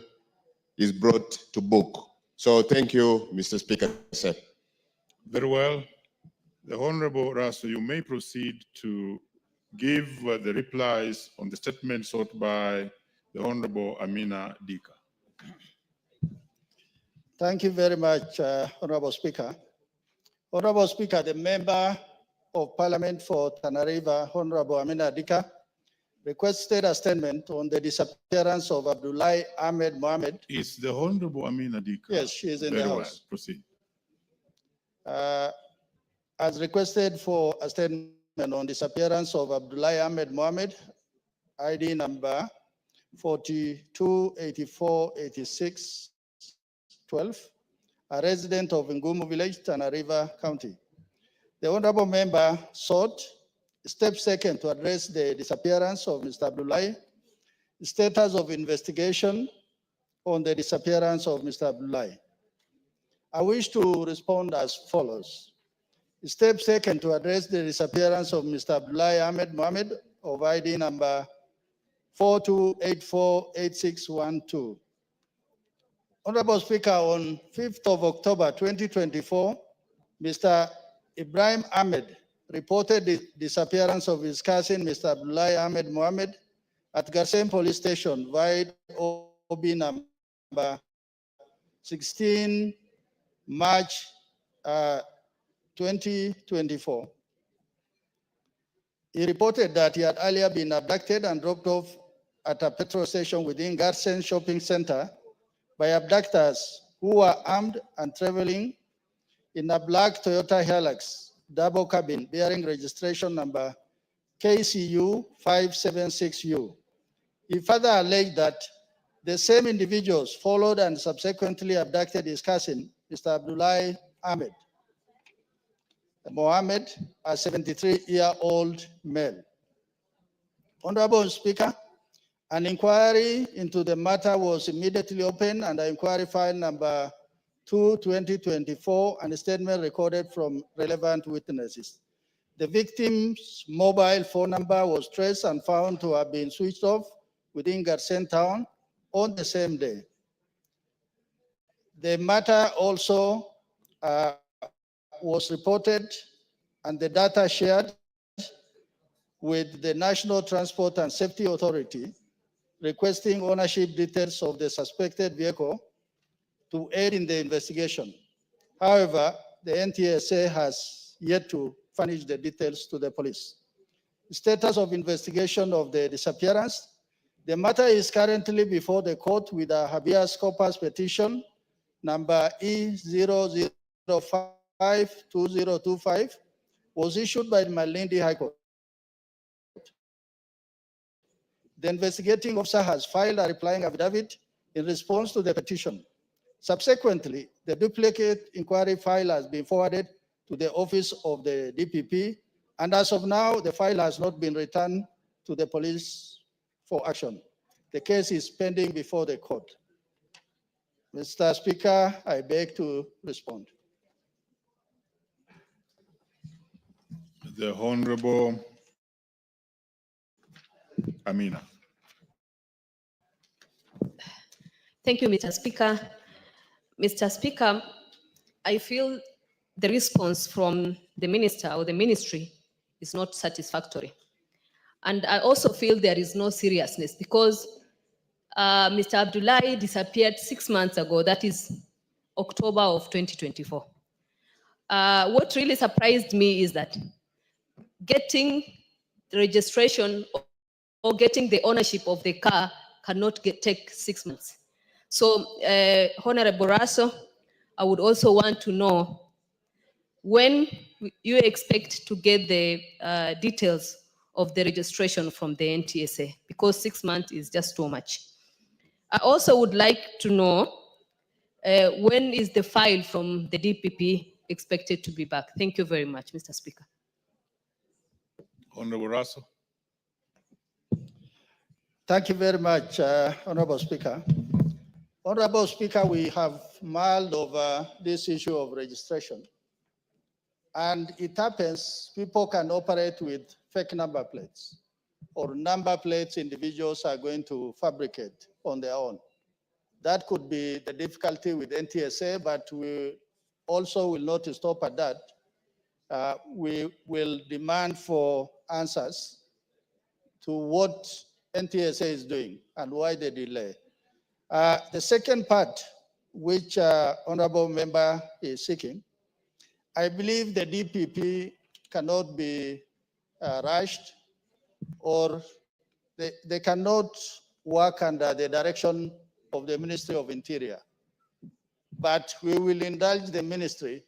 he's brought to book. So thank you, Mr. Speaker, sir. Very well. The Honorable Raso, you may proceed to give the replies on the statement sought by the Honorable Amina Dika. Thank you very much, Honorable Speaker. Honorable Speaker, the Member of Parliament for Tana River, Honorable Amina Dika, requested a statement on the disappearance of Abdullahi Ahmed Mohamed. Is the Honorable Amina Dika? Yes, she is in the Very House. well. Proceed. uh, as requested for a statement on disappearance of Abdullah Ahmed Mohamed, ID number 42848612, a resident of Ngumu Village, Tana River County. The honorable member sought step second to address the disappearance of Mr. Abdullahi, status of investigation on the disappearance of Mr. Abdullahi. I wish to respond as follows. Step second to address the disappearance of Mr. Abdullahi Ahmed Mohamed of ID number 42848612. Honorable Speaker, on 5th of October 2024, Mr. Ibrahim Ahmed reported the disappearance of his cousin, Mr. Abdullahi Ahmed Mohamed, at Garsem Police Station, via OB number 16 March 2024. He reported that he had earlier been abducted and dropped off at a petrol station within Garsen Shopping Center by abductors who were armed and traveling in a black Toyota Hilux double cabin bearing registration number KCU 576U. He further alleged that the same individuals followed and subsequently abducted his cousin, Mr. Abdullahi Ahmed Mohamed, a 73-year-old male. Honorable Speaker, an inquiry into the matter was immediately opened and the inquiry file number 2/2024 and a statement recorded from relevant witnesses. The victim's mobile phone number was traced and found to have been switched off within Garsen town on the same day. The matter also was reported and the data shared with the National Transport and Safety Authority, requesting ownership details of the suspected vehicle to aid in the investigation. However, the NTSA has yet to furnish the details to the police. Status of investigation of the disappearance. The matter is currently before the court with a habeas corpus petition number E0052025 was issued by the Malindi High Court. The investigating officer has filed a replying affidavit in response to the petition. Subsequently, the duplicate inquiry file has been forwarded to the office of the DPP, and as of now, the file has not been returned to the police for action. The case is pending before the court. Mr. Speaker, I beg to respond. The Honorable Amina. Thank you, Mr. Speaker. Mr. Speaker, I feel the response from the minister or the ministry is not satisfactory. And I also feel there is no seriousness because Mr. Abdullahi disappeared 6 months ago, that is October of 2024. What really surprised me is that getting the registration or getting the ownership of the car cannot take 6 months. So, Honorable Raso, I would also want to know when you expect to get the details of the registration from the NTSA, because 6 months is just too much. I also would like to know when is the file from the DPP expected to be back? Thank you very much, Mr. Speaker. Honorable Raso. Thank you very much, Honorable Speaker. Honorable Speaker, we have mulled over this issue of registration. And it happens people can operate with fake number plates or number plates individuals are going to fabricate on their own. That could be the difficulty with NTSA, but we also will not stop at that. We will demand for answers to what NTSA is doing and why the delay. The second part, which Honorable Member is seeking, I believe the DPP cannot be rushed or they cannot work under the direction of the Ministry of Interior. But we will indulge the ministry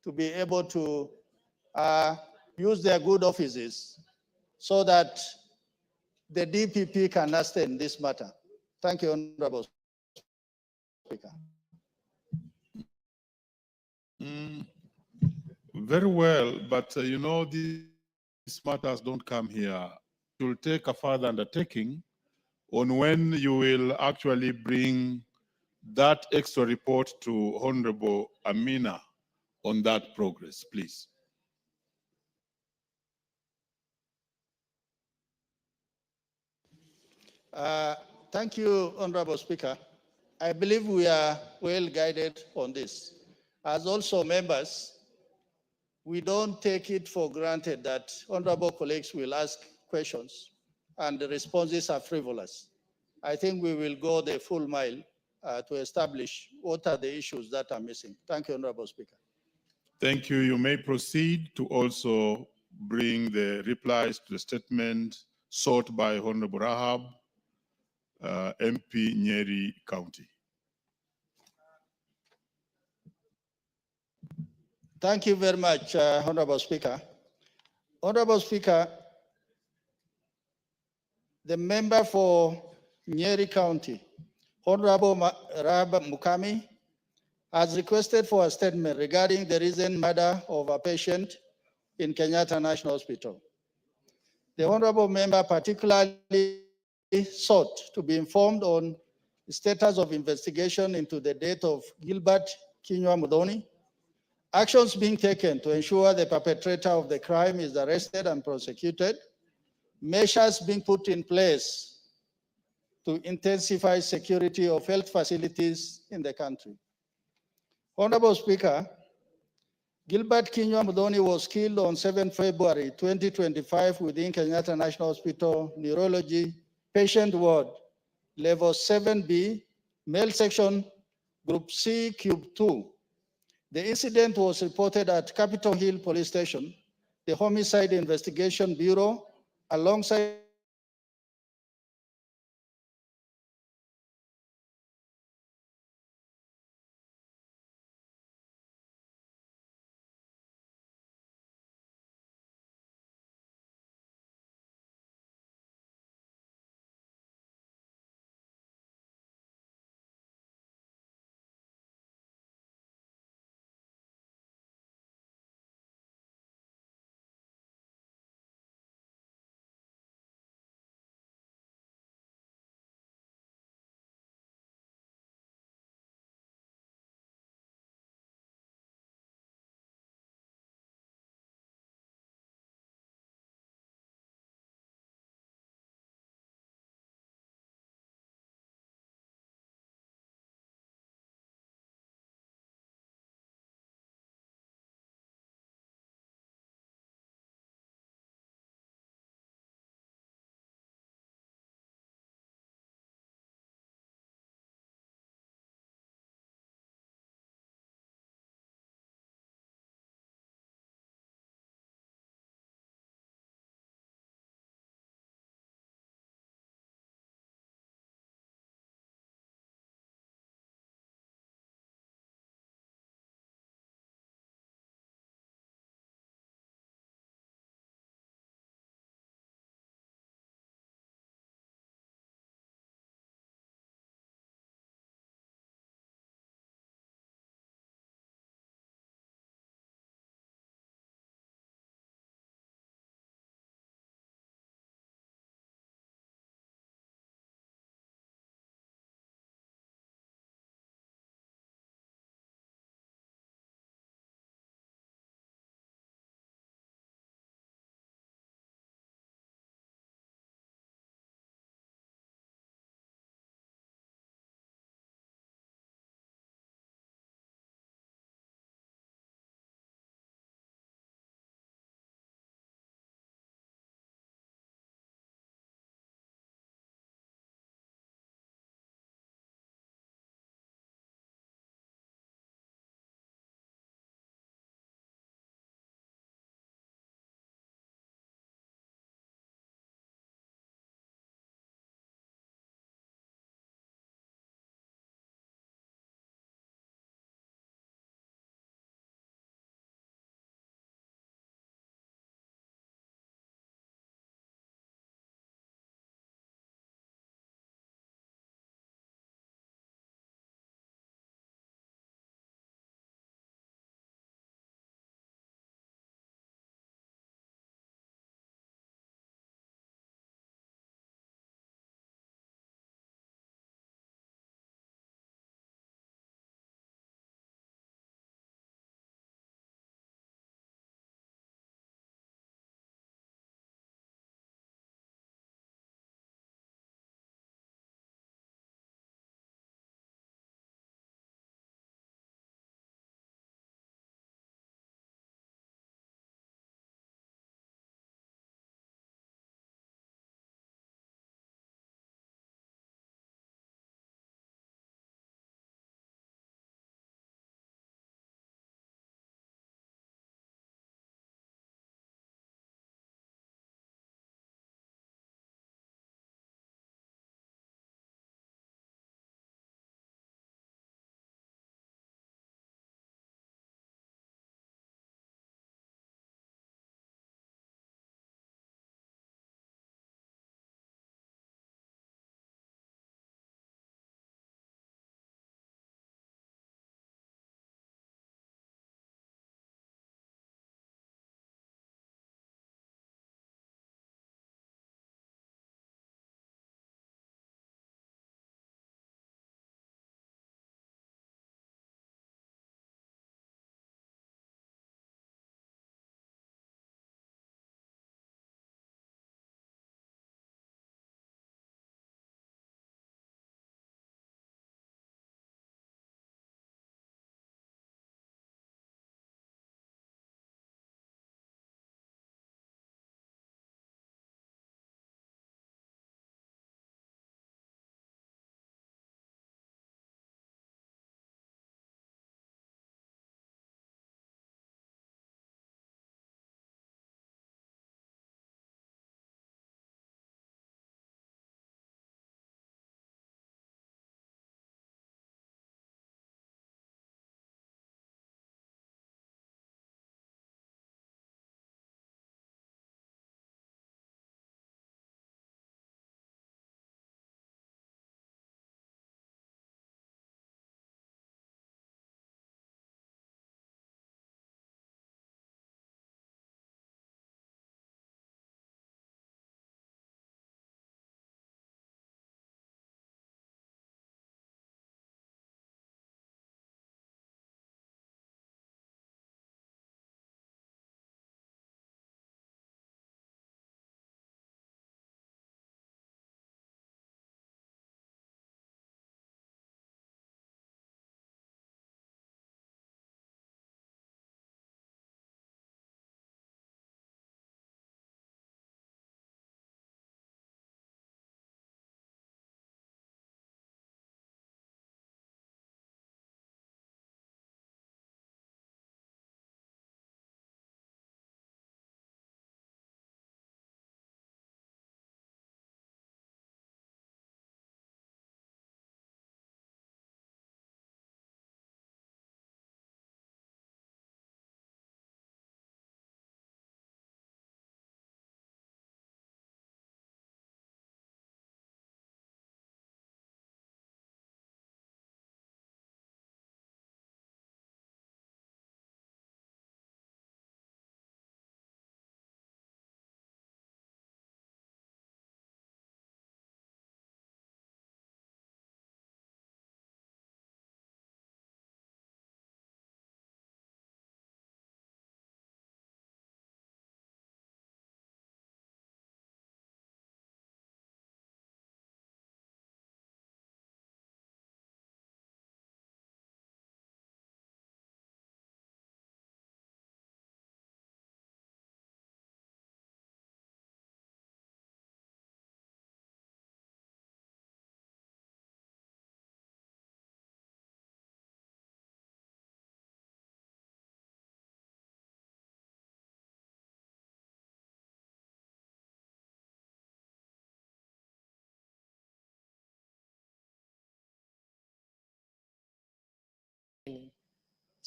to be able to use their good offices so that the DPP can understand this matter. Thank you, Honorable Speaker. Very well, but you know, these matters don't come here. You'll take a further undertaking on when you will actually bring that extra report to Honorable Amina on that progress, please. Thank you, Honorable Speaker. I believe we are well guided on this. As also members, we don't take it for granted that honorable colleagues will ask questions and the responses are frivolous. I think we will go the full mile to establish what are the issues that are missing. Thank you, Honorable Speaker. Thank you. You may proceed to also bring the replies to the statement sought by Honorable Rahab, MP Nyeri County. Thank you very much, Honorable Speaker. Honorable Speaker, the member for Nyeri County, Honorable Rahab Mukami, has requested for a statement regarding the recent murder of a patient in Kenyatta National Hospital. The honorable member particularly sought to be informed on the status of investigation into the death of Gilbert Kinyua Mudhoni, actions being taken to ensure the perpetrator of the crime is arrested and prosecuted, measures being put in place to intensify security of health facilities in the country. Honorable Speaker, Gilbert Kinyua Mudhoni was killed on 7 February 2025 within Kenyatta National Hospital Neurology Patient Ward, Level 7B, Male Section, Group C, Cube 2. The incident was reported at Capitol Hill Police Station, the Homicide Investigation Bureau, alongside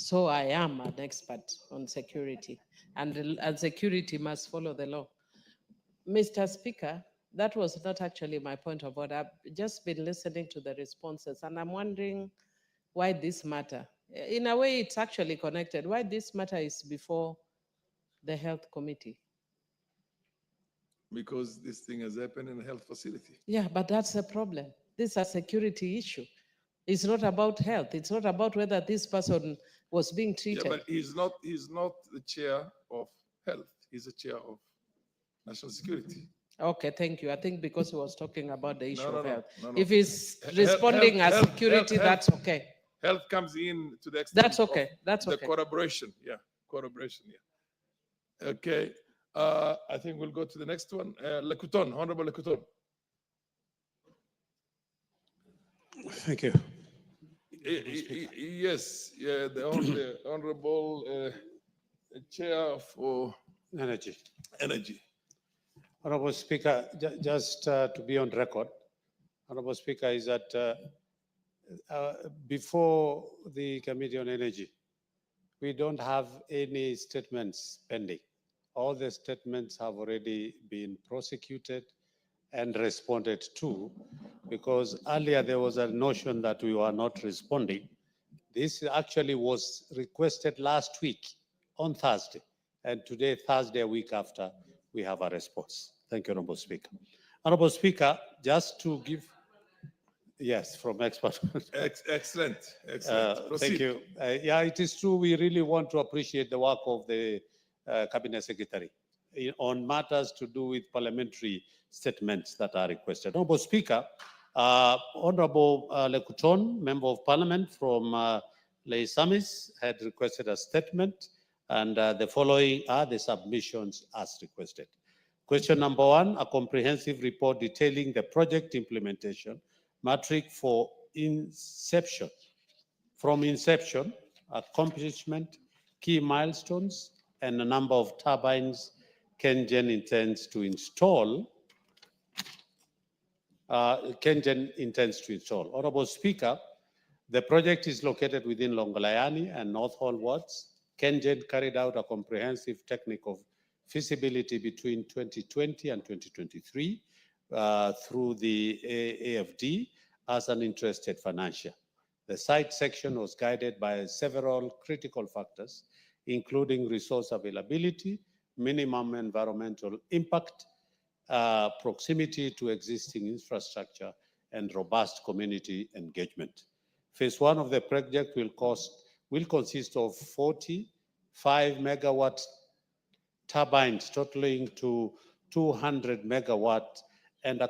So I am an expert on security, and security must follow the law. Mr. Speaker, that was not actually my point of order. I've just been listening to the responses, and I'm wondering why this matter. In a way, it's actually connected. Why this matter is before the Health Committee? Because this thing has happened in a health facility. Yeah, but that's a problem. This is a security issue. It's not about health. It's not about whether this person was being treated. Yeah, but he's not the chair of health. He's the chair of national security. Okay, thank you. I think because he was talking about the issue of health. no. If he's responding as security, that's okay. Health comes in to the extent That's okay. of That's the okay. collaboration. Yeah, collaboration. Yeah. Okay. I think we'll go to the next one. Lekuton, Honorable Lekuton. Thank you. Yes, yeah, the honorable chair for Energy. energy. Honorable Speaker, just to be on record, Honorable Speaker, is that before the Committee on Energy, we don't have any statements pending. All the statements have already been prosecuted and responded to, because earlier there was a notion that we were not responding. This actually was requested last week on Thursday, and today, Thursday, a week after, we have a response. Thank you, Honorable Speaker. Honorable Speaker, just to give, yes, from expert. Excellent. Thank Proceed. you. Yeah, it is true. We really want to appreciate the work of the Cabinet Secretary on matters to do with parliamentary statements that are requested. Honorable Speaker, Honorable Lekuton, Member of Parliament from Les Samis, had requested a statement, and the following are the submissions as requested. Question number one, a comprehensive report detailing the project implementation metric for inception, from inception, accomplishment, key milestones, and the number of turbines KenGen intends to install. Honorable Speaker, the project is located within Longolayani and North Hall wards. KenGen carried out a comprehensive technical feasibility between 2020 and 2023 through the AFD as an interested financier. The site section was guided by several critical factors, including resource availability, minimum environmental impact, proximity to existing infrastructure, and robust community engagement. Phase one of the project will consist of 45 megawatt turbines totaling to 200 megawatt and a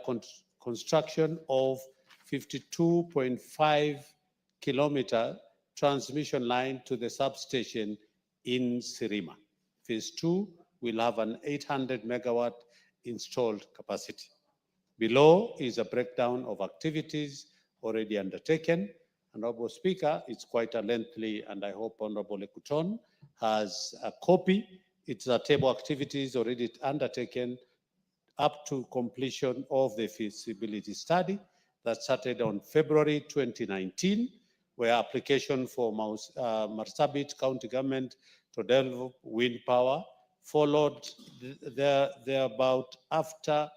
construction of 52.5 kilometer transmission line to the substation in Sirima. Phase two will have an 800 megawatt installed capacity. Below is a breakdown of activities already undertaken. Honorable Speaker, it's quite a lengthy, and I hope Honorable Lekuton has a copy. It's a table activities already undertaken up to completion of the feasibility study that started on February 2019, where application for Marsabit County Government to develop wind power followed thereabout after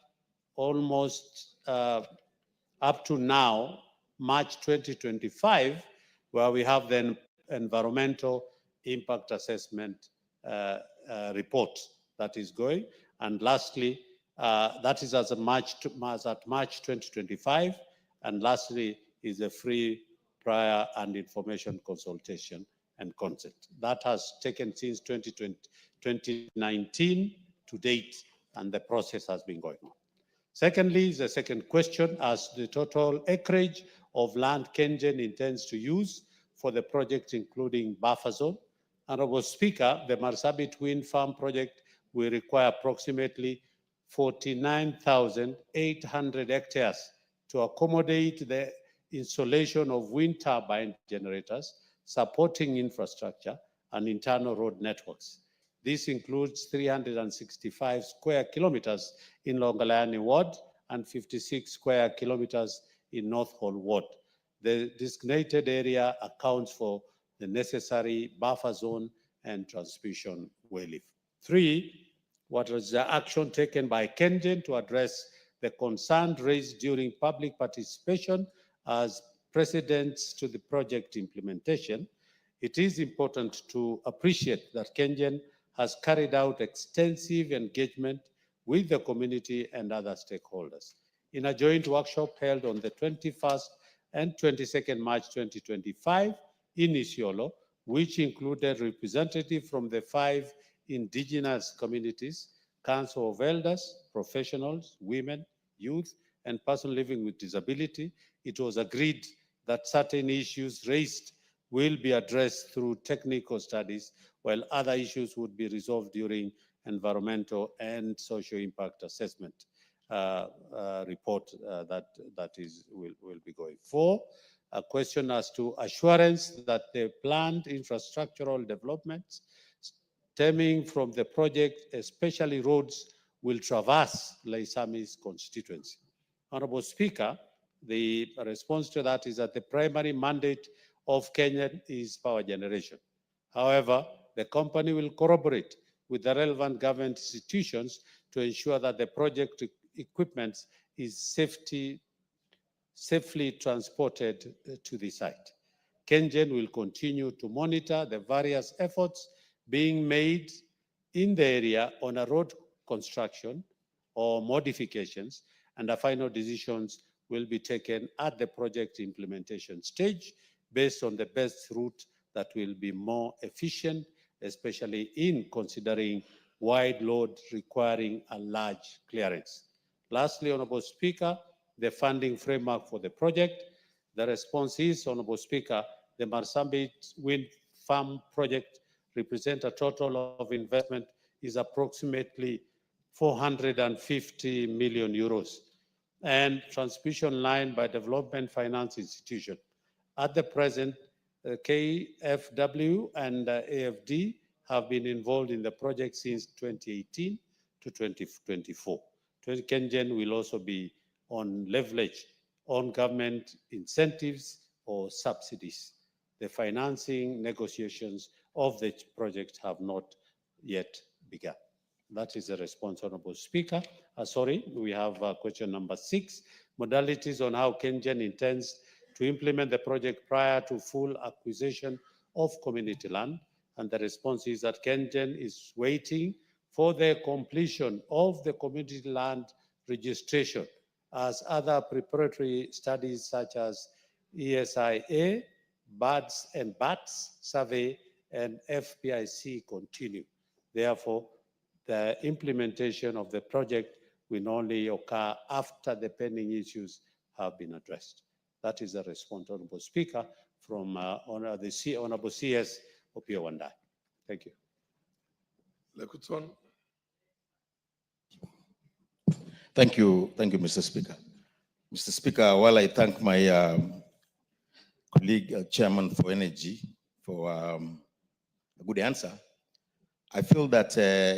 almost up to now, March 2025, where we have the environmental impact assessment report that is going. And lastly, that is as of March 2025. And lastly is a free prior and information consultation and consent. That has taken since 2019 to date, and the process has been going on. Secondly, the second question, as the total acreage of land KenGen intends to use for the project, including buffer zone. Honorable Speaker, the Marsabit Wind Farm project will require approximately 49,800 hectares to accommodate the installation of wind turbine generators, supporting infrastructure and internal road networks. This includes 365 square kilometers in Longolayani ward and 56 square kilometers in North Hall ward. The designated area accounts for the necessary buffer zone and transmission relief. 3, what was the action taken by KenGen to address the concern raised during public participation as precedents to the project implementation? It is important to appreciate that KenGen has carried out extensive engagement with the community and other stakeholders. In a joint workshop held on the 21st and 22nd March 2025 in Isiolo, which included representatives from the 5 indigenous communities, Council of Elders, professionals, women, youth, and persons living with disability, it was agreed that certain issues raised will be addressed through technical studies, while other issues would be resolved during environmental and social impact assessment report that will be going. 4, a question as to assurance that the planned infrastructural developments stemming from the project, especially roads, will traverse Laisami's constituency. Honorable Speaker, the response to that is that the primary mandate of Kenya is power generation. However, the company will corroborate with the relevant government institutions to ensure that the project equipment is safely transported to the site. KenGen will continue to monitor the various efforts being made in the area on a road construction or modifications, and the final decisions will be taken at the project implementation stage based on the best route that will be more efficient, especially in considering wide load requiring a large clearance. Lastly, Honorable Speaker, the funding framework for the project. The response is, Honorable Speaker, the Marsabit Wind Farm project represents a total of investment is approximately 450 million euros, and transmission line by Development Finance Institution. At the present, KFW and AFD have been involved in the project since 2018 to 2024. KenGen will also be on leverage on government incentives or subsidies. The financing negotiations of the project have not yet begun. That is the response, Honorable Speaker. We have question number 6, modalities on how KenGen intends to implement the project prior to full acquisition of community land. And the response is that KenGen is waiting for the completion of the community land registration as other preparatory studies such as ESIA, BADS and BATS survey, and FPIC continue. Therefore, the implementation of the project will only occur after the pending issues have been addressed. That is the response, Honorable Speaker, from Honorable CS Opio Wandai. Thank you. Lekuton. Thank you, Mr. Speaker. Mr. Speaker, while I thank my colleague, Chairman for Energy, for a good answer, I feel that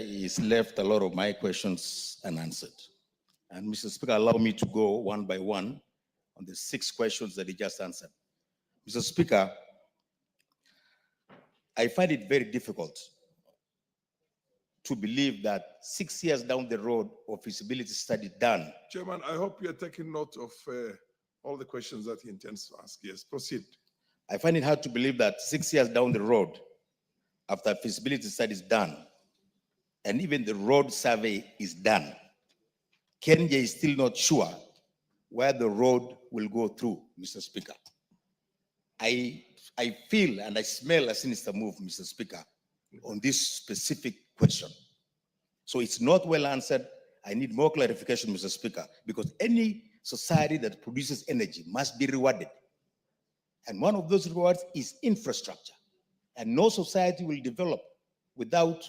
he's left a lot of my questions unanswered. And Mr. Speaker, allow me to go one by one on the 6 questions that he just answered. Mr. Speaker, I find it very difficult to believe that 6 years down the road of feasibility study done. Chairman, I hope you're taking note of all the questions that he intends to ask. Yes, proceed. I find it hard to believe that 6 years down the road, after feasibility study is done, and even the road survey is done, Kenya is still not sure where the road will go through, Mr. Speaker. I feel and I smell a sinister move, Mr. Speaker, on this specific question. So it's not well answered. I need more clarification, Mr. Speaker, because any society that produces energy must be rewarded. And one of those rewards is infrastructure. And no society will develop without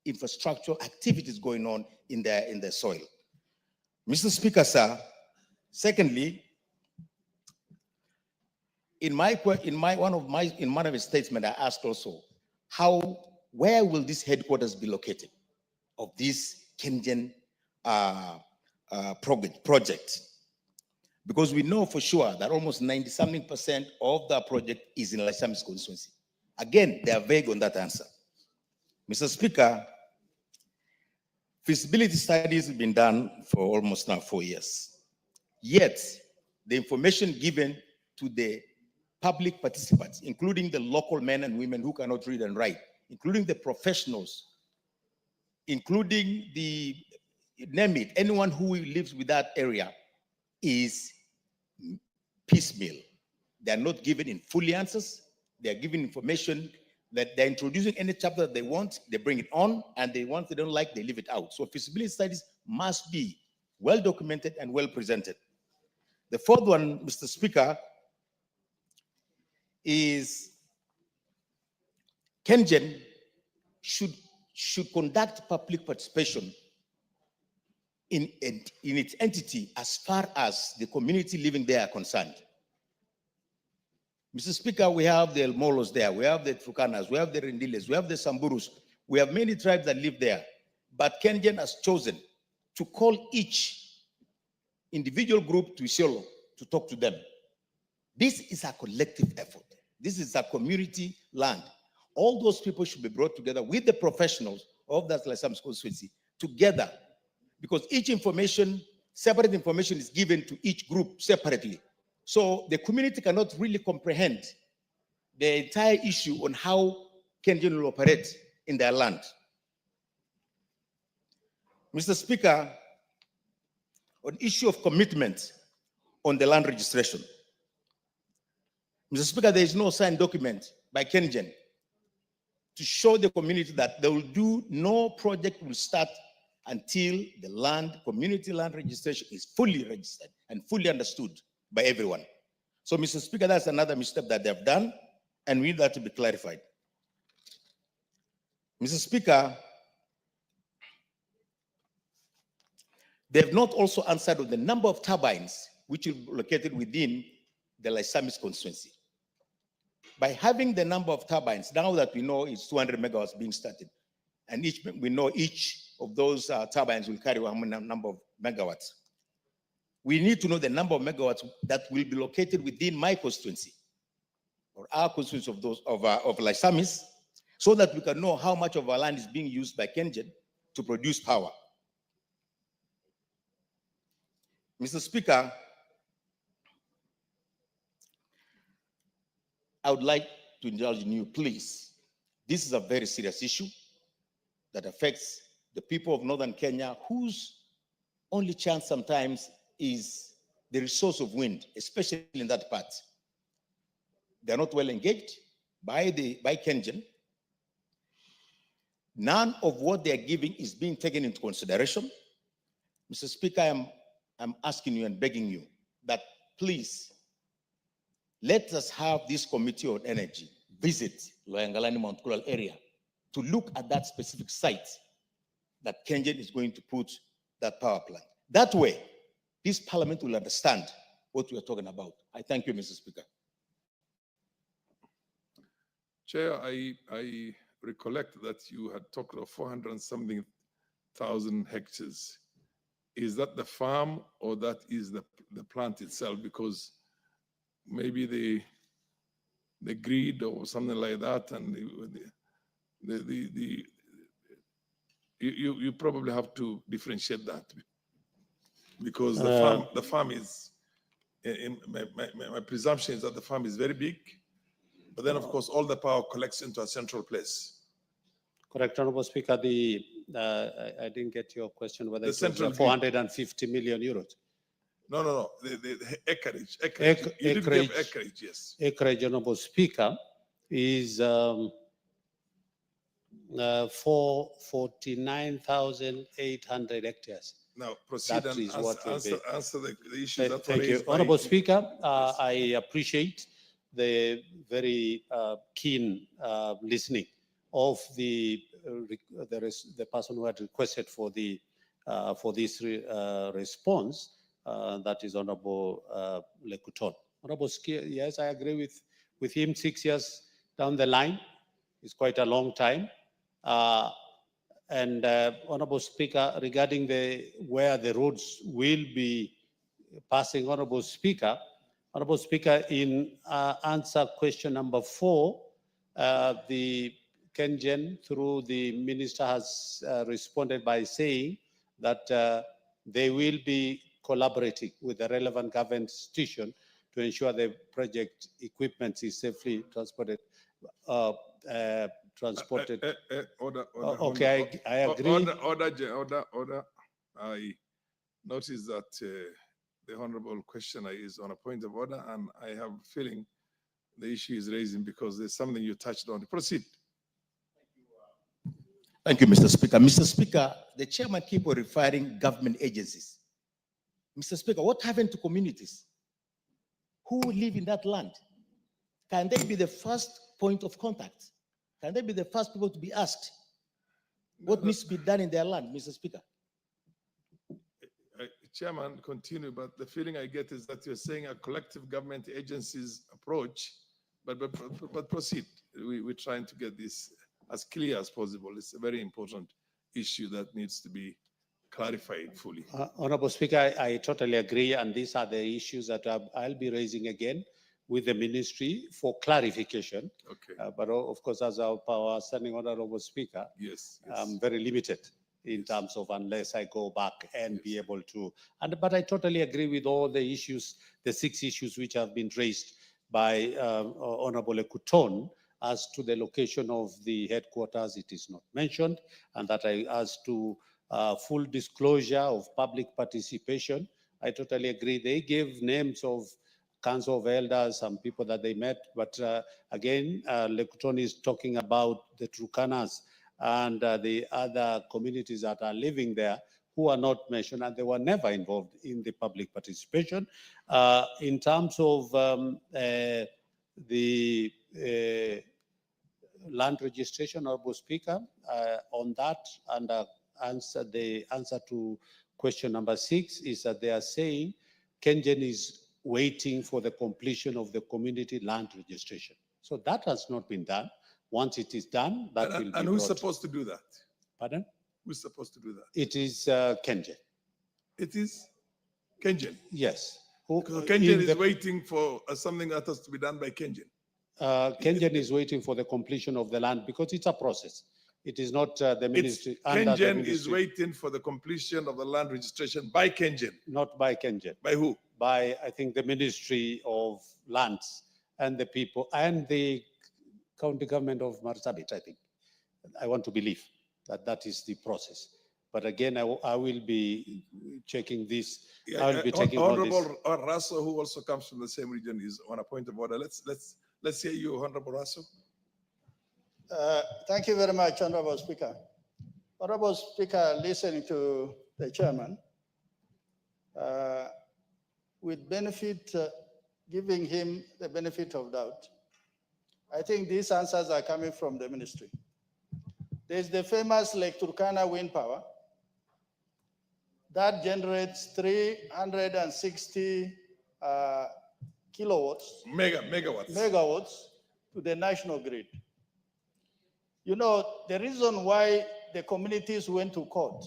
infrastructure activities going on in the soil. Mr. Speaker, sir, secondly, in one of his statements, I asked also, where will this headquarters be located of this KenGen project? Because we know for sure that almost 90-something% of the project is in Laisami's constituency. Again, they are vague on that answer. Mr. Speaker, feasibility studies have been done for almost now 4 years. Yet, the information given to the public participants, including the local men and women who cannot read and write, including the professionals, including the, name it, anyone who lives with that area, is piecemeal. They are not given in fully answers. They are given information that they're introducing any chapter that they want, they bring it on, and the ones they don't like, they leave it out. So feasibility studies must be well documented and well presented. The fourth one, Mr. Speaker, is KenGen should conduct public participation in its entity as far as the community living there are concerned. Mr. Speaker, we have the El Molos there, we have the Trukanas, we have the Rendiles, we have the Samburus, we have many tribes that live there. But KenGen has chosen to call each individual group to Isiolo to talk to them. This is a collective effort. This is a community land. All those people should be brought together with the professionals of that Laisam constituency together, because each information, separate information is given to each group separately. So the community cannot really comprehend the entire issue on how KenGen will operate in their land. Mr. Speaker, on issue of commitment on the land registration, Mr. Speaker, there is no signed document by KenGen to show the community that they will do, no project will start until the land, community land registration is fully registered and fully understood by everyone. So, Mr. Speaker, that's another misstep that they've done, and we need that to be clarified. Mr. Speaker, they've not also answered on the number of turbines which will be located within the Laisamis constituency. By having the number of turbines, now that we know it's 200 megawatts being started, and we know each of those turbines will carry a number of megawatts. We need to know the number of megawatts that will be located within my constituency or our constituency of those of Laisamis, so that we can know how much of our land is being used by KenGen to produce power. Mr. Speaker, I would like to indulge in you, please. This is a very serious issue that affects the people of Northern Kenya, whose only chance sometimes is the resource of wind, especially in that part. They are not well engaged by KenGen. None of what they are giving is being taken into consideration. Mr. Speaker, I'm asking you and begging you that please let us have this committee on energy visit Loyangalani Mount Coral area to look at that specific site that KenGen is going to put that power plant. That way, this parliament will understand what we are talking about. I thank you, Mr. Speaker. Chair, I recollect that you had talked of 400 and something thousand hectares. Is that the farm or that is the plant itself? Because maybe the grid or something like that, and you probably have to differentiate that, because the farm is, my presumption is that the farm is very big, but then of course all the power collects into a central place. Correct, Honorable Speaker. I didn't get your question whether The it was 450 million euros. No. The acreage. You did give acreage, yes. Acreage, Honorable Speaker, is 49,800 hectares. Now proceed and answer the issues that were Thank you, raised by Honorable Speaker. I appreciate the very keen listening of the person who had requested for this response. That is Honorable Lekuton. Honorable Speaker, yes, I agree with him. 6 years down the line is quite a long time. Honorable Speaker, regarding where the roads will be passing, Honorable Speaker, in answer question number 4, The Kengen, through the minister, has responded by saying that they will be collaborating with the relevant government institution to ensure the project equipment is safely transported. Order, Okay, I agree. Order. I notice that the honorable questioner is on a point of order, and I have a feeling the issue is raising because there's something you touched on. Proceed. Thank you, Mr. Speaker. Mr. Speaker, the chairman keep on referring government agencies. Mr. Speaker, what happened to communities who live in that land? Can they be the first point of contact? Can they be the first people to be asked what needs to be done in their land, Mr. Speaker? Chairman, continue, but the feeling I get is that you're saying a collective government agencies approach, but proceed. We're trying to get this as clear as possible. It's a very important issue that needs to be clarified fully. Honorable Speaker, I totally agree, and these are the issues that I'll be raising again with the ministry for clarification. Okay. But of course, as our standing Honorable Speaker, yes. I'm very limited in terms of unless I go back and be able to. But I totally agree with all the issues, the 6 issues which have been raised by Honorable Ekuton as to the location of the headquarters. It is not mentioned, and that as to full disclosure of public participation. I totally agree. They gave names of council of elders, some people that they met, but again, Ekuton is talking about the Turkanas and the other communities that are living there who are not mentioned, and they were never involved in the public participation. In terms of the land registration, Honorable Speaker, on that, and the answer to question number 6 is that they are saying Kengen is waiting for the completion of the community land registration. So that has not been done. Once it is done, that will be And who's brought. supposed to do that? Pardon? Who's supposed to do that? It is Kengen. It is Kengen. Yes. Kengen is waiting for something that has to be done by Kengen. Kengen is waiting for the completion of the land because it's a process. It is not the ministry. Under the Kengen ministry. is waiting for the completion of the land registration by Kengen. Not by Kengen. By who? By, I think, the Ministry of Lands and the people and the county government of Marsabit, I think. I want to believe that that is the process. But again, I will be checking this. I will be taking all this. Honorable Raso, who also comes from the same region, is on a point of order. Let's hear you, Honorable Raso. Thank you very much, Honorable Speaker. Honorable Speaker, listening to the chairman, with benefit, giving him the benefit of doubt, I think these answers are coming from the ministry. There's the famous Lake Turkana wind power that generates 360 kilowatts. Megawatts to the national grid. You know, the reason why the communities went to court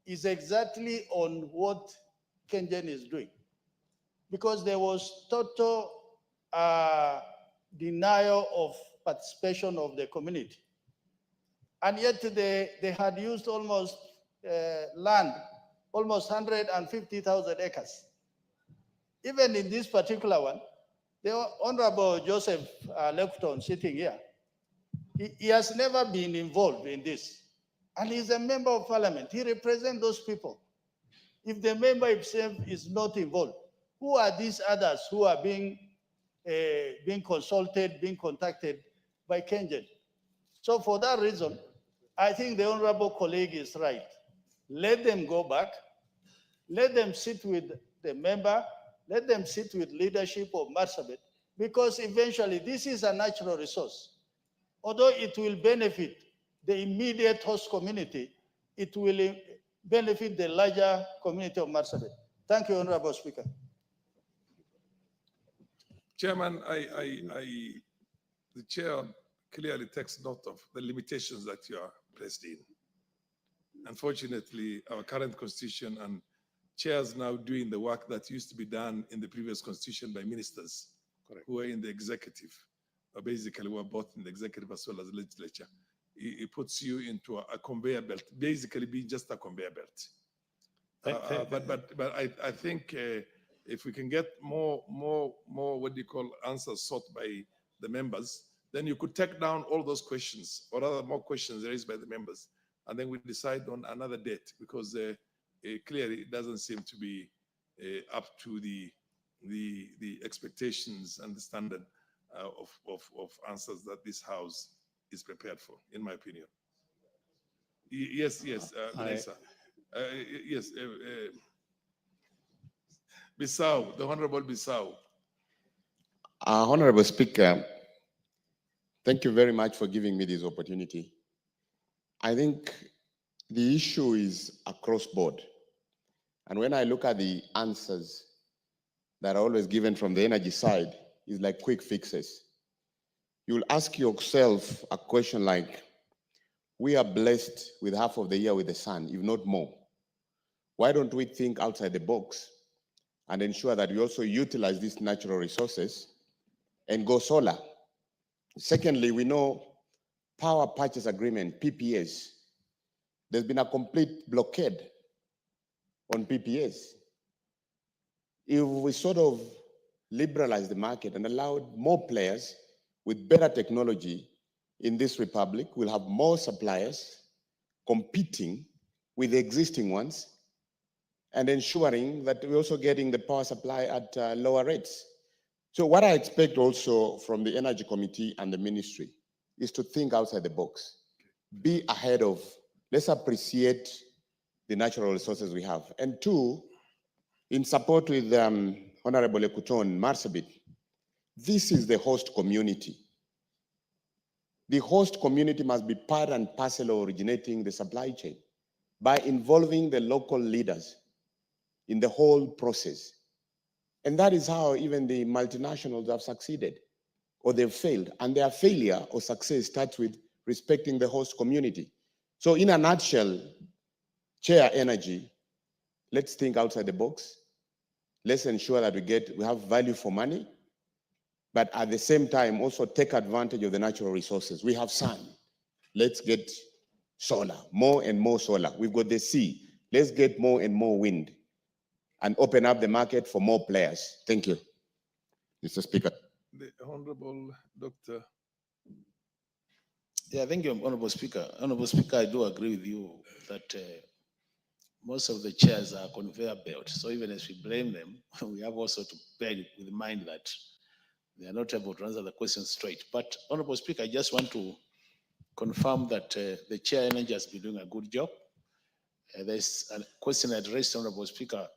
is exactly on what Kengen is doing. Because there was total denial of participation of the community. And yet they had used almost land, almost 150,000 acres. Even in this particular one, the Honorable Joseph Ekuton sitting here, he has never been involved in this. And he's a member of parliament. He represents those people. If the member himself is not involved, who are these others who are being consulted, being contacted by Kengen? So for that reason, I think the honorable colleague is right. Let them go back. Let them sit with the member. Let them sit with leadership of Marsabit, because eventually this is a natural resource. Although it will benefit the immediate host community, it will benefit the larger community of Marsabit. Thank you, Honorable Speaker. Chairman, the chair clearly takes note of the limitations that you are placed in. Unfortunately, our current constitution and chairs now doing the work that used to be done in the previous constitution by ministers who are in the executive. basically we're both in the executive as well as legislature. It puts you into a conveyor belt, basically being just a conveyor belt. But I think if we can get more what do you call answers sought by the members, then you could take down all those questions or other more questions raised by the members, and then we decide on another date, because clearly it doesn't seem to be up to the expectations and the standard of answers that this House is prepared for, in my opinion. Yes, Vanessa. Yes, Bissau, the Honorable Bissau. Honorable Speaker, thank you very much for giving me this opportunity. I think the issue is across board. And when I look at the answers that are always given from the energy side, it's like quick fixes. You'll ask yourself a question like, we are blessed with half of the year with the sun, if not more. Why don't we think outside the box and ensure that we also utilize these natural resources and go solar? Secondly, we know power purchase agreement, PPAs. There's been a complete blockade on PPAs. If we sort of liberalize the market and allow more players with better technology in this republic, we'll have more suppliers competing with the existing ones and ensuring that we're also getting the power supply at lower rates. So what I expect also from the Energy Committee and the ministry is to think outside the box, be ahead of, let's appreciate the natural resources we have. And two, in support with Honorable Ekuton Marsabit, this is the host community. The host community must be part and parcel of originating the supply chain by involving the local leaders in the whole process. And that is how even the multinationals have succeeded, or they've failed. And their failure or success starts with respecting the host community. So in a nutshell, Chair Energy, let's think outside the box. Let's ensure that we have value for money, but at the same time also take advantage of the natural resources. We have sun. Let's get solar, more and more solar. We've got the sea. Let's get more and more wind and open up the market for more players. Thank you, Mr. Speaker. The Honorable Dr. Yeah, thank you, Honorable Speaker. Honorable Speaker, I do agree with you that most of the chairs are conveyor belt. So even as we blame them, we have also to bear with mind that they are not able to answer the question straight. But Honorable Speaker, I just want to confirm that the Chair Energy has been doing a good job. There's a question I addressed, Honorable Speaker,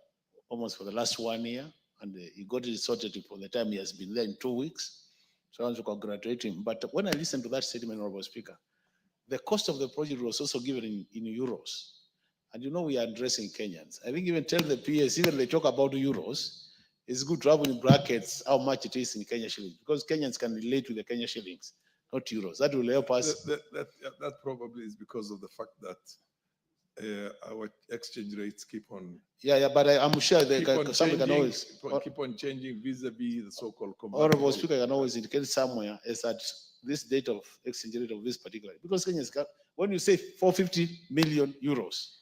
almost for the last 1 year, and he got it sorted for the time he has been there in 2 weeks. So I want to congratulate him. But when I listened to that statement, Honorable Speaker, the cost of the project was also given in euros. And you know we are addressing Kenyans. I think even tell the PS, even they talk about euros, it's good to have in brackets how much it is in Kenya shillings, because Kenyans can relate with the Kenya shillings, not euros. That will help us. That probably is because of the fact that our exchange rates keep on. Yeah, but I'm sure somebody can always keep on changing vis-a-vis the so-called. Honorable Speaker can always indicate somewhere is that this date of exchange rate of this particular, because Kenyans can, when you say 450 million euros,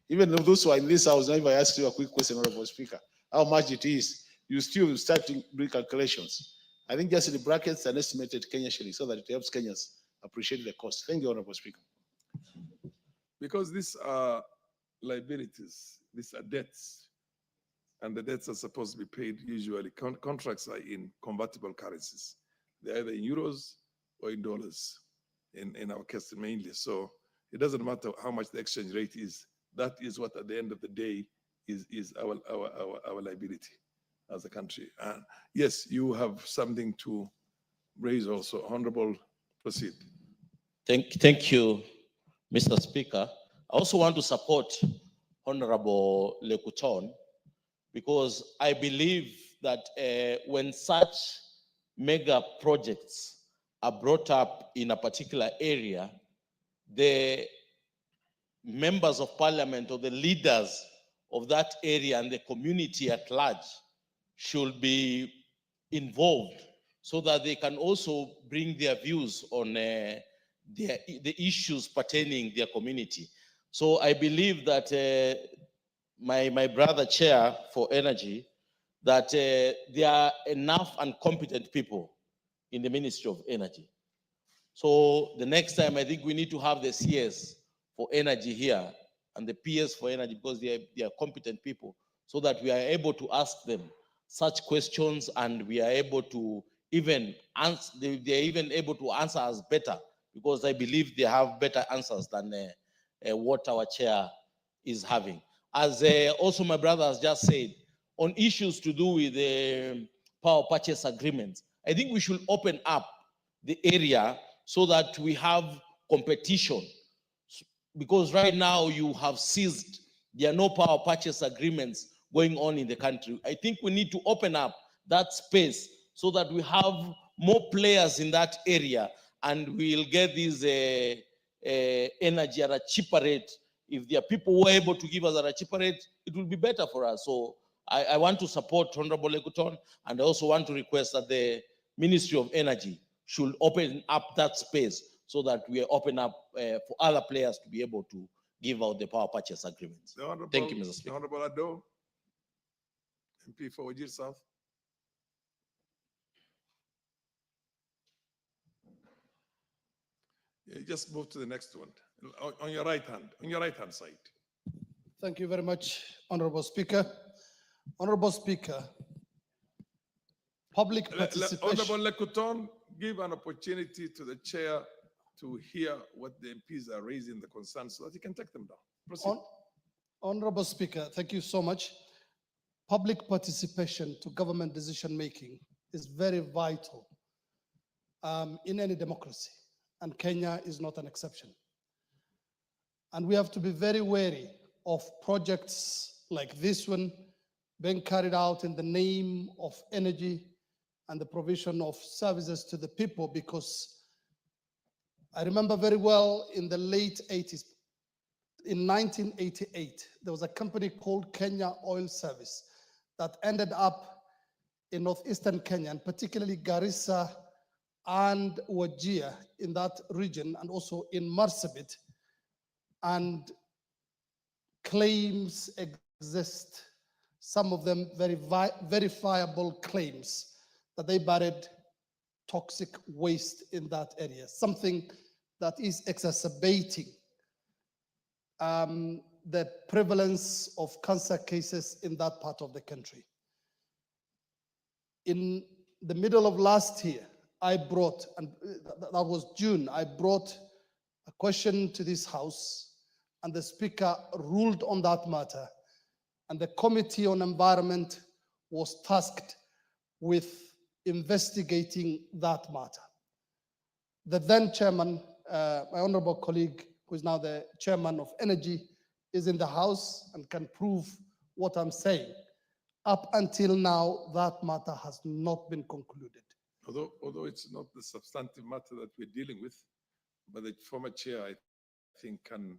even those who are in this house, now if I ask you a quick question, Honorable Speaker, how much it is, you still start doing calculations. I think just in the brackets an estimated Kenya shilling so that it helps Kenyans appreciate the cost. Thank you, Honorable Speaker. Because these are liabilities, these are debts, and the debts are supposed to be paid usually. Contracts are in convertible currencies. They're either in euros or in dollars, in our case mainly. So it doesn't matter how much the exchange rate is. That is what at the end of the day is our liability as a country. And yes, you have something to raise also. Honorable, proceed. Thank you, Mr. Speaker. I also want to support Honorable Lekuton because I believe that when such mega projects are brought up in a particular area, the members of parliament or the leaders of that area and the community at large should be involved so that they can also bring their views on the issues pertaining their community. So I believe that my brother chair for energy, that there are enough and competent people in the Ministry of Energy. So the next time, I think we need to have the CS for energy here and the PS for energy, because they are competent people, so that we are able to ask them such questions, and we are able to even answer, they are even able to answer us better, because I believe they have better answers than what our chair is having. As also my brother has just said, on issues to do with the power purchase agreements, I think we should open up the area so that we have competition. Because right now you have seized, there are no power purchase agreements going on in the country. I think we need to open up that space so that we have more players in that area, and we'll get this energy at a cheaper rate. If there are people who are able to give us at a cheaper rate, it will be better for us. So I want to support Honorable Lekuton, and I also want to request that the Ministry of Energy should open up that space so that we open up for other players to be able to give out the power purchase agreements. Thank you, Mr. Speaker. The Honorable Ado, MP for Wajir South. Yeah, just move to the next one. On your right hand side. Thank you very much, Honorable Speaker. Honorable Speaker, public participation. Honorable Lekuton, give an opportunity to the chair to hear what the MPs are raising, the concerns, so that he can take them down. Proceed. Honorable Speaker, thank you so much. Public participation to government decision-making is very vital in any democracy, and Kenya is not an exception. And we have to be very wary of projects like this one being carried out in the name of energy and the provision of services to the people, because I remember very well in the late 80s, in 1988, there was a company called Kenya Oil Service that ended up in northeastern Kenya, and particularly Garissa and Wajir in that region, and also in Marsabit. And claims exist, some of them very verifiable claims, that they buried toxic waste in that area, something that is exacerbating the prevalence of cancer cases in that part of the country. In the middle of last year, I brought, and that was June, I brought a question to this House, and the Speaker ruled on that matter, and the Committee on Environment was tasked with investigating that matter. The then chairman, my honorable colleague, who is now the chairman of Energy, is in the House and can prove what I'm saying. Up until now, that matter has not been concluded. Although it's not the substantive matter that we're dealing with, but the former chair, I think, can,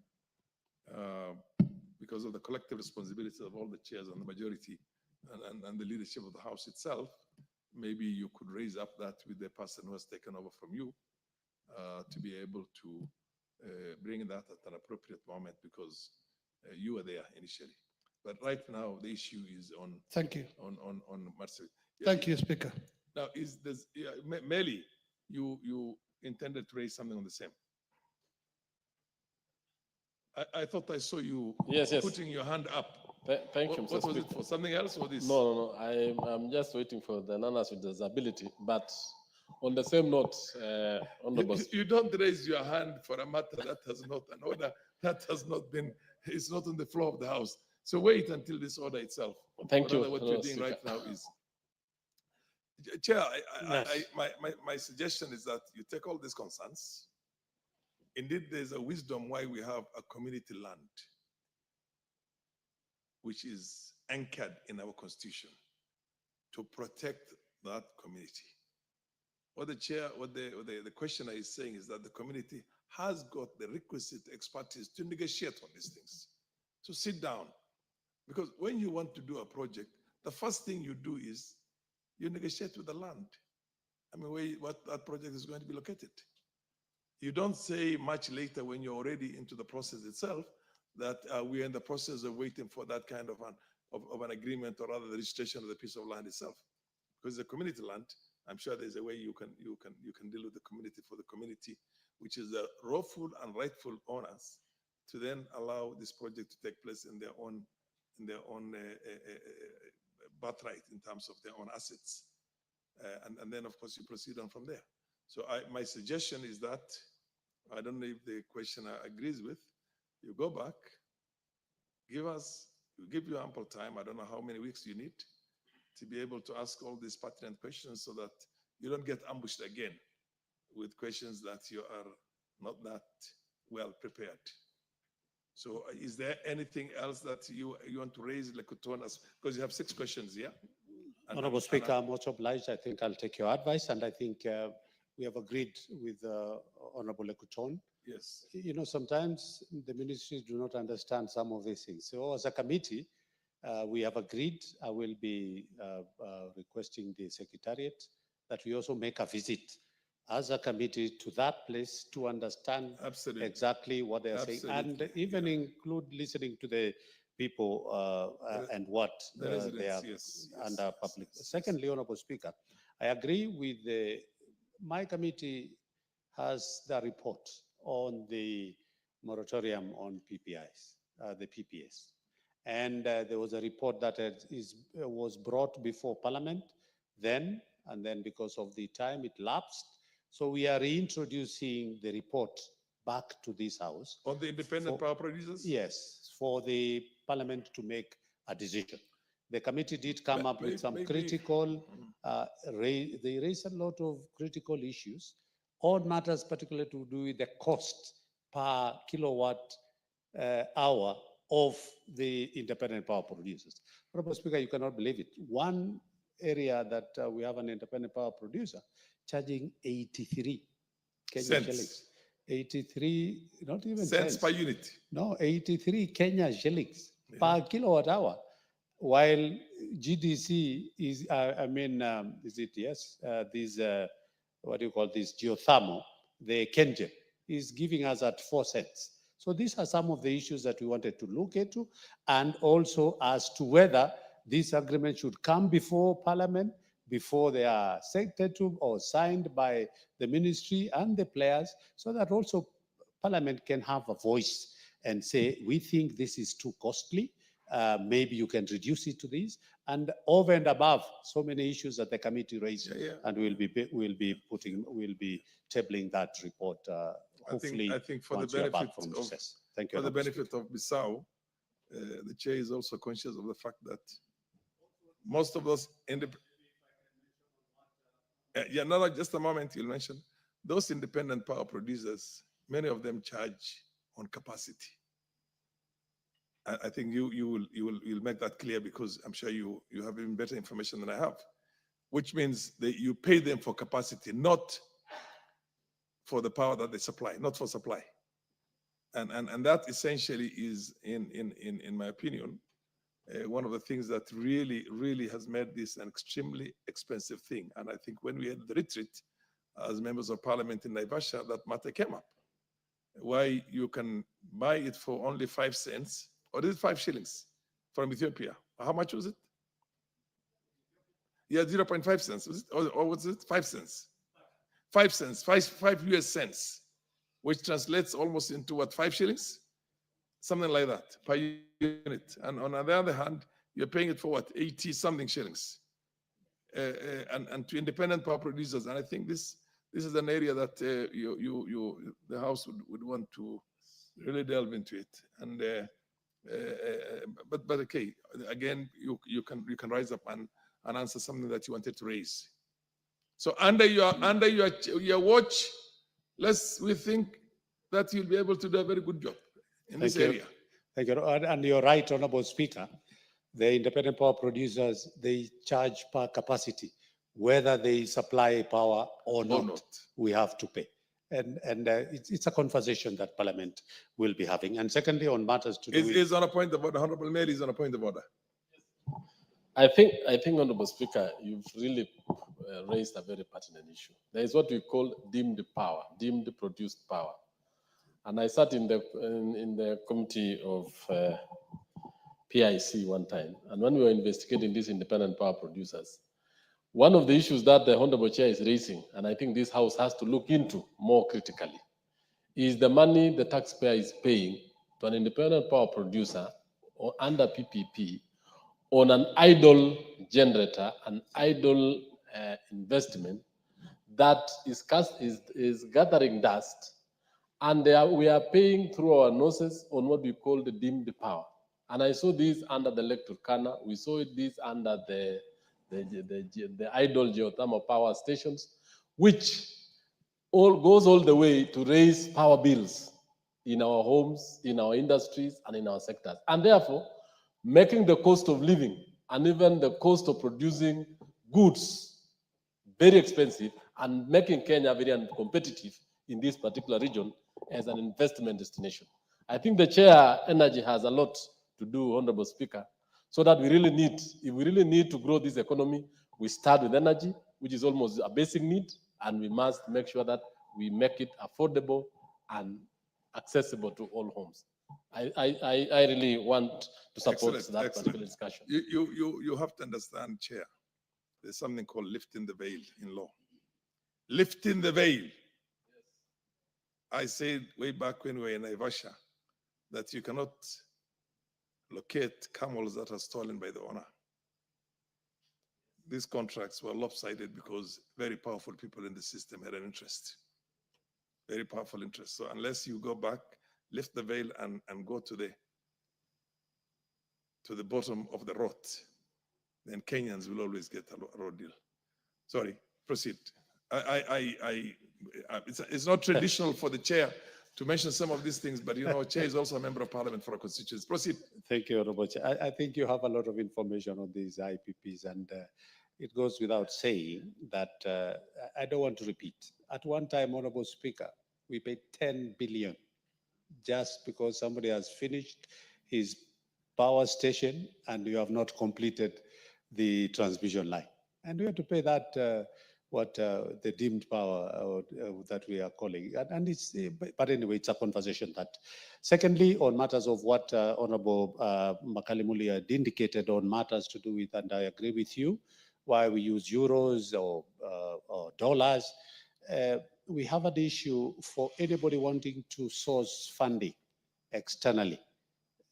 because of the collective responsibility of all the chairs and the majority and the leadership of the House itself, maybe you could raise up that with the person who has taken over from you to be able to bring that at an appropriate moment, because you were there initially. But right now, the issue is on. Thank you. On Marsabit. Thank you, Speaker. Now, Meli, you intended to raise something on the same. I thought I saw you putting your hand up. Thank you, Mr. What was Speaker. it for? Something else or this? No. I'm just waiting for the nanas with disability. But on the same note, Honorable You don't raise your hand for a matter that has not an order that has not been. It's not on the floor of the House. So wait until this order itself. Thank you, What you're doing right now is. Chair, my suggestion is that you take all these concerns. Indeed, there's a wisdom why we have a community land, which is anchored in our constitution to protect that community. What the questioner is saying is that the community has got the requisite expertise to negotiate on these things. So sit down, because when you want to do a project, the first thing you do is you negotiate with the land. I mean, what that project is going to be located. You don't say much later when you're already into the process itself that we're in the process of waiting for that kind of an agreement, or rather the registration of the piece of land itself. Because the community land, I'm sure there's a way you can deal with the community for the community, which is the lawful and rightful owners, to then allow this project to take place in their own birthright in terms of their own assets. And then, of course, you proceed on from there. So my suggestion is that, I don't know if the questioner agrees with, you go back, we'll give you ample time. I don't know how many weeks you need to be able to ask all these pertinent questions so that you don't get ambushed again with questions that you are not that well prepared. So is there anything else that you want to raise, Lekutonas? Because you have 6 questions here. Honorable Speaker, I'm much obliged. I think I'll take your advice, and I think we have agreed with Honorable Lekuton. Yes. You know, sometimes the ministries do not understand some of these things. So as a committee, we have agreed. I will be requesting the Secretariat that we also make a visit as a committee to that place to understand exactly what they are saying, and even include listening to the people and what they are under public. Secondly, Honorable Speaker, I agree with my committee has the report on the moratorium on PPIs, the PPS. And there was a report that was brought before Parliament then, and then because of the time it lapsed. So we are reintroducing the report back to this House. On the independent power producers? Yes, for the Parliament to make a decision. The committee did come up with some critical, they raised a lot of critical issues on matters particularly to do with the cost per kilowatt hour of the independent power producers. Honorable Speaker, you cannot believe it. One area that we have an independent power producer charging 83 Kenya shillings. 83, not even cents per unit. No, 83 Kenya shillings per kilowatt hour. While GDC is, is it, yes, this, what do you call this, geothermal, the KenGen, is giving us at 4 cents. So these are some of the issues that we wanted to look into, and also as to whether this agreement should come before Parliament, before they are accepted to or signed by the ministry and the players, so that also Parliament can have a voice and say, we think this is too costly. Maybe you can reduce it to this, and over and above so many issues that the committee raised, and we'll be tabling that report. Hopefully, I think for the benefit of recess. Thank you. For the benefit of Bissau, the chair is also conscious of the fact that most of those just a moment, you'll mention those independent power producers. Many of them charge on capacity. I think you'll make that clear, because I'm sure you have even better information than I have, which means that you pay them for capacity, not for the power that they supply, not for supply. And that essentially is, in my opinion, one of the things that really has made this an extremely expensive thing. And I think when we had the retreat as members of parliament in Naivasha, that matter came up. Why you can buy it for only 5 cents, or is it 5 shillings from Ethiopia? How much was it? Yeah, 0.5 cents, was it? Or was it 5 cents? 5 cents, 5 US cents, which translates almost into what, 5 shillings? Something like that per unit. And on the other hand, you're paying it for what, 80 something shillings. And to independent power producers. And I think this is an area that the House would want to really delve into it. And but okay, again, you can rise up and answer something that you wanted to raise. So under your watch, we think that you'll be able to do a very good job in this area. Thank you. And you're right, Honorable Speaker. The independent power producers, they charge per capacity. Whether they supply power or not, we have to pay. And it's a conversation that Parliament will be having. And secondly, on matters to do with... Is on a point of order. Honorable Mary is on a point of order. I think, Honorable Speaker, you've really raised a very pertinent issue. There is what we call deemed power, deemed produced power. And I sat in the committee of PIC one time, and when we were investigating these independent power producers, one of the issues that the Honorable Chair is raising, and I think this House has to look into more critically, is the money the taxpayer is paying to an independent power producer or under PPP on an idle generator, an idle investment that is gathering dust, and we are paying through our noses on what we call the deemed power. And I saw this under the Lake Turkana. We saw this under the idle geothermal power stations, which goes all the way to raise power bills in our homes, in our industries, and in our sectors. And therefore, making the cost of living and even the cost of producing goods very expensive and making Kenya very uncompetitive in this particular region as an investment destination. I think the Chair Energy has a lot to do, Honorable Speaker, so that if we really need to grow this economy, we start with energy, which is almost a basic need, and we must make sure that we make it affordable and accessible to all homes. I really want to support that particular discussion. You have to understand, Chair, there's something called lifting the veil in law. Lifting the veil. I said way back when we were in Naivasha that you cannot locate camels that are stolen by the owner. These contracts were lopsided because very powerful people in the system had an interest. Very powerful interest. So unless you go back, lift the veil and go to the bottom of the road, then Kenyans will always get a road deal. Sorry, proceed. It's not traditional for the chair to mention some of these things, but you know, Chair is also a member of parliament for a constituency. Proceed. Thank you, Honorable Chair. I think you have a lot of information on these IPPs, and it goes without saying that I don't want to repeat. At one time, Honorable Speaker, we paid 10 billion just because somebody has finished his power station and you have not completed the transmission line. And we have to pay that, the deemed power that we are calling. And it's, but anyway, it's a conversation that. Secondly, on matters of what Honorable Makalimuli had indicated on matters to do with, and I agree with you, why we use euros or dollars. We have an issue for anybody wanting to source funding externally.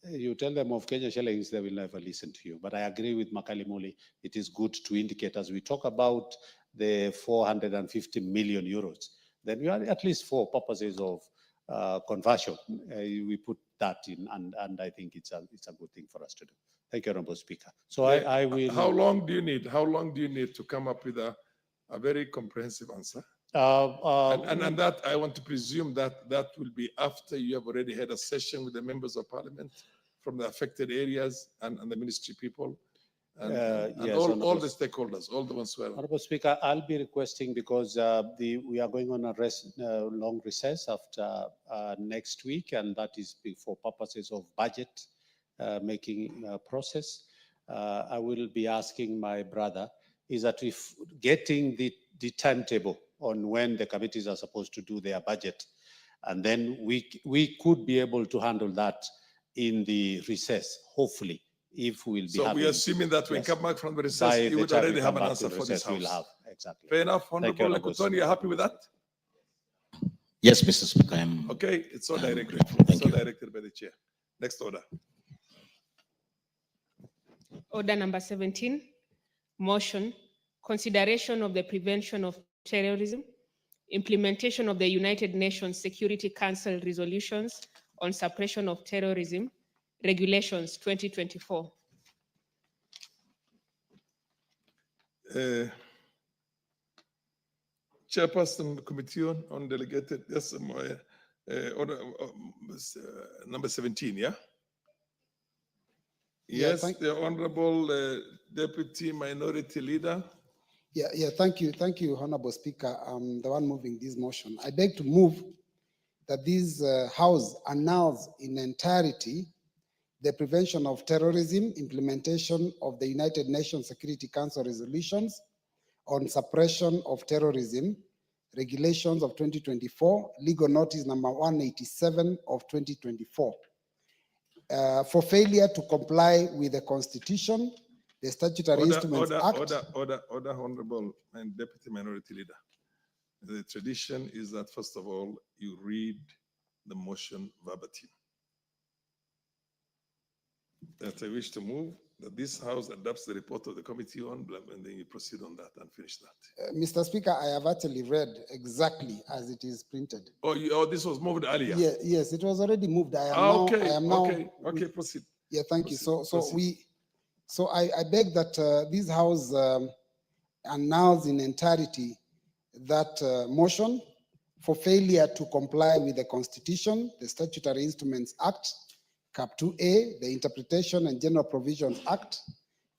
You tell them of Kenya shillings, they will never listen to you. But I agree with Makalimuli. It is good to indicate as we talk about the 450 million euros, then we are at least for purposes of conversion. We put that in, and I think it's a good thing for us to do. Thank you, Honorable Speaker. So I will. How long do you need? How long do you need to come up with a very comprehensive answer? And that I want to presume that will be after you have already had a session with the members of parliament from the affected areas and the ministry people and yes, all the stakeholders, all the ones who are. Honorable Speaker, I'll be requesting because we are going on a long recess after next week, and that is for purposes of budget making process. I will be asking my brother is that if getting the timetable on when the committees are supposed to do their budget, and then we could be able to handle that in the recess, hopefully, if we'll be. So we're assuming that when we come back from the recess, you would already have an answer for this house. We'll have, exactly. Fair enough, Honorable Lekutoni, you're happy with that? Yes, Mr. Speaker, I'm. Okay, it's so directed. Thank you. Directed by the chair. Next order. Order number 17, motion, consideration of the prevention of terrorism, implementation of the United Nations Security Council resolutions on suppression of terrorism, regulations 2024. Chairperson, Committee on Delegated, yes, order number 17, yeah? Yes, the Honorable Deputy Minority Leader. Yeah, thank you, Honorable Speaker. I'm the one moving this motion. I beg to move that this House announce in entirety the prevention of terrorism, implementation of the United Nations Security Council resolutions on suppression of terrorism, regulations of 2024, legal notice number 187 of 2024. For failure to comply with the Constitution, the Statutory Instruments Act. Order, Honorable and Deputy Minority Leader. The tradition is that, first of all, you read the motion verbatim. That I wish to move that this House adopts the report of the committee on, and then you proceed on that and finish that. Mr. Speaker, I have actually read exactly as it is printed. Oh, this was moved earlier? Yeah, yes, it was already moved. I am Okay, proceed. Yeah, thank you. Proceed. I beg that this House announce in entirety that motion for failure to comply with the Constitution, the Statutory Instruments Act, Cap 2A, the Interpretation and General Provisions Act,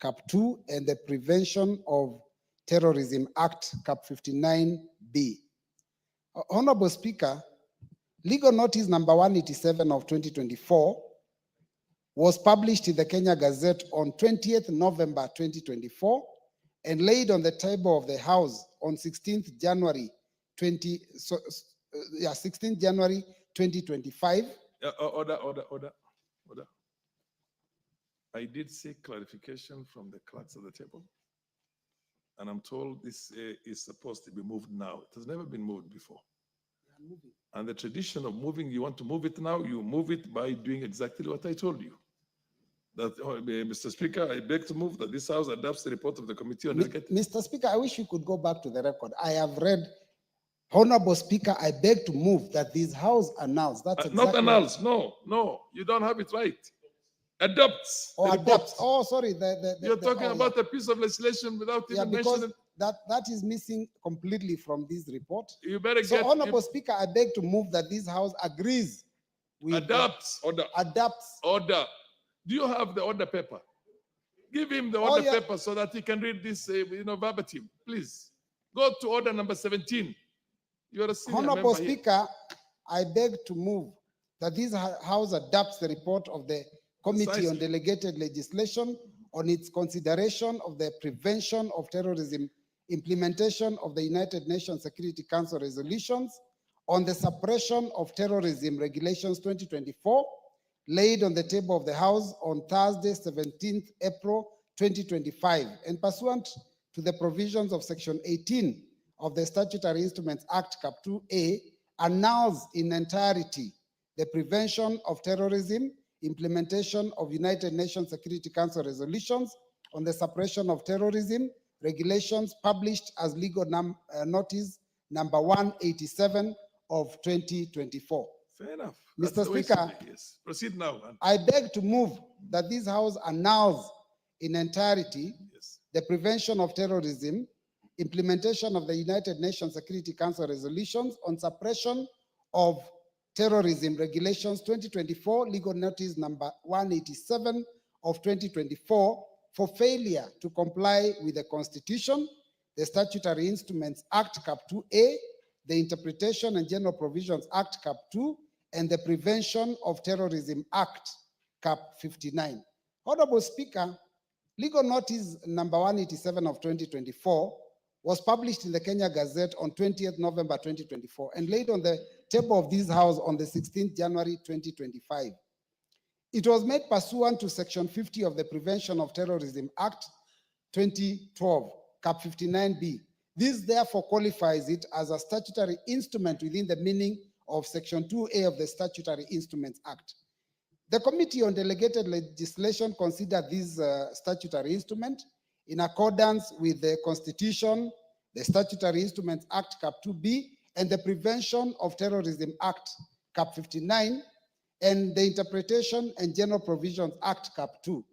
Cap 2, and the Prevention of Terrorism Act, Cap 59B. Honorable Speaker, legal notice number 187 of 2024 was published in the Kenya Gazette on 20th November 2024 and laid on the table of the House on 16th January 16th January 2025. Order. I did seek clarification from the clerks at the table, and I'm told this is supposed to be moved now. It has never been moved before. And the tradition of moving, you want to move it now, you move it by doing exactly what I told you. That, Mr. Speaker, I beg to move that this House adopts the report of the Committee on Mr. Speaker, I wish you could go back to the record. I have read, Honorable Speaker, I beg to move that this House announce. That's exactly not announce. No, you don't have it right. Adopts. Or the adopts. report. Oh, sorry. You're talking about a piece of legislation without even mentioning. That is missing completely from this report. You better so, Honorable Speaker, I beg to move that this House agrees with adopts. Order. Adopts. Order. Do you have the order paper? Give him the order paper so that he can read this, verbatim. Please go to order number 17. You are a senior Honorable member Speaker, I beg to move that this House adopts the report of the Committee on Delegated Legislation on its consideration of the prevention of terrorism, implementation of the United Nations Security Council resolutions on the suppression of terrorism regulations 2024, laid on the table of the House on Thursday, 17th April 2025, and pursuant to the provisions of Section 18 of the Statutory Instruments Act, Cap 2A, announce in entirety the prevention of terrorism, implementation of United Nations Security Council resolutions on the suppression of terrorism, regulations published as legal notice number 187 of 2024. Fair enough. Mr. Speaker, yes. Proceed now. I beg to move that this House announce in entirety the prevention of terrorism, implementation of the United Nations Security Council resolutions on suppression of terrorism regulations 2024, legal notice number 187 of 2024, for failure to comply with the Constitution, the Statutory Instruments Act, Cap 2A, the Interpretation and General Provisions Act, Cap 2, and the Prevention of Terrorism Act, Cap 59. Honorable Speaker, legal notice number 187 of 2024 was published in the Kenya Gazette on 20th November 2024 and laid on the table of this House on the 16th January 2025. It was made pursuant to Section 50 of the Prevention of Terrorism Act 2012, Cap 59B. This therefore qualifies it as a statutory instrument within the meaning of Section 2A of the Statutory Instruments Act. The Committee on Delegated Legislation considered this statutory instrument in accordance with the Constitution, the Statutory Instruments Act, Cap 2B, and the Prevention of Terrorism Act, Cap 59, and the Interpretation and General Provisions Act, Cap 2.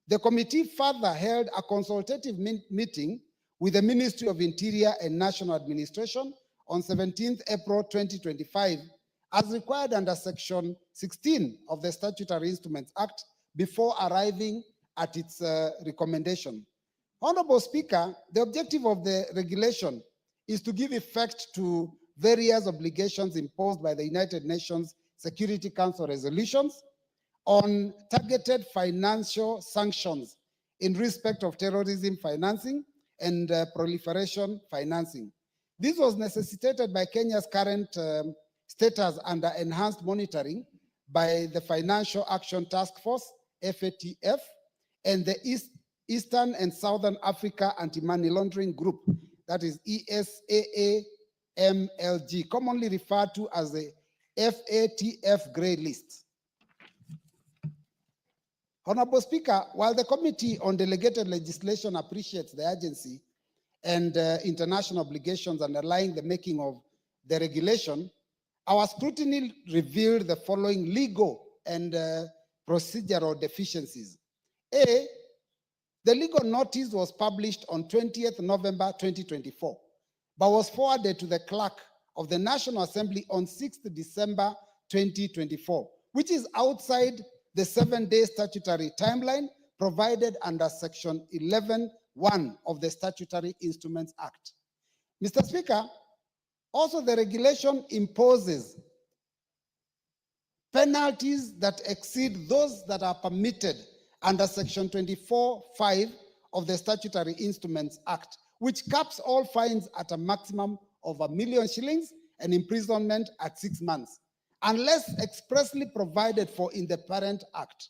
The committee further held a consultative meeting with the Ministry of Interior and National Administration on 17th April 2025, as required under Section 16 of the Statutory Instruments Act, before arriving at its recommendation. Honorable Speaker, the objective of the regulation is to give effect to various obligations imposed by the United Nations Security Council resolutions on targeted financial sanctions in respect of terrorism financing and proliferation financing. This was necessitated by Kenya's current status under enhanced monitoring by the Financial Action Task Force, FATF, and the Eastern and Southern Africa Anti-Money Laundering Group, that is ESAAMLG, commonly referred to as the FATF Grey List. Honorable Speaker, while the Committee on Delegated Legislation appreciates the urgency and international obligations underlying the making of the regulation, our scrutiny revealed the following legal and procedural deficiencies. A, the legal notice was published on 20th November 2024, but was forwarded to the clerk of the National Assembly on 6th December 2024, which is outside the 7-day statutory timeline provided under Section 11(1) of the Statutory Instruments Act. Mr. Speaker, also the regulation imposes penalties that exceed those that are permitted under Section 24(5) of the Statutory Instruments Act, which caps all fines at a maximum of 1 million shillings and imprisonment at 6 months, unless expressly provided for in the parent act.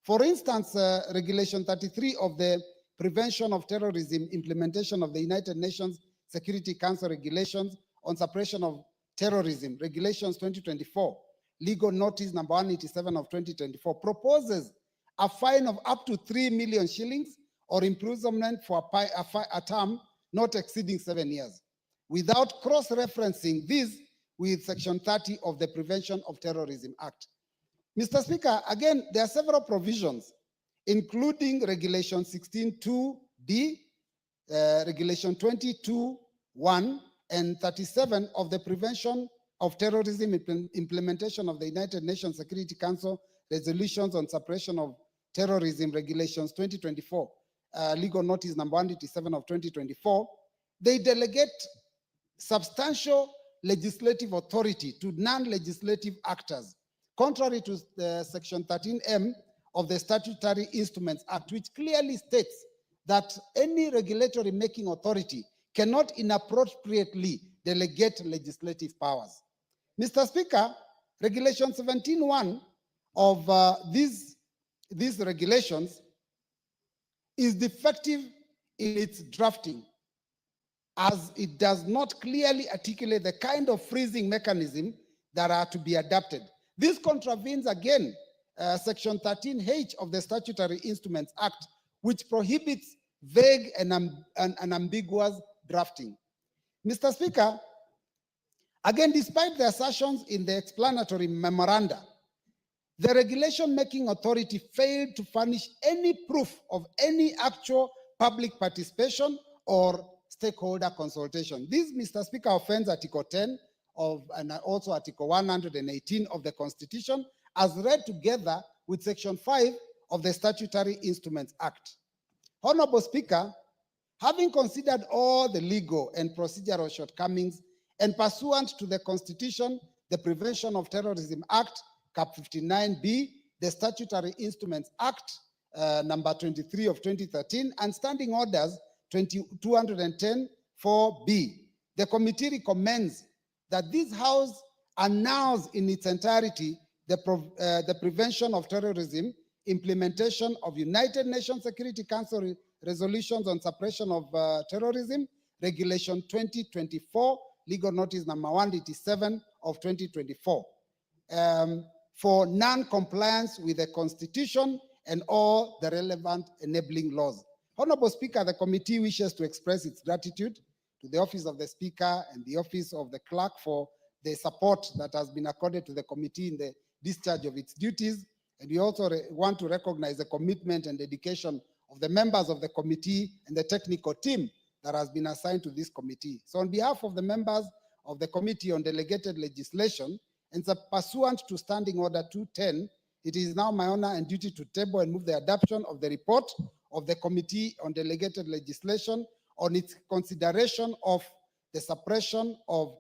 For instance, Regulation 33 of the Prevention of Terrorism Implementation of the United Nations Security Council Regulations on Suppression of Terrorism, Regulations 2024, Legal Notice number 187 of 2024, proposes a fine of up to 3 million shillings or imprisonment for a term not exceeding 7 years, without cross-referencing this with Section 30 of the Prevention of Terrorism Act. Mr. Speaker, again, there are several provisions, including Regulation 16(2)(d), Regulation 22(1), and 37 of the Prevention of Terrorism Implementation of the United Nations Security Council Resolutions on Suppression of Terrorism, Regulations 2024, Legal Notice number 187 of 2024. They delegate substantial legislative authority to non-legislative actors, contrary to Section 13M of the Statutory Instruments Act, which clearly states that any regulatory making authority cannot inappropriately delegate legislative powers. Mr. Speaker, Regulation 17(1) of these regulations is defective in its drafting, as it does not clearly articulate the kind of freezing mechanism that are to be adopted. This contravenes again Section 13H of the Statutory Instruments Act, which prohibits vague and ambiguous drafting. Mr. Speaker, again, despite the assertions in the explanatory memoranda, the regulation-making authority failed to furnish any proof of any actual public participation or stakeholder consultation. This, Mr. Speaker, offends Article 10 and also Article 118 of the Constitution, as read together with Section 5 of the Statutory Instruments Act. Honorable Speaker, having considered all the legal and procedural shortcomings and pursuant to the Constitution, the Prevention of Terrorism Act, Cap 59B, the Statutory Instruments Act, number 23 of 2013, and Standing Orders 210 4B, the committee recommends that this House announce in its entirety the Prevention of Terrorism Implementation of United Nations Security Council Resolutions on Suppression of Terrorism, Regulation 2024, Legal Notice number 187 of 2024, for non-compliance with the Constitution and all the relevant enabling laws. Honorable Speaker, the committee wishes to express its gratitude to the Office of the Speaker and the Office of the Clerk for the support that has been accorded to the committee in the discharge of its duties. And we also want to recognize the commitment and dedication of the members of the committee and the technical team that has been assigned to this committee. So on behalf of the members of the Committee on Delegated Legislation, and pursuant to Standing Order 210, it is now my honor and duty to table and move the adoption of the report of the Committee on Delegated Legislation on its consideration of the suppression of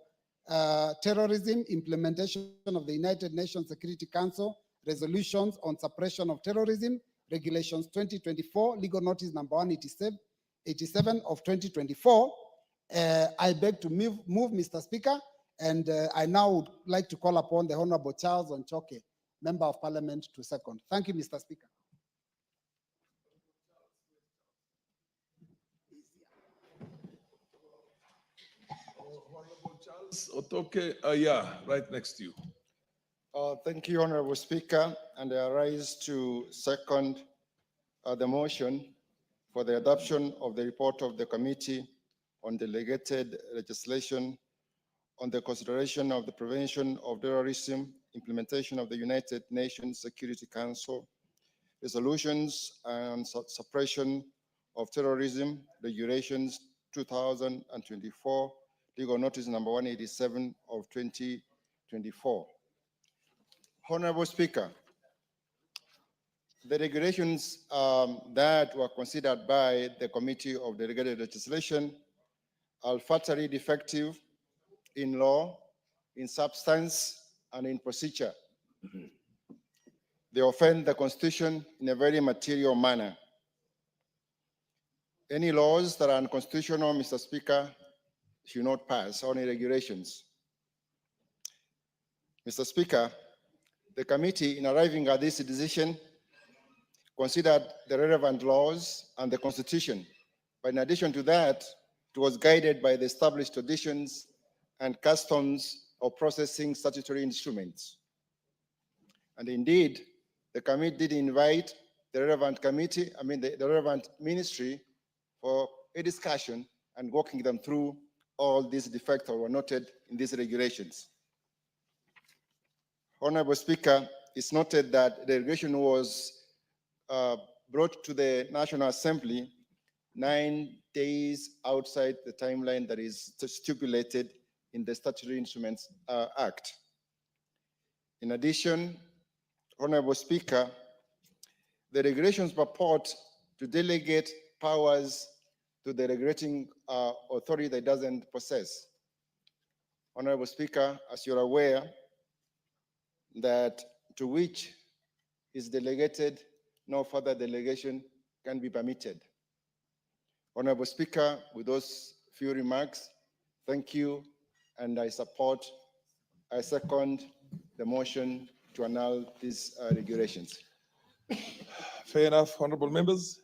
terrorism, implementation of the United Nations Security Council resolutions on suppression of terrorism, Regulations 2024, Legal Notice number 187, 87 of 2024. I beg to move, Mr. Speaker, and I now would like to call upon the Honorable Charles Onchoke, Member of Parliament, to second. Thank you, Mr. Speaker. Otoke, yeah, right next to you. Thank you, Honorable Speaker, and I rise to second the motion for the adoption of the report of the Committee on Delegated Legislation on the consideration of the prevention of terrorism, implementation of the United Nations Security Council resolutions and suppression of terrorism regulations 2024, legal notice number 187 of 2024. Honorable Speaker, the regulations that were considered by the Committee of Delegated Legislation are fatally defective in law, in substance, and in procedure. They offend the Constitution in a very material manner. Any laws that are unconstitutional, Mr. Speaker, should not pass, only regulations. Mr. Speaker, the committee, in arriving at this decision, considered the relevant laws and the Constitution. But in addition to that, it was guided by the established traditions and customs of processing statutory instruments. And indeed, the committee did invite the relevant committee, the relevant ministry for a discussion and walking them through all these defects that were noted in these regulations. Honorable Speaker, it's noted that the regulation was brought to the National Assembly 9 days outside the timeline that is stipulated in the Statutory Instruments Act. In addition, Honorable Speaker, the regulations purport to delegate powers to the regulating authority that doesn't possess. Honorable Speaker, as you're aware, that to which is delegated, no further delegation can be permitted. Honorable Speaker, with those few remarks, thank you, and I second the motion to annul these regulations. Fair enough, honorable members.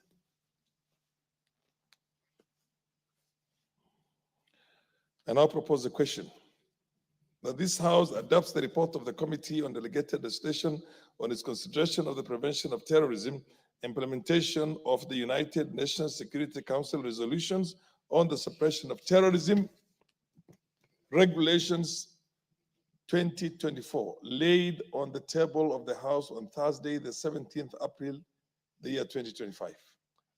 I now propose a question that this House adopts the report of the Committee on Delegated Legislation on its consideration of the prevention of terrorism, implementation of the United Nations Security Council resolutions on the suppression of terrorism, regulations 2024, laid on the table of the House on Thursday, the 17th April, the year 2025,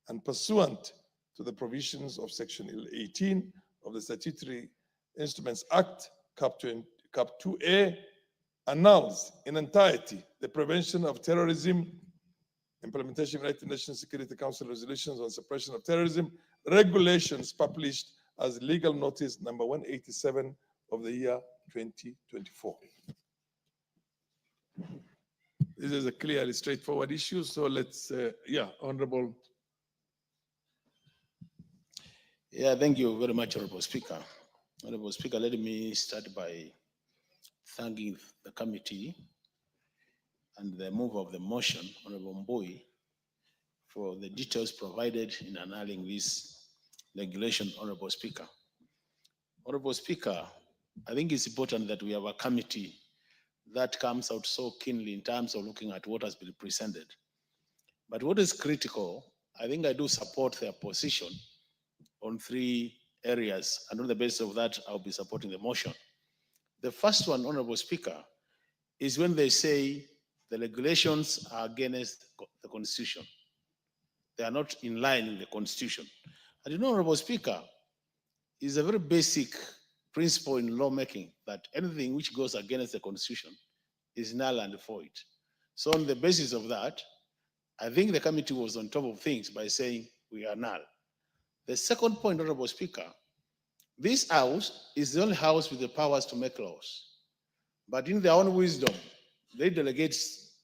and pursuant to the provisions of Section 18 of the Statutory Instruments Act, Cap 2A, annuls in entirety the prevention of terrorism, implementation of United Nations Security Council resolutions on suppression of terrorism, regulations published as legal notice number 187 of the year 2024. This is a clearly straightforward issue, so let's, Honorable. Yeah, thank you very much, Honorable Speaker. Honorable Speaker, let me start by thanking the committee and the mover of the motion, Honorable Mbui, for the details provided in annulling this regulation, Honorable Speaker. Honorable Speaker, I think it's important that we have a committee that comes out so keenly in terms of looking at what has been presented. But what is critical, I think I do support their position on 3 areas, and on the basis of that, I'll be supporting the motion. The first one, Honorable Speaker, is when they say the regulations are against the Constitution. They are not in line with the Constitution. And you know, Honorable Speaker, is a very basic principle in lawmaking that anything which goes against the Constitution is null and void. So on the basis of that, I think the committee was on top of things by saying we are null. The second point, Honorable Speaker, this House is the only House with the powers to make laws. But in their own wisdom, they delegate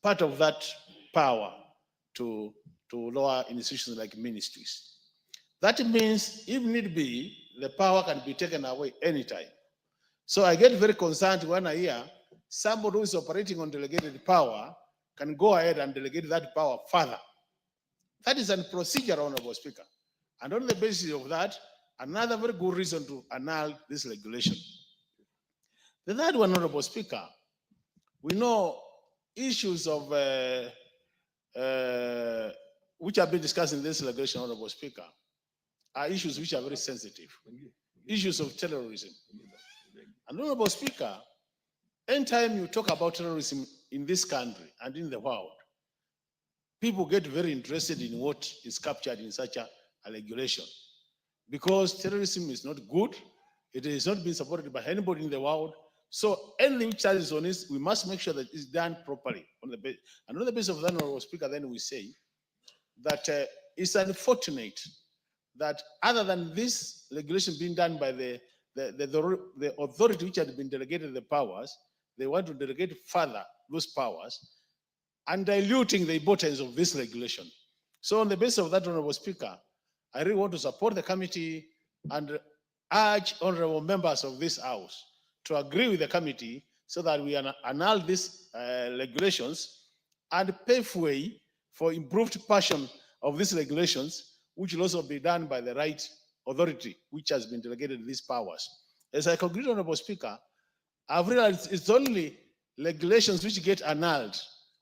part of that power to lower institutions like ministries. That means if need be, the power can be taken away anytime. So I get very concerned when I hear somebody who is operating on delegated power can go ahead and delegate that power further. That is a procedure, Honorable Speaker. And on the basis of that, another very good reason to annul this regulation. The third one, Honorable Speaker, we know issues of which have been discussed in this regulation, Honorable Speaker, are issues which are very sensitive. Issues of terrorism. And Honorable Speaker, anytime you talk about terrorism in this country and in the world, people get very interested in what is captured in such a regulation. Because terrorism is not good, it is not being supported by anybody in the world. So anything which is on this, we must make sure that it's done properly. And on the basis of that, Honorable Speaker, then we say that it's unfortunate that other than this regulation being done by the authority which had been delegated the powers, they want to delegate further those powers and diluting the importance of this regulation. So on the basis of that, Honorable Speaker, I really want to support the committee and urge honorable members of this House to agree with the committee so that we annul these regulations and pave way for improved passion of these regulations, which will also be done by the right authority, which has been delegated these powers. As I conclude, Honorable Speaker, I've realized it's only regulations which get annulled,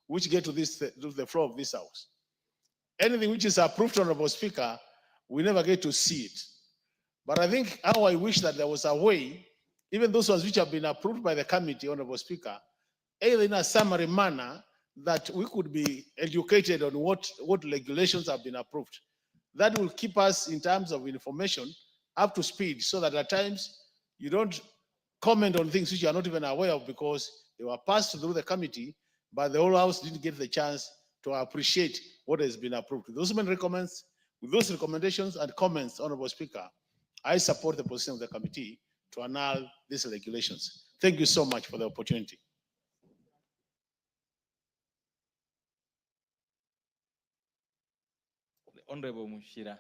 which get to the floor of this House. Anything which is approved, Honorable Speaker, we never get to see it. But I think how I wish that there was a way, even those ones which have been approved by the committee, Honorable Speaker, either in a summary manner, that we could be educated on what regulations have been approved. That will keep us in terms of information up to speed so that at times you don't comment on things which you are not even aware of because they were passed through the committee, but the whole House didn't get the chance to appreciate what has been approved. Those men recommends, with those recommendations and comments, Honorable Speaker, I support the position of the committee to annul these regulations. Thank you so much for the opportunity. Honorable Mushira.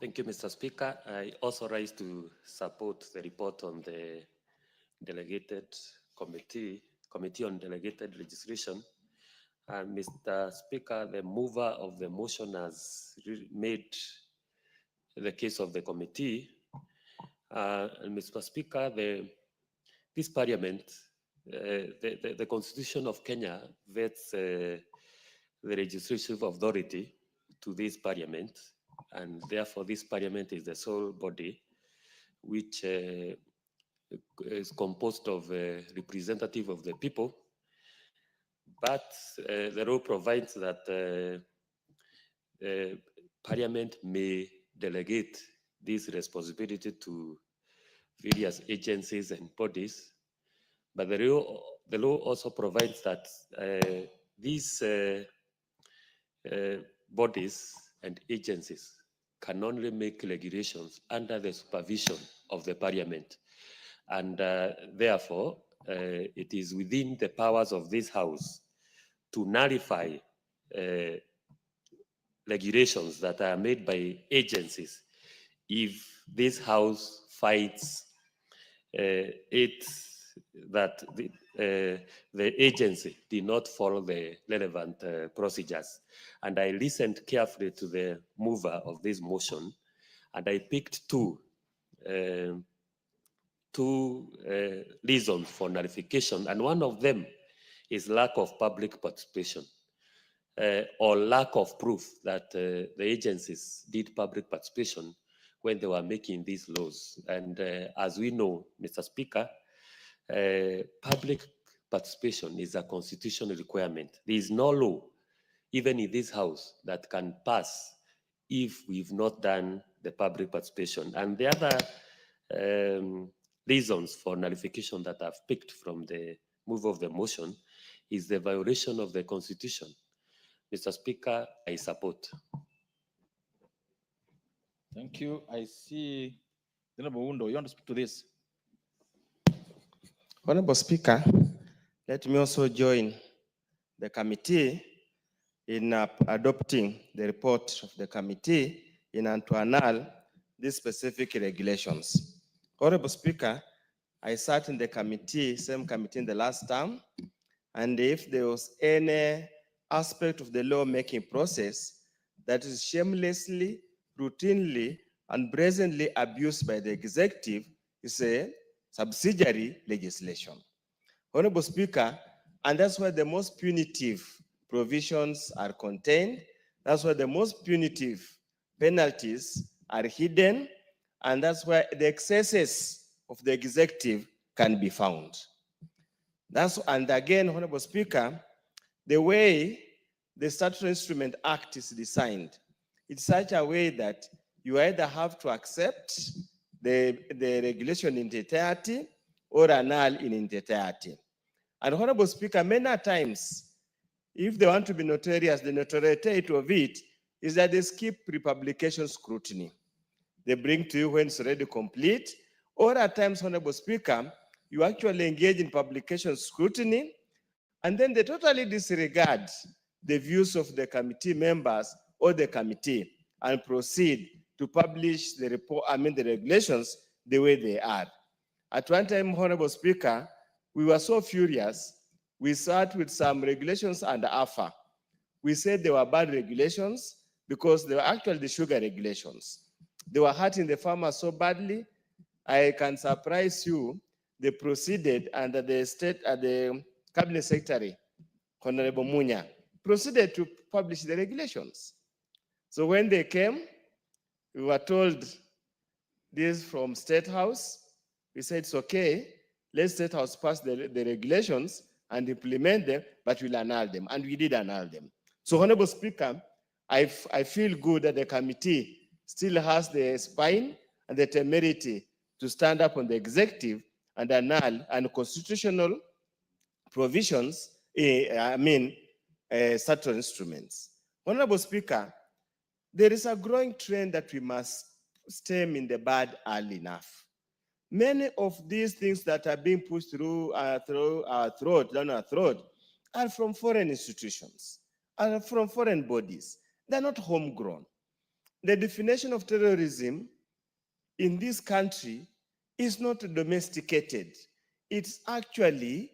Thank you, Mr. Speaker. I also rise to support the report on the delegated committee on delegated legislation. And Mr. Speaker, the mover of the motion has made the case of the committee. And Mr. Speaker, this parliament, the Constitution of Kenya vets the legislative authority to this parliament, and therefore this parliament is the sole body which is composed of a representative of the people. But the law provides that parliament may delegate this responsibility to various agencies and bodies. But the law also provides that these bodies and agencies can only make regulations under the supervision of the parliament. And therefore, it is within the powers of this House to nullify regulations that are made by agencies if this House finds that the agency did not follow the relevant procedures. And I listened carefully to the mover of this motion, and I picked two reasons for nullification, and one of them is lack of public participation or lack of proof that the agencies did public participation when they were making these laws. And as we know, Mr. Speaker, public participation is a constitutional requirement. There is no law, even in this House, that can pass if we've not done the public participation. And the other reasons for nullification that I've picked from the move of the motion is the violation of the Constitution. Mr. Speaker, I support. Thank you. I see Honorable Wundo, you want to speak to this? Honorable Speaker, let me also join the committee in adopting the report of the committee in and to annul these specific regulations. Honorable Speaker, I sat in the committee, same committee in the last term, and if there was any aspect of the lawmaking process that is shamelessly, routinely, and brazenly abused by the executive, is a subsidiary legislation. Honorable Speaker, and that's where the most punitive provisions are contained. That's where the most punitive penalties are hidden, and that's where the excesses of the executive can be found. And again, Honorable Speaker, the way the Statutory Instrument Act is designed, it's such a way that you either have to accept the regulation in entirety or annul in entirety. And Honorable Speaker, many times, if they want to be notorious, the notoriety of it is that they skip pre-publication scrutiny. They bring to you when it's already complete, or at times, Honorable Speaker, you actually engage in publication scrutiny, and then they totally disregard the views of the committee members or the committee and proceed to publish the report, the regulations the way they are. At one time, Honorable Speaker, we were so furious, we sat with some regulations under AFA. We said they were bad regulations because they were actually the sugar regulations. They were hurting the farmers so badly. I can surprise you, they proceeded under the the Cabinet Secretary, Honorable Munya, proceeded to publish the regulations. So when they came, we were told this from State House. We said, it's okay, let State House pass the regulations and implement them, but we'll annul them. And we did annul them. So, Honorable Speaker, I feel good that the committee still has the spine and the temerity to stand up on the executive and annul unconstitutional provisions, statutory instruments. Honorable Speaker, there is a growing trend that we must stem in the bud early enough. Many of these things that are being pushed through our throat, down our throat, are from foreign institutions, are from foreign bodies. They're not homegrown. The definition of terrorism in this country is not domesticated. It's actually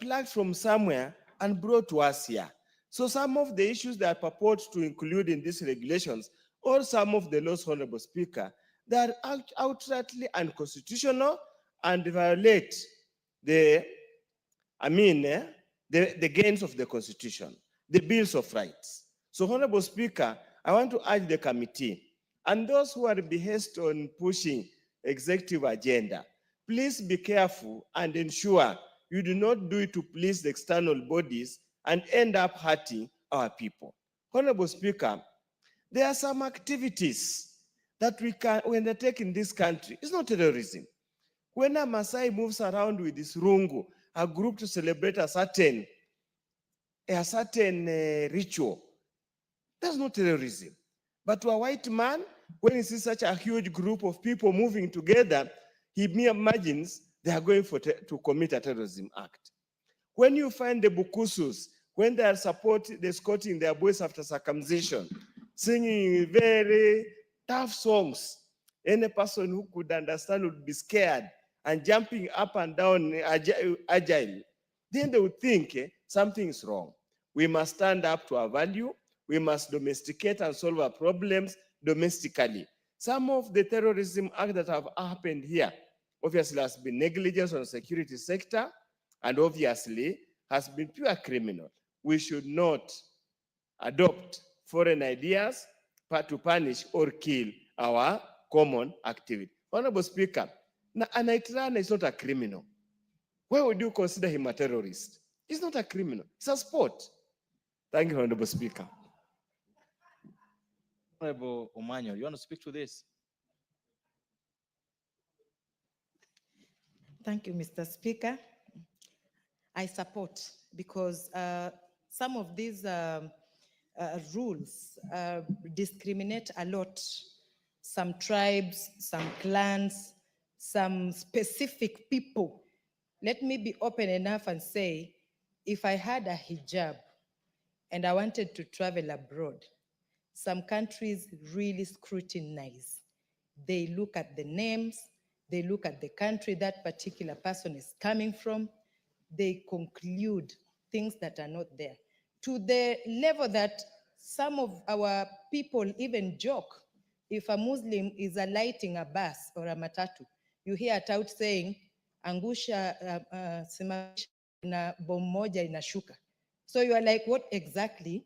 plucked from somewhere and brought to us here. So some of the issues that purport to include in these regulations, or some of the laws, Honorable Speaker, they are outrightly unconstitutional and violate the gains of the Constitution, the Bills of Rights. So, Honorable Speaker, I want to urge the committee and those who are behest on pushing executive agenda, please be careful and ensure you do not do it to please the external bodies and end up hurting our people. Honorable Speaker, there are some activities that we can undertake in this country. It's not terrorism. When a Maasai moves around with this rungu, a group to celebrate a certain ritual, that's not terrorism. But to a white man, when he sees such a huge group of people moving together, he imagines they are going to commit a terrorism act. When you find the Bukusus, when they are escorting their boys after circumcision, singing very tough songs, any person who could understand would be scared and jumping up and down agile, then they would think something is wrong. We must stand up to our value. We must domesticate and solve our problems domestically. Some of the terrorism acts that have happened here, obviously has been negligence on the security sector, and obviously has been pure criminal. We should not adopt foreign ideas to punish or kill our common activity. Honorable Speaker, an Iran is not a criminal. Why would you consider him a terrorist? He's not a criminal. It's a sport. Thank you, Honorable Speaker. Honorable Omanyo, you want to speak to this? Thank you, Mr. Speaker. I support because some of these rules discriminate a lot. Some tribes, some clans, some specific people. Let me be open enough and say, if I had a hijab and I wanted to travel abroad, some countries really scrutinize. They look at the names, they look at the country that particular person is coming from, they conclude things that are not there, to the level that some of our people even joke. If a Muslim is alighting a bus or a matatu, you hear a tout saying, angusha simamisha na bomu moja inashuka. So you are like, what exactly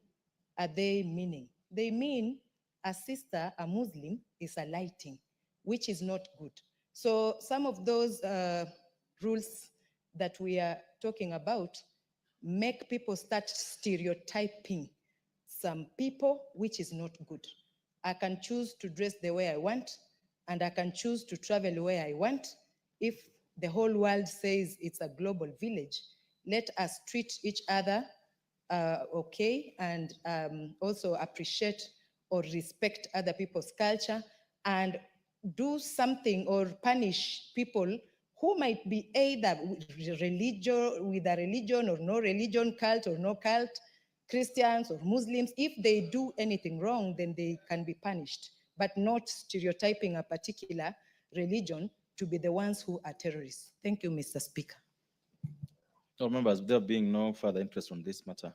are they meaning? They mean a sister, a Muslim, is alighting, which is not good. So some of those rules that we are talking about make people start stereotyping some people, which is not good. I can choose to dress the way I want, and I can choose to travel where I want. If the whole world says it's a global village, let us treat each other okay, and also appreciate or respect other people's culture, and do something or punish people who might be either with a religion or no religion, cult or no cult, Christians or Muslims. If they do anything wrong, then they can be punished, but not stereotyping a particular religion to be the ones who are terrorists. Thank you, Mr. Speaker. All members, there being no further interest on this matter,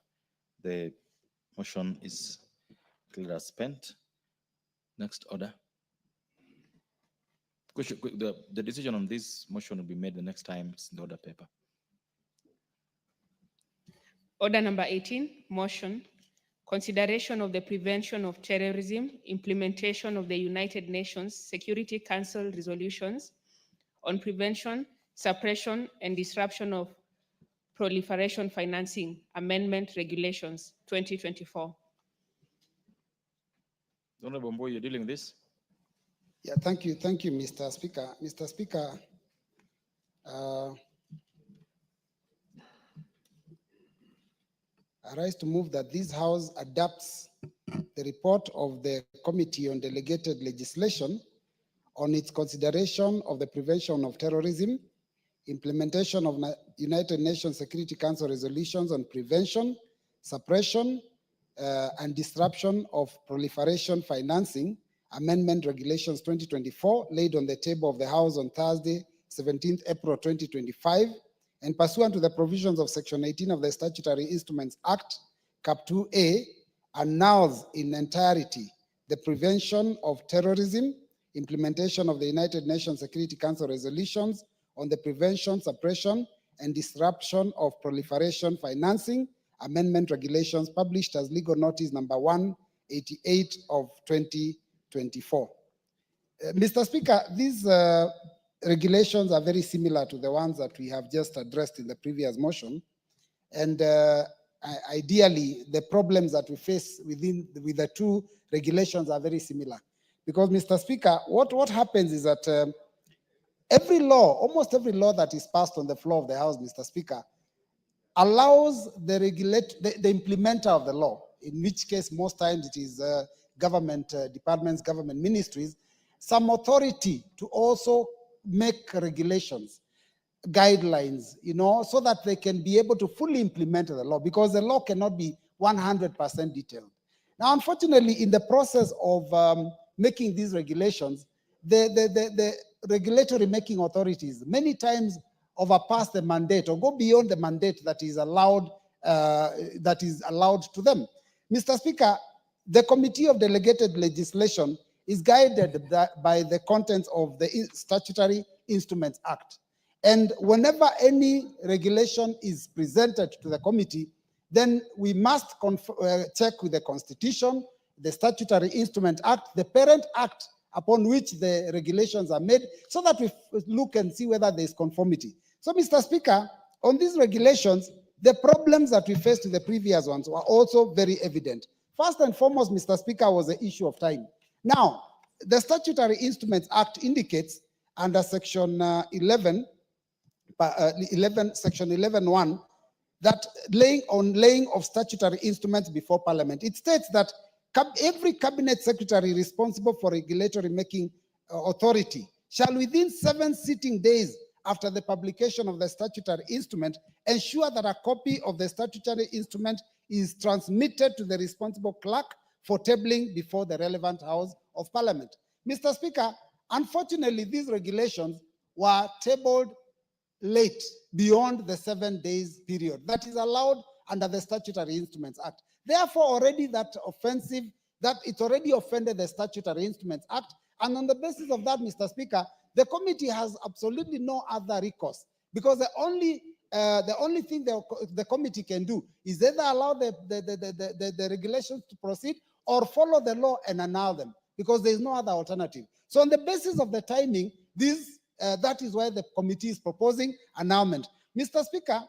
the motion is cleared as spent. Next order. The decision on this motion will be made the next time it's in the order paper. Order number 18, motion. Consideration of the prevention of terrorism, implementation of the United Nations Security Council resolutions on prevention, suppression, and disruption of proliferation financing amendment regulations 2024. Honorable Mboy, you're dealing with this? Yeah, thank you, Mr. Speaker. Mr. Speaker, I rise to move that this House adopts the report of the Committee on Delegated Legislation on its consideration of the prevention of terrorism, implementation of United Nations Security Council resolutions on prevention, suppression, and disruption of proliferation financing amendment regulations 2024, laid on the table of the House on Thursday, 17th April 2025, and pursuant to the provisions of Section 18 of the Statutory Instruments Act, Cap 2A, announce in entirety the prevention of terrorism, implementation of the United Nations Security Council resolutions on the prevention, suppression, and disruption of proliferation financing amendment regulations, published as legal notice number 188 of 2024. Mr. Speaker, these regulations are very similar to the ones that we have just addressed in the previous motion. And ideally, the problems that we face with the two regulations are very similar. Because, Mr. Speaker, what happens is that every law, almost every law that is passed on the floor of the House, Mr. Speaker, allows the implementer of the law, in which case most times it is government departments, government ministries, some authority to also make regulations, guidelines, so that they can be able to fully implement the law, because the law cannot be 100% detailed. Now, unfortunately, in the process of making these regulations, the regulatory making authorities many times overpass the mandate or go beyond the mandate that is allowed to them. Mr. Speaker, the Committee of Delegated Legislation is guided by the contents of the Statutory Instruments Act. And whenever any regulation is presented to the committee, then we must check with the Constitution, the Statutory Instrument Act, the parent act upon which the regulations are made, so that we look and see whether there is conformity. So, Mr. Speaker, on these regulations, the problems that we faced with the previous ones were also very evident. First and foremost, Mr. Speaker, was the issue of time. Now, the Statutory Instruments Act indicates under Section 11, Section 11(1), that laying of statutory instruments before Parliament. It states that every cabinet secretary responsible for regulatory making authority shall, within 7 sitting days after the publication of the statutory instrument, ensure that a copy of the statutory instrument is transmitted to the responsible clerk for tabling before the relevant House of Parliament. Mr. Speaker, unfortunately, these regulations were tabled late, beyond the 7 days period that is allowed under the Statutory Instruments Act. Therefore, already that it's already offended the Statutory Instruments Act. And on the basis of that, Mr. Speaker, the committee has absolutely no other recourse, because the only thing the committee can do is either allow the regulations to proceed or follow the law and annul them, because there is no other alternative. So on the basis of the timing, that is why the committee is proposing annulment. Mr. Speaker,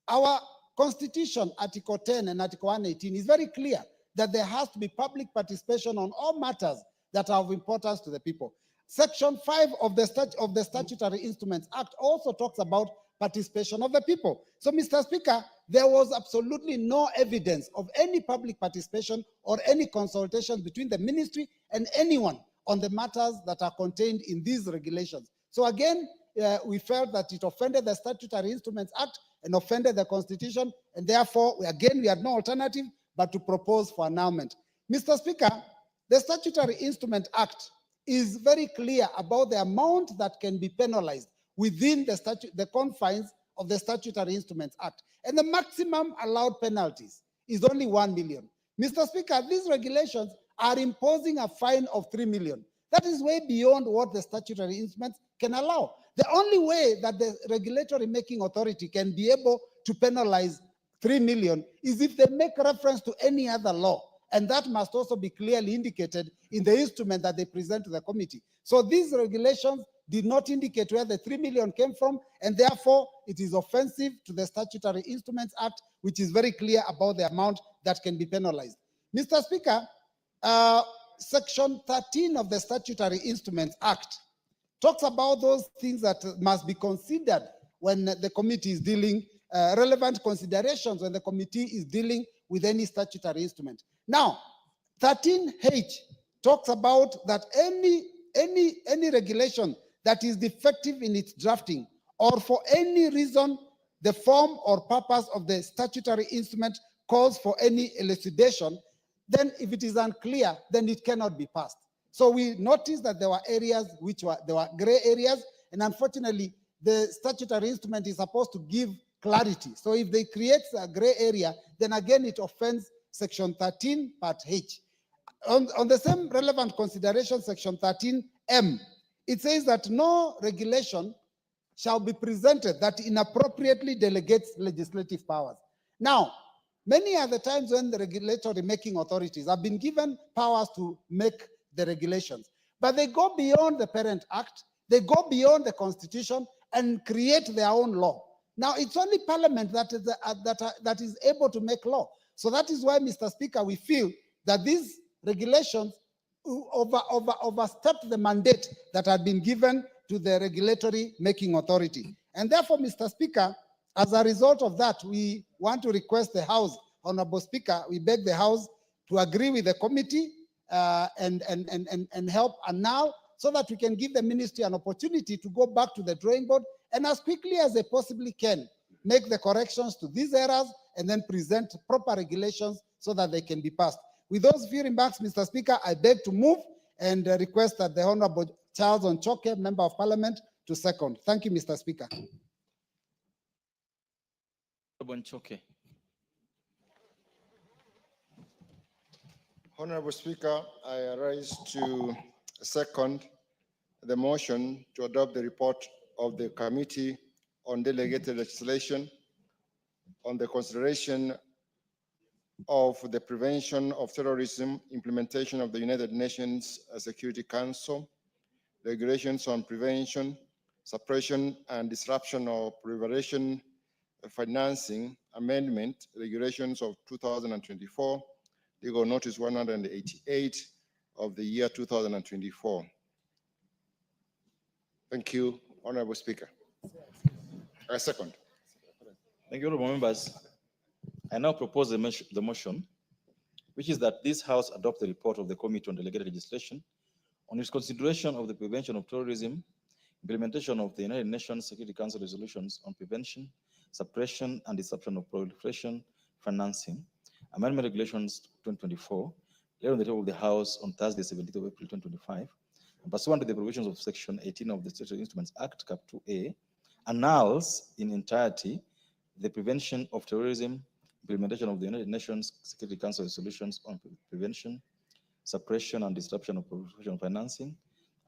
our Constitution, Article 10 and Article 118 is very clear that there has to be public participation on all matters that are of importance to the people. Section 5 of the Statutory Instruments Act also talks about participation of the people. So, Mr. Speaker, there was absolutely no evidence of any public participation or any consultation between the ministry and anyone on the matters that are contained in these regulations. So again, we felt that it offended the Statutory Instruments Act and offended the Constitution, and therefore, we had no alternative but to propose for annulment. Mr. Speaker, the Statutory Instrument Act is very clear about the amount that can be penalized within the confines of the Statutory Instruments Act. And the maximum allowed penalties is only 1 million. Mr. Speaker, these regulations are imposing a fine of 3 million. That is way beyond what the statutory instruments can allow. The only way that the regulatory making authority can be able to penalize 3 million is if they make reference to any other law. And that must also be clearly indicated in the instrument that they present to the committee. So these regulations did not indicate where the 3 million came from, and therefore it is offensive to the Statutory Instruments Act, which is very clear about the amount that can be penalized. Mr. Speaker, Section 13 of the Statutory Instruments Act talks about those things that must be considered when the committee is dealing, relevant considerations when the committee is dealing with any statutory instrument. Now, 13H talks about that any regulation that is defective in its drafting, or for any reason the form or purpose of the statutory instrument calls for any elucidation, then if it is unclear, then it cannot be passed. So we noticed that there were areas there were gray areas, and unfortunately, the statutory instrument is supposed to give clarity. So if they create a gray area, then again it offends Section 13, Part H. On the same relevant consideration, Section 13M, it says that no regulation shall be presented that inappropriately delegates legislative powers. Now, many are the times when the regulatory making authorities have been given powers to make the regulations, but they go beyond the Parent Act, they go beyond the Constitution and create their own law. Now, it's only Parliament that is able to make law. So that is why, Mr. Speaker, we feel that these regulations overstep the mandate that had been given to the regulatory making authority. And therefore, Mr. Speaker, as a result of that, we want to request the House, Honorable Speaker, we beg the House to agree with the committee and help annul, so that we can give the ministry an opportunity to go back to the drawing board and as quickly as they possibly can make the corrections to these errors and then present proper regulations so that they can be passed. With those few remarks, Mr. Speaker, I beg to move and request that the Honorable Charles Onchoke, Member of Parliament, to second. Thank you, Mr. Speaker. Onchoke. Honorable Speaker, I rise to second the motion to adopt the report of the Committee on Delegated Legislation on the consideration of the prevention of terrorism, implementation of the United Nations Security Council, regulations on prevention, suppression, and disruption of proliferation financing amendment, regulations of 2024, legal notice 188 of the year 2024. Thank you, Honorable Speaker. I second. Thank you, honorable members. I now propose the motion, which is that this House adopt the report of the Committee on Delegated Legislation on its consideration of the prevention of terrorism, implementation of the United Nations Security Council resolutions on prevention, suppression, and disruption of proliferation financing, Amendment Regulations 2024, laid on the table of the House on Thursday, 17th of April 2025, and pursuant to the provisions of Section 18 of the Statutory Instruments Act, Cap 2A, annuls in entirety the Prevention of Terrorism, implementation of the United Nations Security Council resolutions on prevention, suppression, and disruption of professional financing,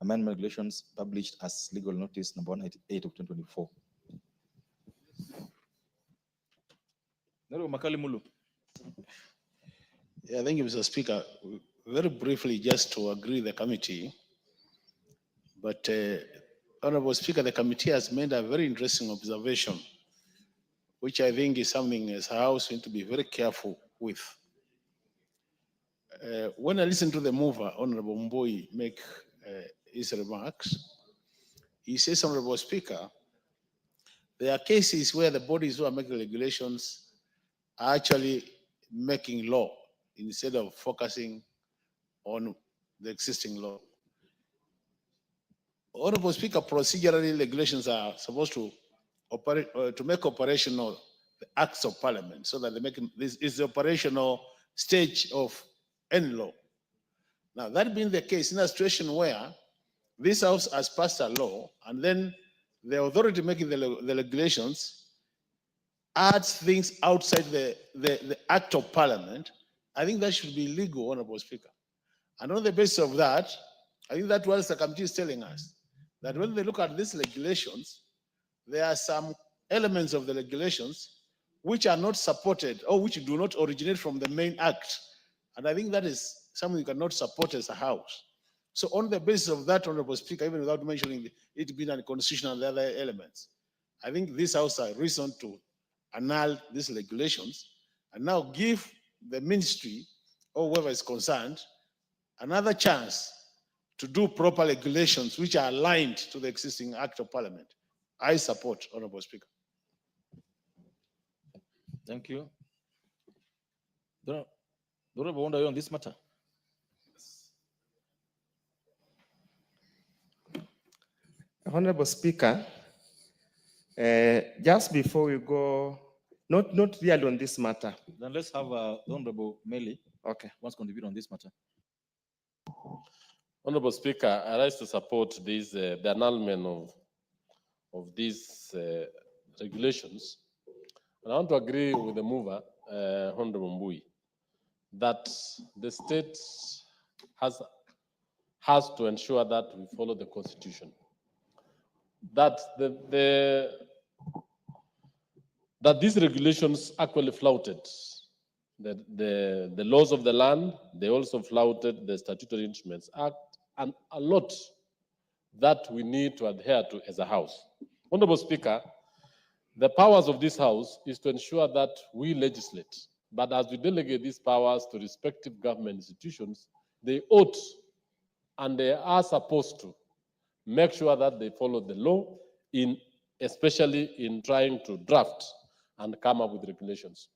amendment regulations published as legal notice number 188 of 2024. Makali Mulu. Yeah, thank you, Mr. Speaker. Very briefly, just to agree the committee, but Honorable Speaker, the committee has made a very interesting observation, which I think is something as a House we need to be very careful with. When I listen to the mover, Honorable Mboi, make his remarks, he says, Honorable Speaker, there are cases where the bodies who are making regulations are actually making law instead of focusing on the existing law. Honorable Speaker, procedurally regulations are supposed to operate to make operational the acts of parliament, so that they make this is the operational stage of any law. Now, that being the case, in a situation where this House has passed a law and then the authority making the regulations adds things outside the act of parliament, I think that should be illegal, Honorable Speaker. And on the basis of that, I think that what the committee is telling us, that when they look at these regulations, there are some elements of the regulations which are not supported or which do not originate from the main act. And I think that is something you cannot support as a House. So on the basis of that, Honorable Speaker, even without mentioning it being unconstitutional and the other elements, I think this House has reason to annul these regulations and now give the ministry or whoever is concerned another chance to do proper regulations which are aligned to the existing Act of Parliament. I support, Honorable Speaker. Thank you. Honorable Wonder, on this matter? Honorable Speaker, just before we go, not really on this matter. Then let's have Honorable Meli. Okay. Wants to contribute on this matter. Honorable Speaker, I rise to support this, the annulment of these regulations. And I want to agree with the mover, Honorable Mbui, that the state has to ensure that we follow the Constitution. That that these regulations actually flouted the laws of the land. They also flouted the Statutory Instruments Act, and a lot that we need to adhere to as a House. Honorable Speaker, the powers of this House is to ensure that we legislate, but as we delegate these powers to respective government institutions, they ought and they are supposed to make sure that they follow the law, especially in trying to draft and come up with regulations.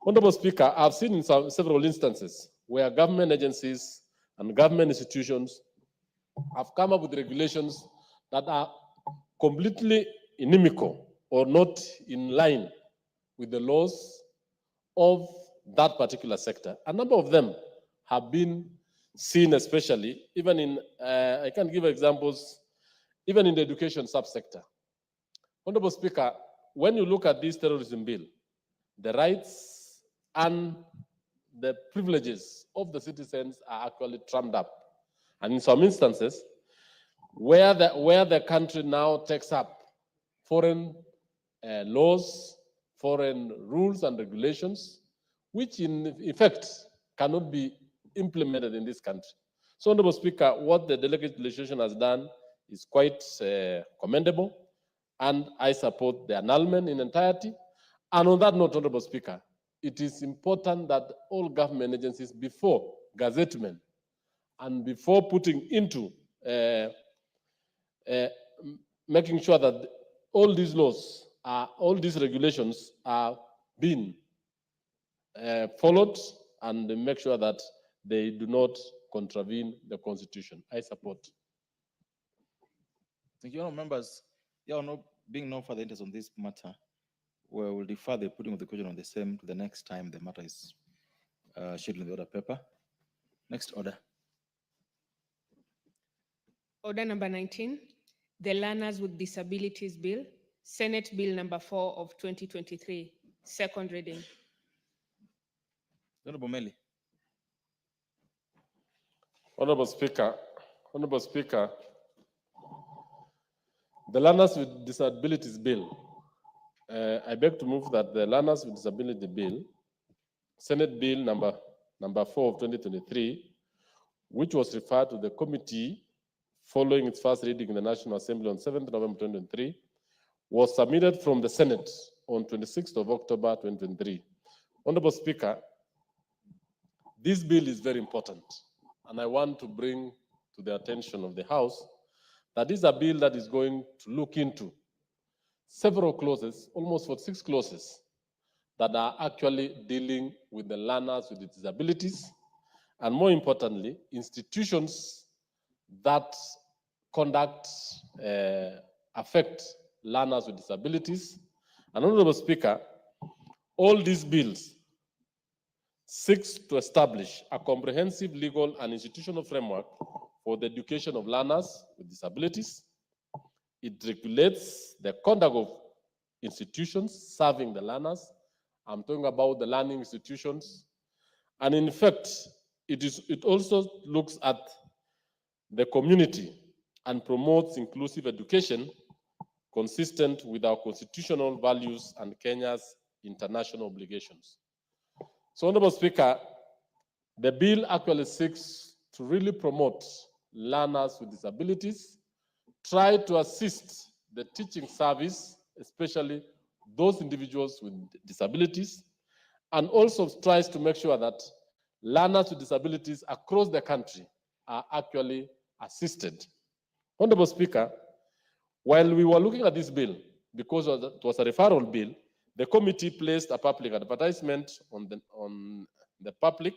Honorable Speaker, I've seen in several instances where government agencies and government institutions have come up with regulations that are completely inimical or not in line with the laws of that particular sector. A number of them have been seen, especially even in, I can give examples, even in the education subsector. Honorable Speaker, when you look at this terrorism bill, the rights and the privileges of the citizens are actually trammed up. And in some instances, where the country now takes up foreign laws, foreign rules and regulations, which in effect cannot be implemented in this country. So, Honorable Speaker, what the delegate legislation has done is quite commendable, and I support the annulment in entirety. And on that note, Honorable Speaker, it is important that all government agencies, before gazettement and before putting into making sure that all these laws, all these regulations are being followed, and make sure that they do not contravene the Constitution. I support. Thank you, members. Being no further interest on this matter, we will defer the putting of the question on the same to the next time the matter is scheduled in the order paper. Next order. Order number 19, the Learners with Disabilities Bill, Senate Bill number 4 of 2023, second reading. Honorable Meli. Honorable Speaker, the Learners with Disabilities Bill. I beg to move that the Learners with Disability Bill, Senate Bill number 4 of 2023, which was referred to the committee following its first reading in the National Assembly on 7th November 2023, was submitted from the Senate on 26th of October 2023. Honorable Speaker, this bill is very important, and I want to bring to the attention of the House that is a bill that is going to look into several clauses, almost 46 clauses, that are actually dealing with the learners with disabilities, and more importantly, institutions that conduct, affect learners with disabilities. And Honorable Speaker, all these bills seeks to establish a comprehensive legal and institutional framework for the education of learners with disabilities. It regulates the conduct of institutions serving the learners. I'm talking about the learning institutions. And in fact, it also looks at the community and promotes inclusive education consistent with our constitutional values and Kenya's international obligations. So, Honorable Speaker, the bill actually seeks to really promote learners with disabilities, try to assist the teaching service, especially those individuals with disabilities, and also tries to make sure that learners with disabilities across the country are actually assisted. Honorable Speaker, while we were looking at this bill, because it was a referral bill, the committee placed a public advertisement on the public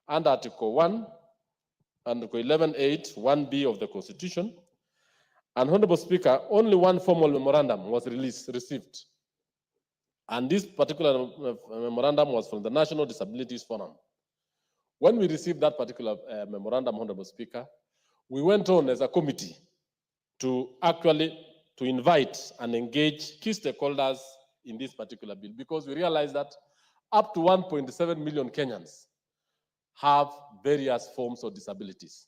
under Article 1 and Article 11.8, 1B of the Constitution. And Honorable Speaker, only one formal memorandum was received. And this particular memorandum was from the National Disabilities Forum. When we received that particular memorandum, Honorable Speaker, we went on as a committee to actually invite and engage key stakeholders in this particular bill, because we realized that up to 1.7 million Kenyans have various forms of disabilities.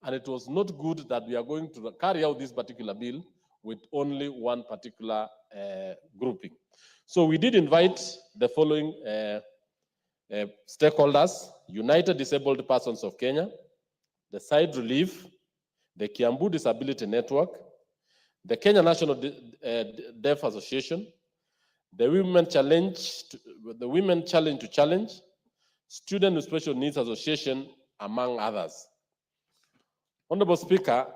And it was not good that we are going to carry out this particular bill with only one particular grouping. So we did invite the following stakeholders: United Disabled Persons of Kenya, the Side Relief, the Kiambu Disability Network, the Kenya National Deaf Association, the Women Challenge to Challenge, Student with Special Needs Association, among others. Honorable Speaker,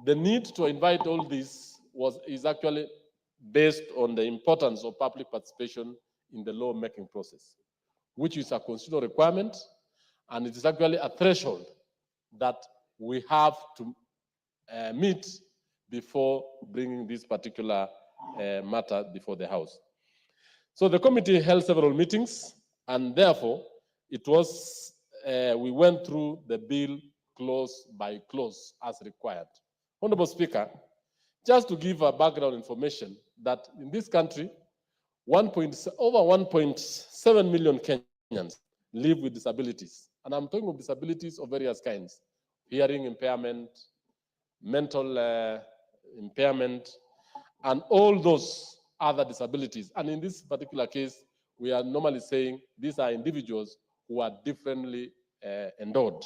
the need to invite all these is actually based on the importance of public participation in the law-making process, which is a constitutional requirement, and it is actually a threshold that we have to meet before bringing this particular matter before the House. So the committee held several meetings, and therefore it was, we went through the bill clause by clause as required. Honorable Speaker, just to give a background information that in this country, over 1.7 million Kenyans live with disabilities. And I'm talking of disabilities of various kinds: hearing impairment, mental impairment, and all those other disabilities. And in this particular case, we are normally saying these are individuals who are differently endowed.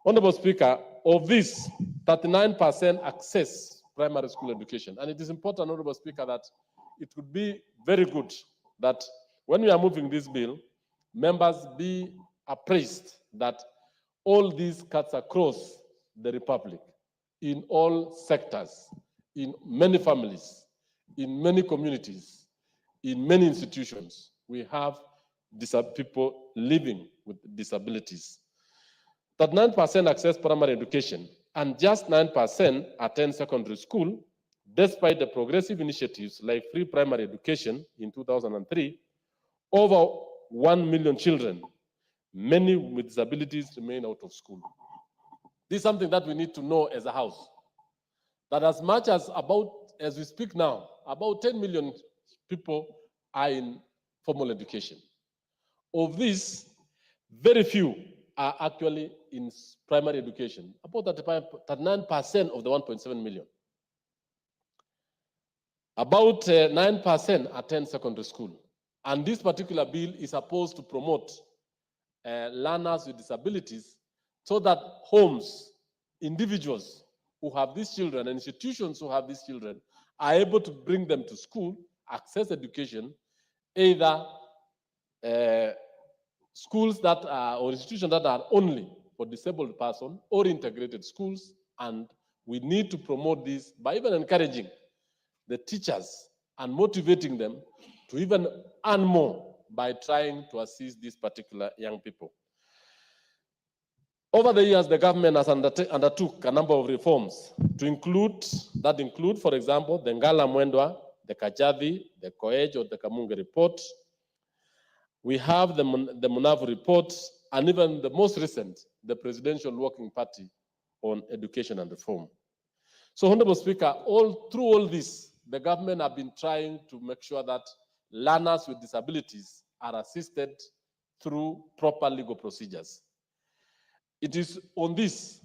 Honorable Speaker, of this, 39% access primary school education. And it is important, Honorable Speaker, that it would be very good that when we are moving this bill, members be appraised that all these cuts across the Republic, in all sectors, in many families, in many communities, in many institutions, we have people living with disabilities. 39% access primary education, and just 9% attend secondary school, despite the progressive initiatives like free primary education in 2003. Over 1 million children many with disabilities remain out of school. This is something that we need to know as a house. That as much as we speak now, about 10 million people are in formal education. Of these, very few are actually in primary education, about 39% of the 1.7 million. About 9% attend secondary school. And this particular bill is supposed to promote learners with disabilities so that homes, individuals who have these children, and institutions who have these children are able to bring them to school, access education, either schools that are, or institutions that are only for disabled person or integrated schools. And we need to promote this by even encouraging the teachers and motivating them to even earn more by trying to assist these particular young people. Over the years, the government has undertook a number of reforms to include, for example, the Ngala Mwendwa, the Kajabi, the Koej or the Kamunge report. We have the Munavu report, and even the most recent, the Presidential Working Party on Education and Reform. So, Honorable Speaker, through all this, the government have been trying to make sure that learners with disabilities are assisted through proper legal procedures. It is on this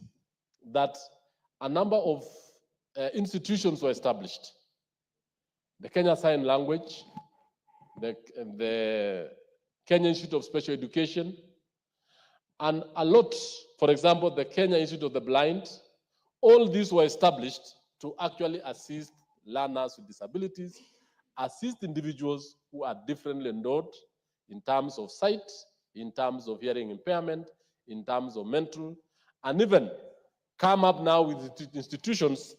that a number of institutions were established. The Kenya Sign Language, the Kenya Institute of Special Education, and a lot, for example, the Kenya Institute of the Blind. All these were established to actually assist learners with disabilities, assist individuals who are differently endowed in terms of sight, in terms of hearing impairment, in terms of mental, and even come up now with institutions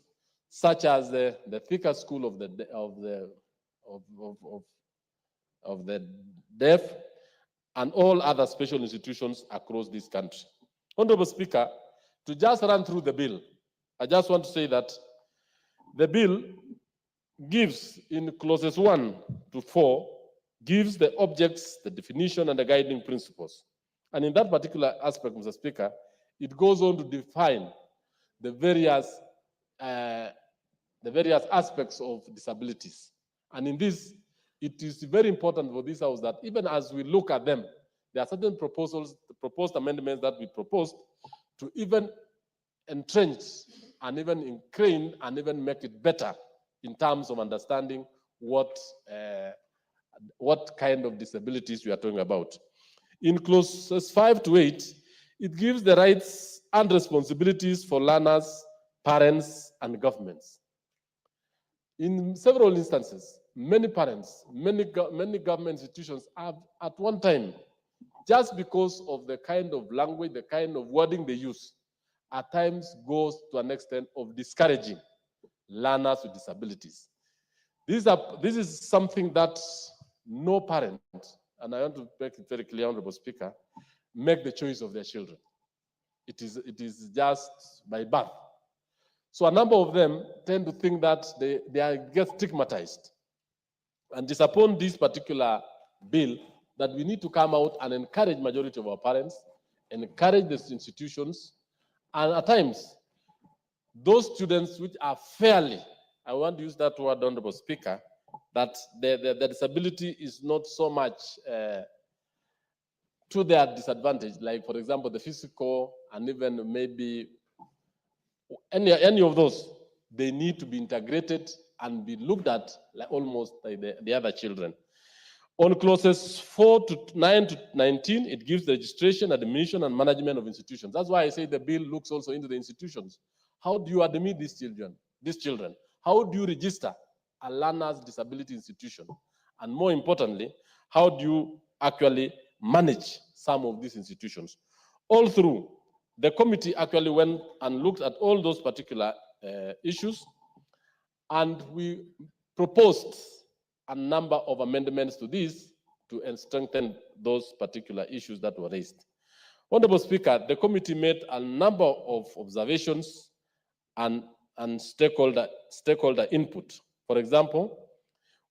such as the Thika School of the Deaf, and all other special institutions across this country. Honorable Speaker, to just run through the bill, I just want to say that the bill gives in clauses 1 to 4, gives the objects, the definition, and the guiding principles. And in that particular aspect, Mr. Speaker, it goes on to define the various aspects of disabilities. And in this, it is very important for this House that even as we look at them, there are certain proposed amendments that we proposed to even entrench and even ingrain and even make it better in terms of understanding what kind of disabilities we are talking about. In clauses 5 to 8, it gives the rights and responsibilities for learners, parents, and governments. In several instances, many parents, many government institutions have at one time, just because of the kind of language, the kind of wording they use, at times goes to an extent of discouraging learners with disabilities. This is something that no parent, and I want to make it very clear, Honorable Speaker, make the choice of their children. It is just by birth. So a number of them tend to think that they get stigmatized. And it's upon this particular bill that we need to come out and encourage majority of our parents, encourage the institutions, and at times, those students which are fairly, I want to use that word, Honorable Speaker, that the disability is not so much to their disadvantage, like for example, the physical and even maybe any of those, they need to be integrated and be looked at like almost like the other children. On clauses 4 to 9 to 19, it gives the registration, admission, and management of institutions. That's why I say the bill looks also into the institutions. How do you admit these children? How do you register a learner's disability institution? And more importantly, how do you actually manage some of these institutions? All through, the committee actually went and looked at all those particular issues, and we proposed a number of amendments to this to strengthen those particular issues that were raised. Honorable Speaker, the committee made a number of observations and stakeholder input. For example,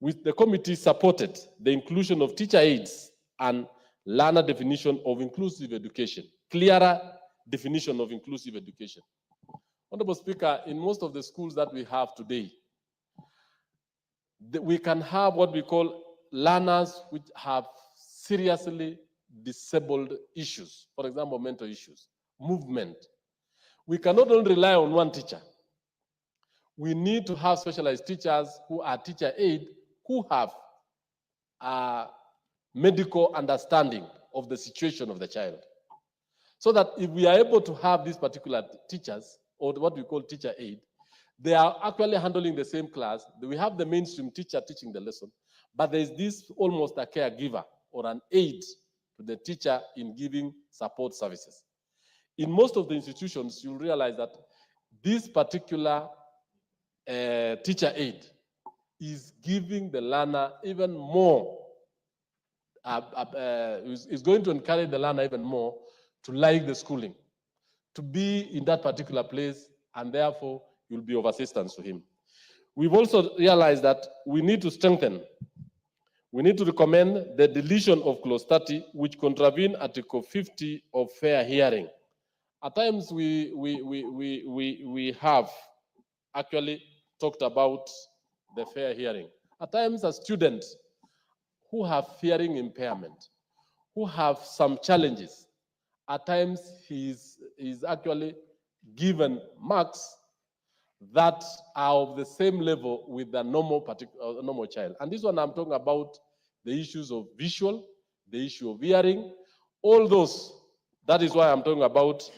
the committee supported the inclusion of teacher aides and learner definition of inclusive education, clearer definition of inclusive education. Honorable Speaker, in most of the schools that we have today, we can have what we call learners which have seriously disabled issues, for example, mental issues, movement. We cannot only rely on one teacher. We need to have specialized teachers who are teacher aid, who have medical understanding of the situation of the child. So that if we are able to have these particular teachers, or what we call teacher aid, they are actually handling the same class. We have the mainstream teacher teaching the lesson, but there is this almost a caregiver or an aid to the teacher in giving support services. In most of the institutions, you'll realize that this particular teacher aid is giving the learner even more, is going to encourage the learner even more to like the schooling, to be in that particular place, and therefore you'll be of assistance to him. We've also realized that we need to strengthen, we need to recommend the deletion of clause 30, which contravene Article 50 of fair hearing. At times we have actually talked about the fair hearing. At times as students who have hearing impairment, who have some challenges, at times he's actually given marks that are of the same level with the normal child. And this one I'm talking about the issues of visual, the issue of hearing, all those. That is why I'm talking about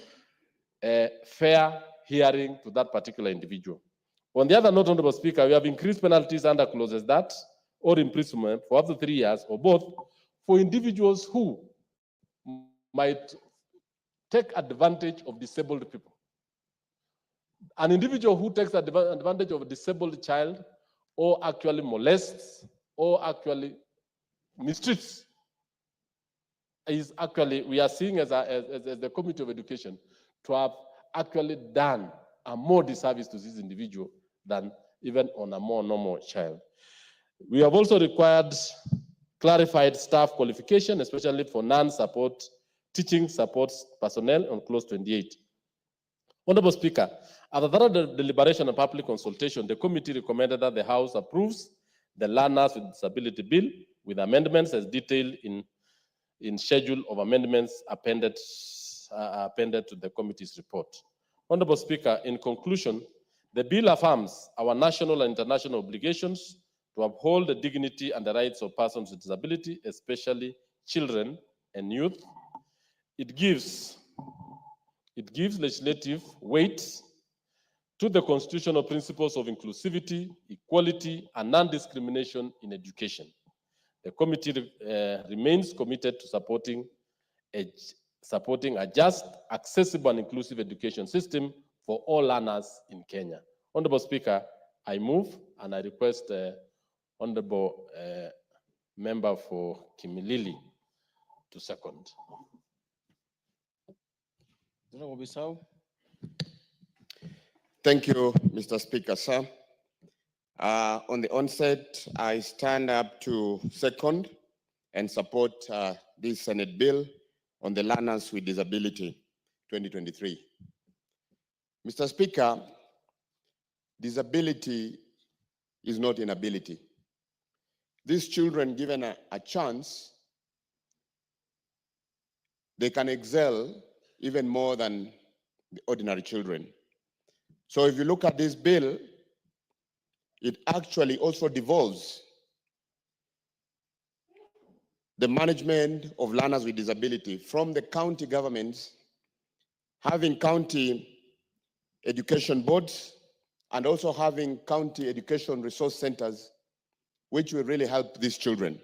fair hearing to that particular individual. On the other note, Honorable Speaker, we have increased penalties under clauses that, or imprisonment for up to 3 years, or both, for individuals who might take advantage of disabled people. An individual who takes advantage of a disabled child, or actually molests, or actually mistreats, is actually, we are seeing as the Committee of Education to have actually done a more disservice to this individual than even on a more normal child. We have also required clarified staff qualification, especially for non-support teaching support personnel on clause 28. Honorable Speaker, after thorough deliberation and public consultation, the committee recommended that the House approves the Learners with Disability Bill with amendments as detailed in schedule of amendments appended to the committee's report. Honorable Speaker, in conclusion, the bill affirms our national and international obligations to uphold the dignity and the rights of persons with disability, especially children and youth. It gives legislative weight to the constitutional principles of inclusivity, equality, and non-discrimination in education. The committee remains committed to supporting a just, accessible, and inclusive education system for all learners in Kenya. Honorable Speaker, I move and I request Honorable Member for Kimilili to second. Thank you, Mr. Speaker, sir. On the onset, I stand up to second and support this Senate bill on the Learners with Disability 2023. Mr. Speaker, disability is not inability. These children, given a chance, they can excel even more than the ordinary children. So if you look at this bill, it actually also devolves the management of learners with disability from the county governments, having county education boards, and also having county education resource centers, which will really help these children.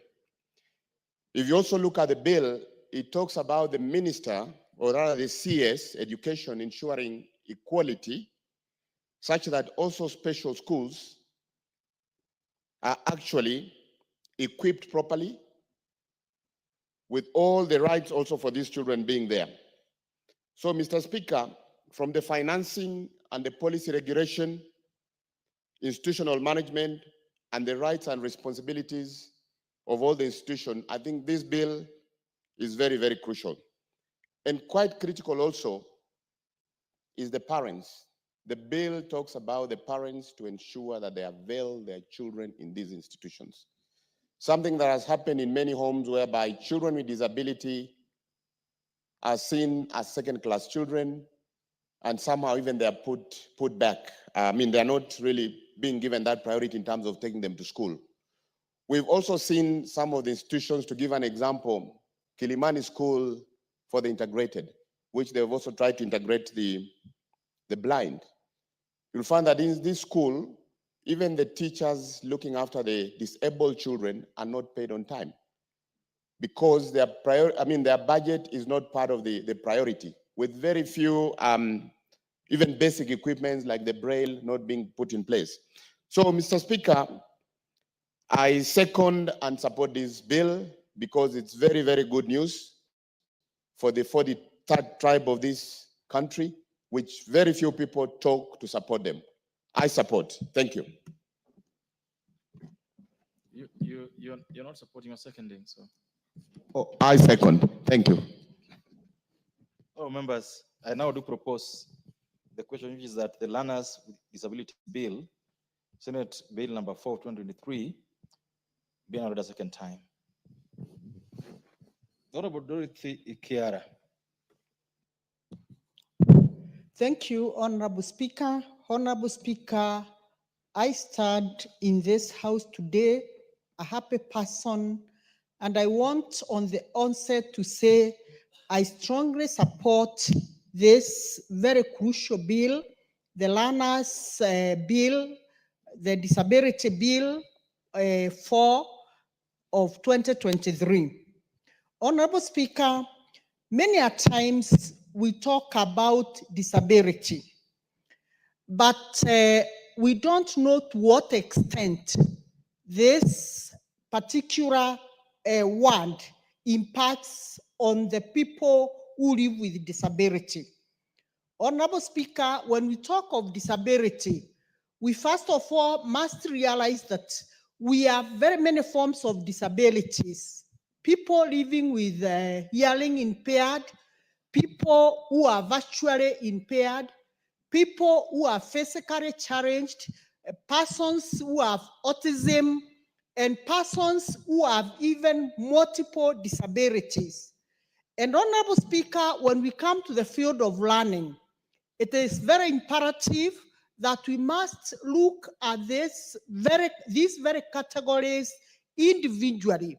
If you also look at the bill, it talks about the minister, or rather the CS, education, ensuring equality, such that also special schools are actually equipped properly with all the rights also for these children being there. So, Mr. Speaker, from the financing and the policy regulation, institutional management, and the rights and responsibilities of all the institutions, I think this bill is very, very crucial. And quite critical also is the parents. The bill talks about the parents to ensure that they avail their children in these institutions. Something that has happened in many homes whereby children with disability are seen as second-class children, and somehow even they are put back. I mean, they're not really being given that priority in terms of taking them to school. We've also seen some of the institutions, to give an example, Kilimani School for the integrated, which they've also tried to integrate the blind. You'll find that in this school, even the teachers looking after the disabled children are not paid on time because their budget is not part of the priority, with very few even basic equipment like the braille not being put in place. So, Mr. Speaker, I second and support this bill because it's very, very good news for the 43rd tribe of this country, which very few people talk to support them. I support. Thank you. You're not supporting or seconding, so. Oh, I second. Thank you. Oh, members, I now do propose the question, which is that the Learners with Disability Bill, Senate Bill number 4, 2023, be read a second time. Honorable Dorothy Ikiara. Thank you, Honorable Speaker. Honorable Speaker, I stand in this house today a happy person, and I want on the onset to say I strongly support this very crucial bill, the Learners Bill, the Disability Bill 4 of 2023. Honorable Speaker, many a times we talk about disability, but we don't know to what extent this particular word impacts on the people who live with disability. Honorable Speaker, when we talk of disability, we first of all must realize that we have very many forms of disabilities. People living with hearing impaired, people who are virtually impaired, people who are physically challenged, persons who have autism, and persons who have even multiple disabilities. And Honorable Speaker, when we come to the field of learning, it is very imperative that we must look at these very categories individually.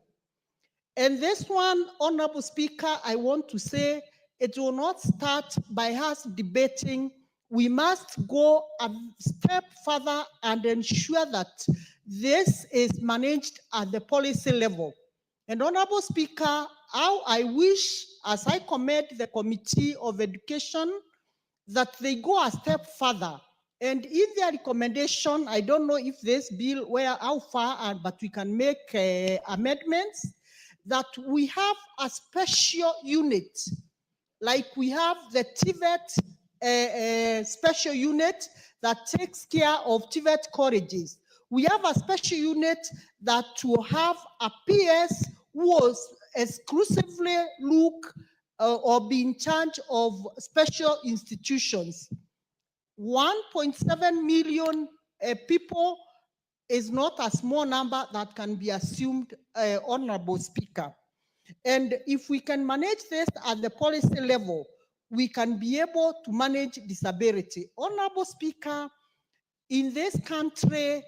And this one, Honorable Speaker, I want to say it will not start by us debating. We must go a step further and ensure that this is managed at the policy level. And Honorable Speaker, how I wish, as I commend the Committee of Education, that they go a step further. And in their recommendation, I don't know if this bill, how far, but we can make amendments, that we have a special unit, like we have the TVET special unit that takes care of TVET colleges. We have a special unit that will have a PS who will exclusively look or be in charge of special institutions. 1.7 million people is not a small number that can be assumed, Honorable Speaker. And if we can manage this at the policy level, we can be able to manage disability. Honorable Speaker, in this country,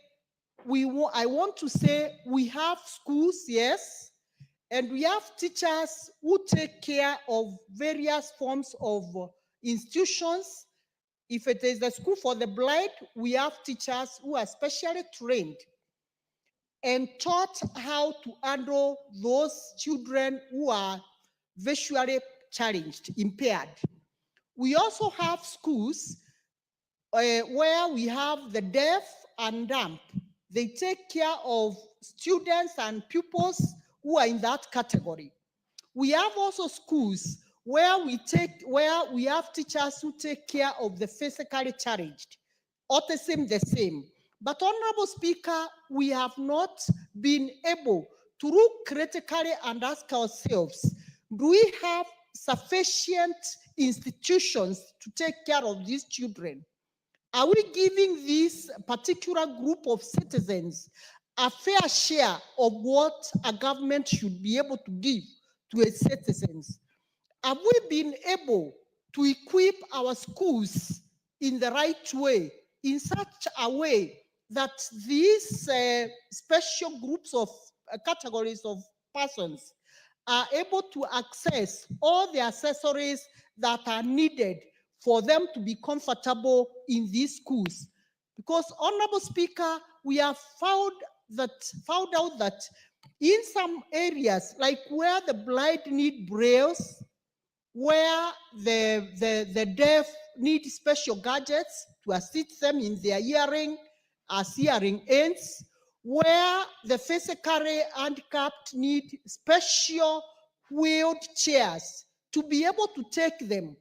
I want to say we have schools, yes, and we have teachers who take care of various forms of institutions. If it is the school for the blind, we have teachers who are specially trained and taught how to handle those children who are visually challenged, impaired. We also have schools where we have the deaf and dumb. They take care of students and pupils who are in that category. We have also schools where we have teachers who take care of the physically challenged. Autism the same. But Honorable Speaker, we have not been able to look critically and ask ourselves, Do we have sufficient institutions to take care of these children? Are we giving this particular group of citizens a fair share of what a government should be able to give to its citizens? Have we been able to equip our schools in the right way, in such a way that these special groups of categories of persons are able to access all the accessories that are needed for them to be comfortable in these schools? Because, Honorable Speaker, we have found out that in some areas, like where the blind need brailles, where the deaf need special gadgets to assist them in their hearing as hearing aids, where the physically handicapped need special wheeled chairs to be able to take them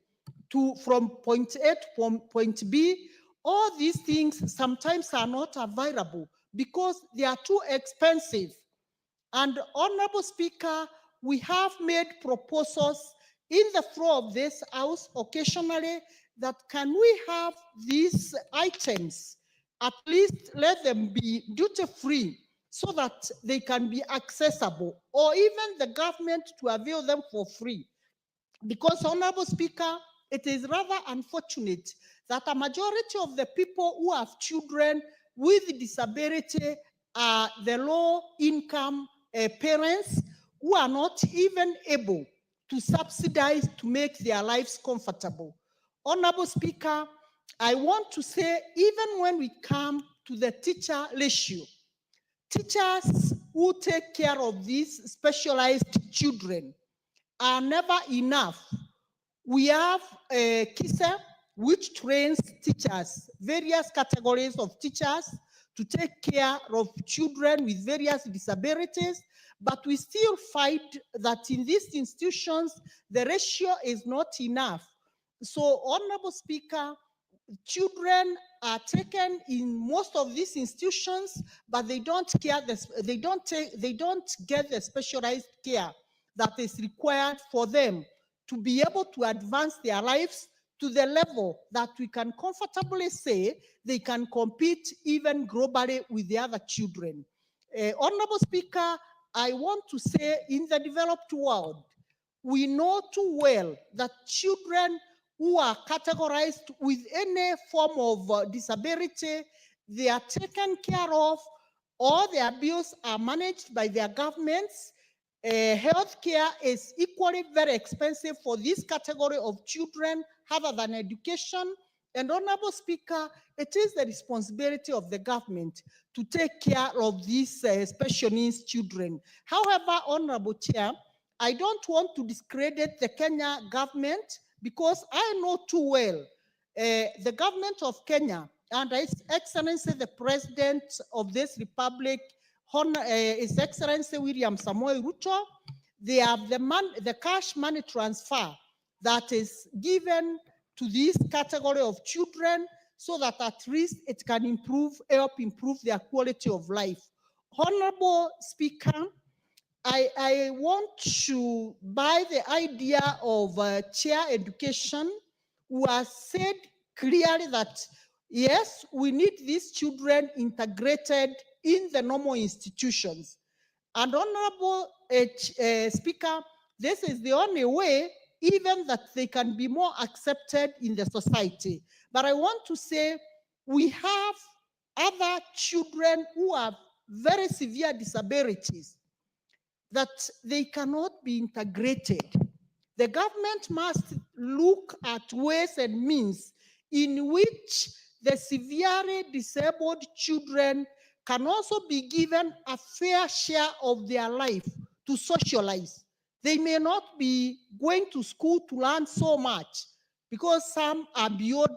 from point A to point B. All these things sometimes are not available because they are too expensive. And, Honorable Speaker, we have made proposals in the floor of this House occasionally that can we have these items, at least let them be duty-free so that they can be accessible, or even the government to avail them for free. Because, Honorable Speaker, it is rather unfortunate that a majority of the people who have children with disability are the low-income parents who are not even able to subsidize to make their lives comfortable. Honorable Speaker, I want to say, even when we come to the teacher ratio, teachers who take care of these specialized children are never enough. We have a KISA, which trains teachers, various categories of teachers, to take care of children with various disabilities, but we still find that in these institutions, the ratio is not enough. So, Honorable Speaker, children are taken in most of these institutions, but they don't get the specialized care that is required for them to be able to advance their lives to the level that we can comfortably say they can compete even globally with the other children. Honorable Speaker, I want to say in the developed world, we know too well that children who are categorized with any form of disability, they are taken care of, all their bills are managed by their governments. Healthcare is equally very expensive for this category of children other than education. And, Honorable Speaker, it is the responsibility of the government to take care of these special needs children. However, Honorable Chair, I don't want to discredit the Kenya government because I know too well the government of Kenya and His Excellency the President of this Republic, His Excellency William Samoei Ruto, they have the cash money transfer that is given to this category of children so that at least it can help improve their quality of life. Honorable Speaker, I want to buy the idea of chair education, who has said clearly that, yes, we need these children integrated in the normal institutions. And, Honorable Speaker, this is the only way even that they can be more accepted in the society. But I want to say we have other children who have very severe disabilities that they cannot be integrated. The government must look at ways and means in which the severely disabled children can also be given a fair share of their life to socialize. They may not be going to school to learn so much because some are beyond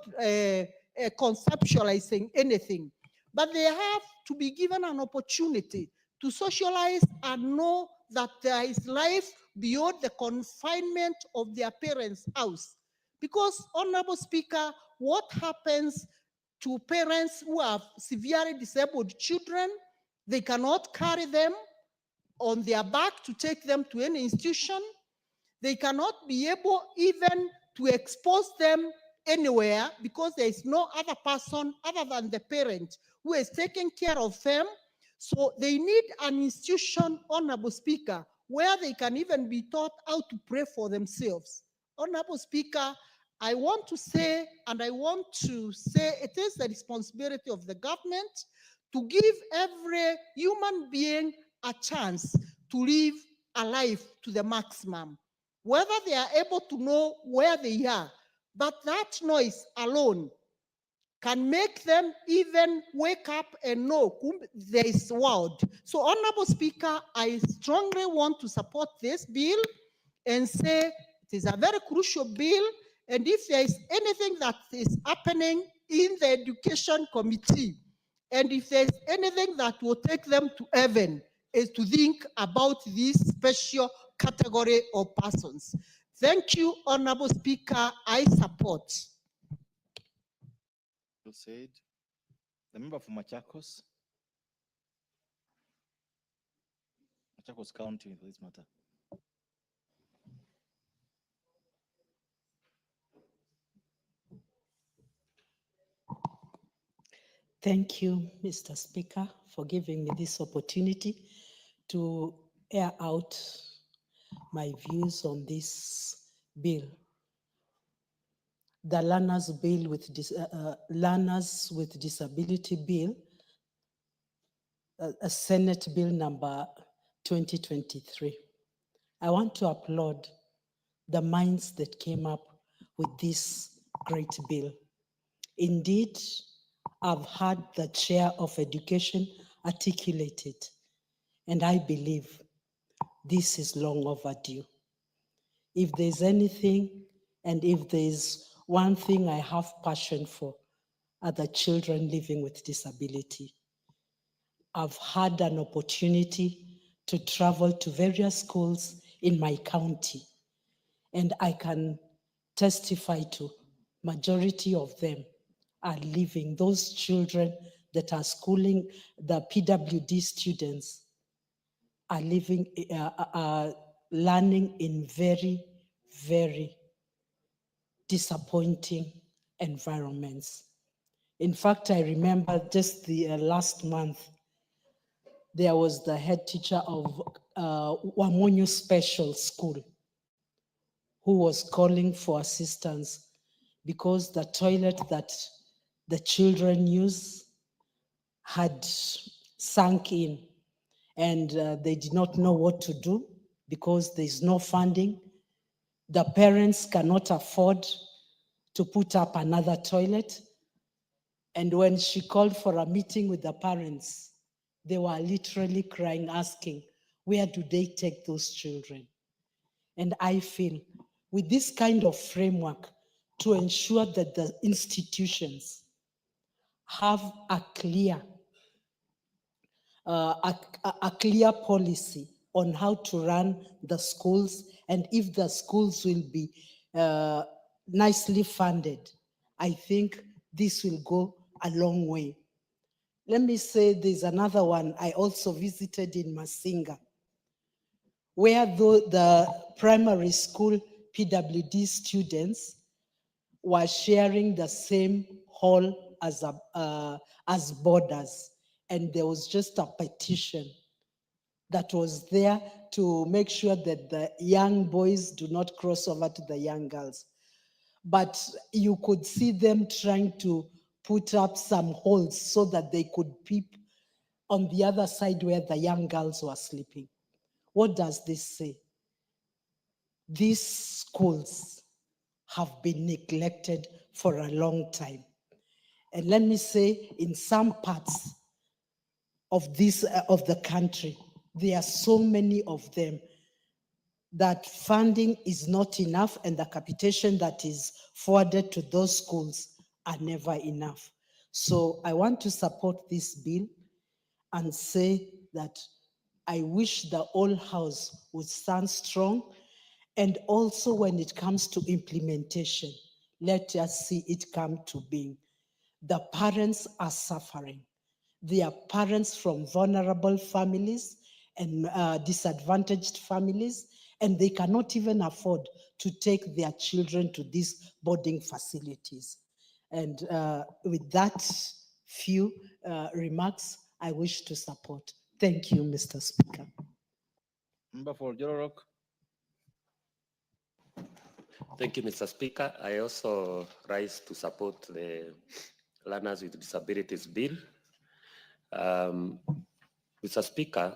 conceptualizing anything, but they have to be given an opportunity to socialize and know that there is life beyond the confinement of their parents' house. Because, Honorable Speaker, what happens to parents who have severely disabled children? They cannot carry them on their back to take them to any institution. They cannot be able even to expose them anywhere because there is no other person other than the parent who is taking care of them. So they need an institution, Honorable Speaker, where they can even be taught how to pray for themselves. Honorable Speaker, I want to say, and I want to say it is the responsibility of the government to give every human being a chance to live a life to the maximum. Whether they are able to know where they are, but that noise alone can make them even wake up and know there is world. So, Honorable Speaker, I strongly want to support this bill and say it is a very crucial bill. And if there is anything that is happening in the Education Committee, and if there's anything that will take them to heaven, is to think about this special category of persons. Thank you, Honorable Speaker. I support. Said, the member for Machakos County for this matter. Thank you, Mr. Speaker, for giving me this opportunity to air out my views on this bill. The Learners with Disability Bill, a Senate Bill number 2023. I want to applaud the minds that came up with this great bill. Indeed, I've heard the Chair of Education articulate it, and I believe this is long overdue. If there's anything, and if there's one thing I have passion for, are the children living with disability. I've had an opportunity to travel to various schools in my county, and I can testify to majority of them are living, those children that are schooling, the PWD students are living, are learning in very, very disappointing environments. In fact, I remember just the last month, there was the head teacher of Wamonyo Special School who was calling for assistance because the toilet that the children use had sunk in, and they did not know what to do because there's no funding. The parents cannot afford to put up another toilet. And when she called for a meeting with the parents, they were literally crying, asking, where do they take those children? And I feel with this kind of framework to ensure that the institutions have a clear policy on how to run the schools, and if the schools will be nicely funded, I think this will go a long way. Let me say there's another one I also visited in Masinga, where the primary school PWD students were sharing the same hall as boarders. And there was just a petition that was there to make sure that the young boys do not cross over to the young girls. But you could see them trying to put up some holes so that they could peep on the other side where the young girls were sleeping. What does this say? These schools have been neglected for a long time. And let me say, in some parts of the country, there are so many of them that funding is not enough, and the capitation that is forwarded to those schools are never enough. So I want to support this bill and say that I wish the whole house would stand strong. And also when it comes to implementation, let us see it come to being. The parents are suffering. They are parents from vulnerable families and disadvantaged families, and they cannot even afford to take their children to these boarding facilities. And with that few remarks, I wish to support. Thank you, Mr. Speaker. Member for Jororok. Thank you, Mr. Speaker. I also rise to support the Learners with Disabilities Bill. Mr. Speaker,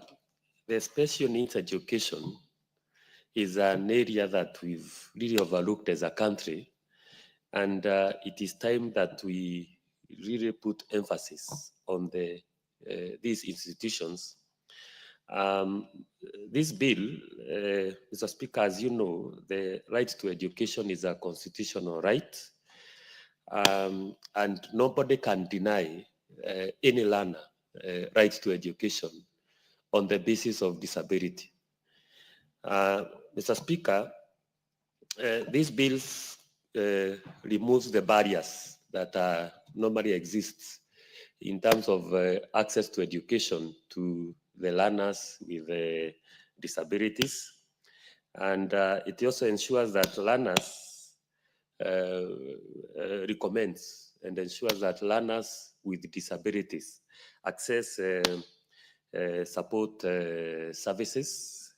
the special needs education is an area that we've really overlooked as a country, and it is time that we really put emphasis on these institutions. This bill, Mr. Speaker, as you know, the right to education is a constitutional right, and nobody can deny any learner right to education on the basis of disability. Mr. Speaker, these bills removes the barriers that normally exist in terms of access to education to the learners with disabilities. And it also ensures that learners recommends and ensures that learners with disabilities access support services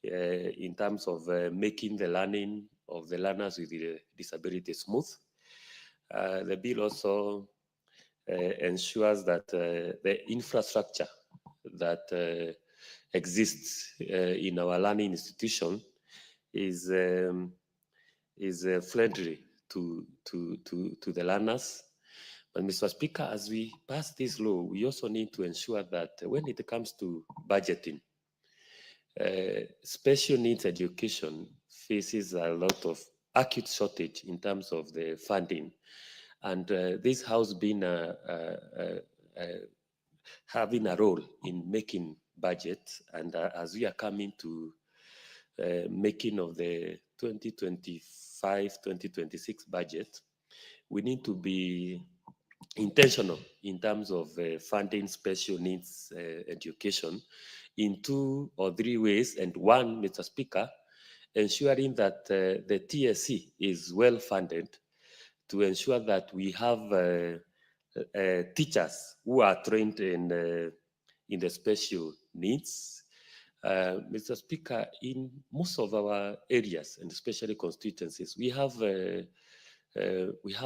in terms of making the learning of the learners with disabilities smooth. The bill also ensures that the infrastructure that exists in our learning institution is friendly to the learners. But Mr. Speaker, as we pass this law, we also need to ensure that when it comes to budgeting, special needs education faces a lot of acute shortage in terms of the funding. And this house being having a role in making budget, and as we are coming to making of the 2025-2026 budget, we need to be intentional in terms of funding special needs education in 2 or 3 ways. And one, Mr. Speaker, ensuring that the TSC is well funded to ensure that we have teachers who are trained in the special needs. Mr. Speaker, in most of our areas, and especially constituencies, we have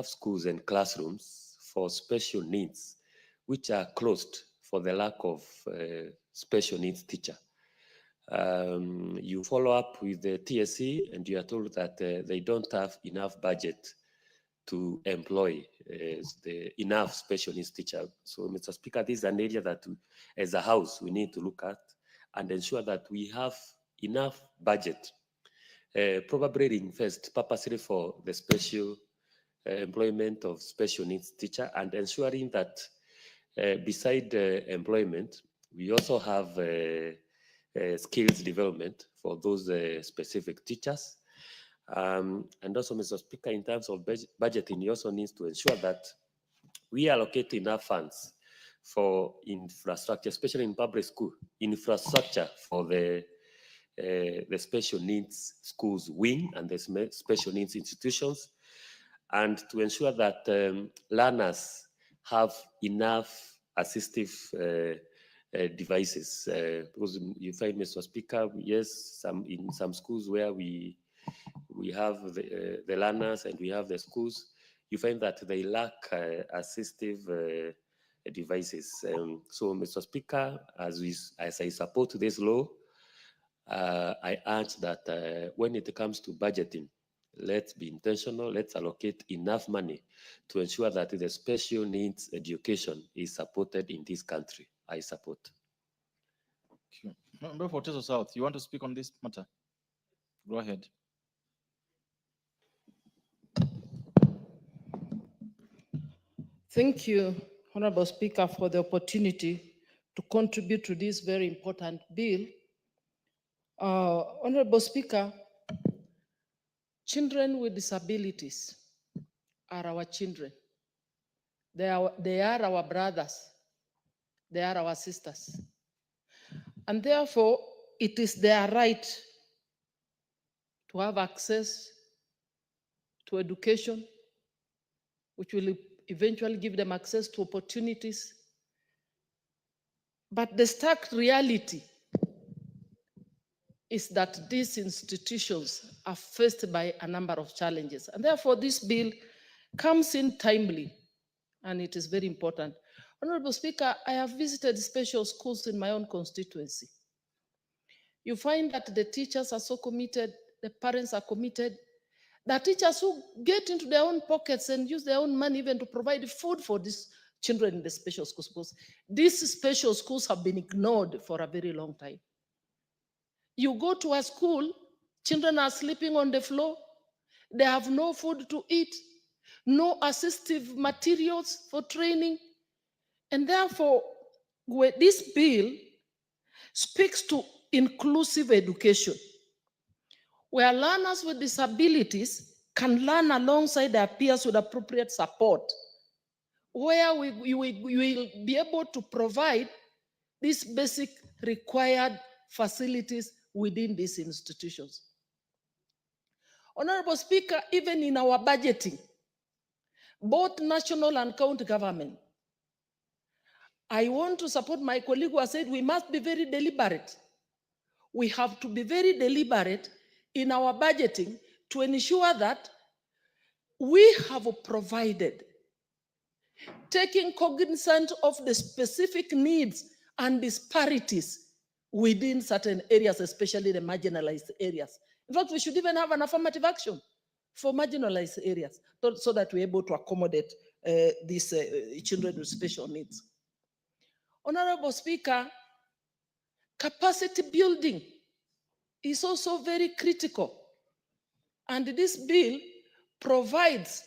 schools and classrooms for special needs, which are closed for the lack of special needs teacher. You follow up with the TSC and you are told that they don't have enough budget to employ enough special needs teacher. So, Mr. Speaker, this is an area that as a house we need to look at and ensure that we have enough budget, probably invest purposely for the special employment of special needs teacher, and ensuring that beside employment, we also have skills development for those specific teachers. And also, Mr. Speaker, in terms of budgeting, you also need to ensure that we allocate enough funds for infrastructure, especially in public school, infrastructure for the special needs schools wing and the special needs institutions, and to ensure that learners have enough assistive devices. Because you find, Mr. Speaker, yes, in some schools where we have the learners and we have the schools, you find that they lack assistive devices. So, Mr. Speaker, as I support this law, I urge that when it comes to budgeting, let's be intentional, let's allocate enough money to ensure that the special needs education is supported in this country. I support. Thank you. Member for Teso South, you want to speak on this matter? Go ahead. Thank you, Honorable Speaker, for the opportunity to contribute to this very important bill. Honorable Speaker, children with disabilities are our children. They are our brothers. They are our sisters. And therefore, it is their right to have access to education, which will eventually give them access to opportunities. But the stark reality is that these institutions are faced by a number of challenges. And therefore, this bill comes in timely, and it is very important. Honorable Speaker, I have visited special schools in my own constituency. You find that the teachers are so committed, the parents are committed. There are teachers who get into their own pockets and use their own money even to provide food for these children in the special schools, because these special schools have been ignored for a very long time. You go to a school, children are sleeping on the floor, they have no food to eat, no assistive materials for training, and therefore, this bill speaks to inclusive education, where learners with disabilities can learn alongside their peers with appropriate support, where we will be able to provide these basic required facilities within these institutions. Honorable Speaker, even in our budgeting, both national and county government, I want to support my colleague who has said we must be very deliberate. We have to be very deliberate in our budgeting to ensure that we have provided, taking cognizance of the specific needs and disparities within certain areas, especially the marginalized areas. In fact, we should even have an affirmative action for marginalized areas so that we're able to accommodate these children with special needs. Honorable Speaker, capacity building is also very critical. And this bill provides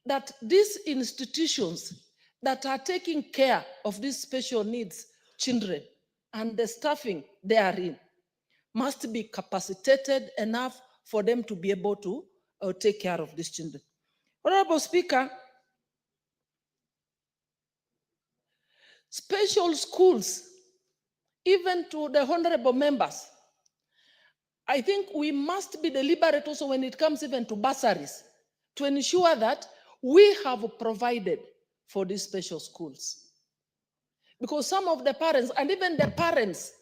that these institutions that are taking care of these special needs children and the staffing therein must be capacitated enough for them to be able to take care of these children. Honorable Speaker, special schools, even to the honorable members, I think we must be deliberate also when it comes even to bursaries to ensure that we have provided for these special schools. Because some of the parents, and even the parents,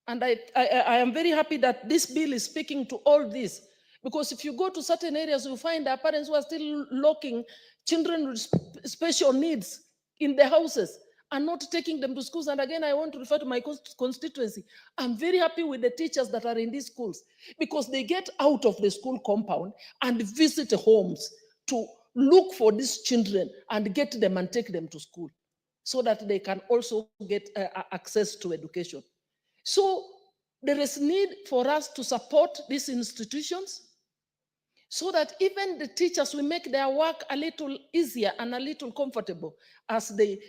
and I am very happy that this bill is speaking to all this, because if you go to certain areas, you find that parents who are still locking children with special needs in the houses and not taking them to schools. And again, I want to refer to my constituency. I'm very happy with the teachers that are in these schools because they get out of the school compound and visit homes to look for these children and get them and take them to school so that they can also get access to education. So there is need for us to support these institutions so that even the teachers will make their work a little easier and a little comfortable as they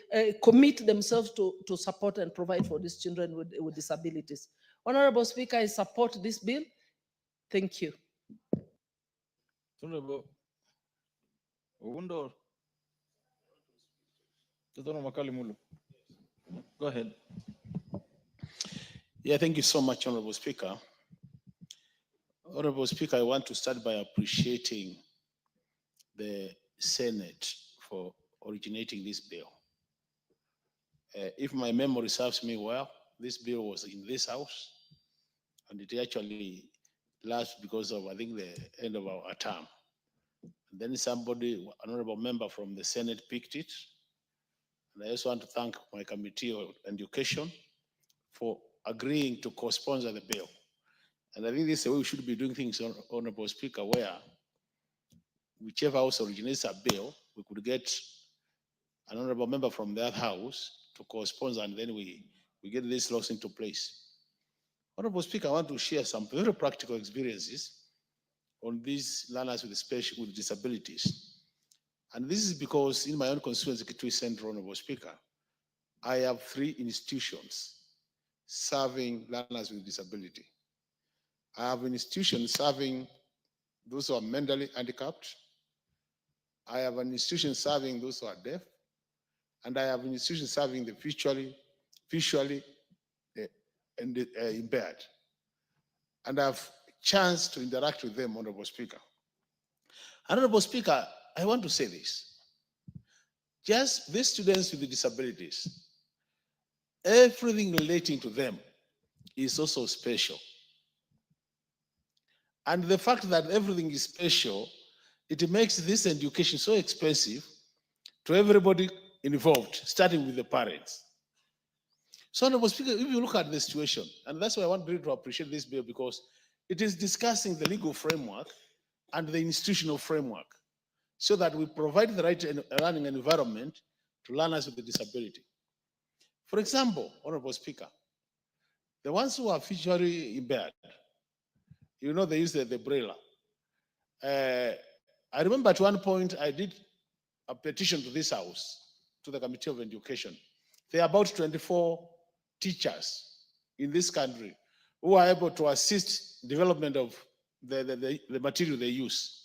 commit themselves to support and provide for these children with disabilities. Honorable Speaker, I support this bill. Thank you. Honorable Owundo. Go ahead. Yeah, thank you so much, Honorable Speaker. Honorable Speaker, I want to start by appreciating the Senate for originating this bill. If my memory serves me well, this bill was in this House, and it actually last because of, I think, the end of our term. And then somebody, an honorable member from the Senate picked it. And I also want to thank my Committee on Education for agreeing to co-sponsor the bill. And I think this is the way we should be doing things, Honorable Speaker, where whichever house originates a bill, we could get an honorable member from that house to co-sponsor, and then we get these laws into place. Honorable Speaker, I want to share some very practical experiences on these learners with disabilities. And this is because in my own constituency, Kitui Central, Honorable Speaker, I have 3 institutions serving learners with disability. I have an institution serving those who are mentally handicapped. I have an institution serving those who are deaf. And I have an institution serving the visually impaired. And I have chance to interact with them, Honorable Speaker. Honorable Speaker, I want to say this. Just these students with disabilities, everything relating to them is also special. And the fact that everything is special, it makes this education so expensive to everybody involved, starting with the parents. So, Honorable Speaker, if you look at the situation, and that's why I want really to appreciate this bill, because it is discussing the legal framework and the institutional framework so that we provide the right learning environment to learners with a disability. For example, Honorable Speaker, the ones who are visually impaired, you know, they use the braille. I remember at one point I did a petition to this house, to the Committee of Education. There are about 24 teachers in this country who are able to assist development of the material they use.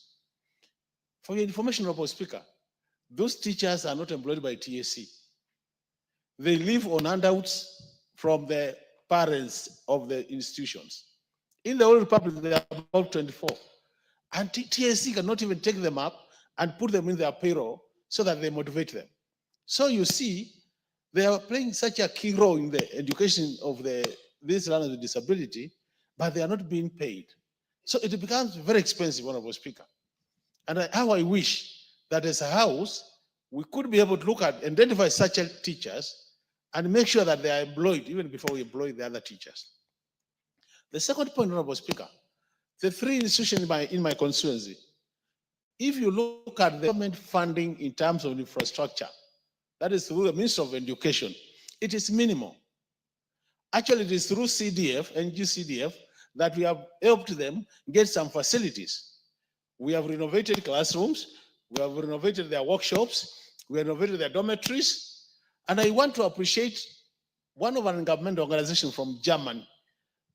For your information, Honorable Speaker, those teachers are not employed by TSC. They live on handouts from the parents of the institutions. In the whole republic, there are about 24. And TSC cannot even take them up and put them in their payroll so that they motivate them. So you see, they are playing such a key role in the education of these learners with disability, but they are not being paid. So it becomes very expensive, Honorable Speaker. And how I wish that as a house, we could be able to look at, identify such teachers and make sure that they are employed even before we employ the other teachers. The second point, Honorable Speaker, the three institutions in my constituency, if you look at the government funding in terms of infrastructure, that is through the Ministry of Education, it is minimal. Actually, it is through CDF, NGCDF, that we have helped them get some facilities. We have renovated classrooms, we have renovated their workshops, we have renovated their dormitories, and I want to appreciate one of our government organizations from Germany,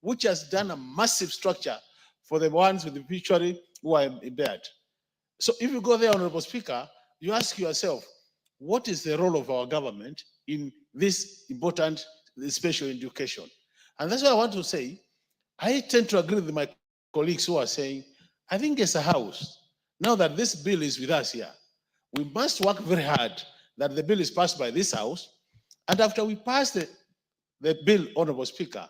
which has done a massive structure for the ones with the visually who are impaired. So if you go there, Honorable Speaker, you ask yourself, what is the role of our government in this important special education? And that's why I want to say, I tend to agree with my colleagues who are saying, I think as a house, now that this bill is with us here, we must work very hard that the bill is passed by this house. And after we pass the bill, Honorable Speaker,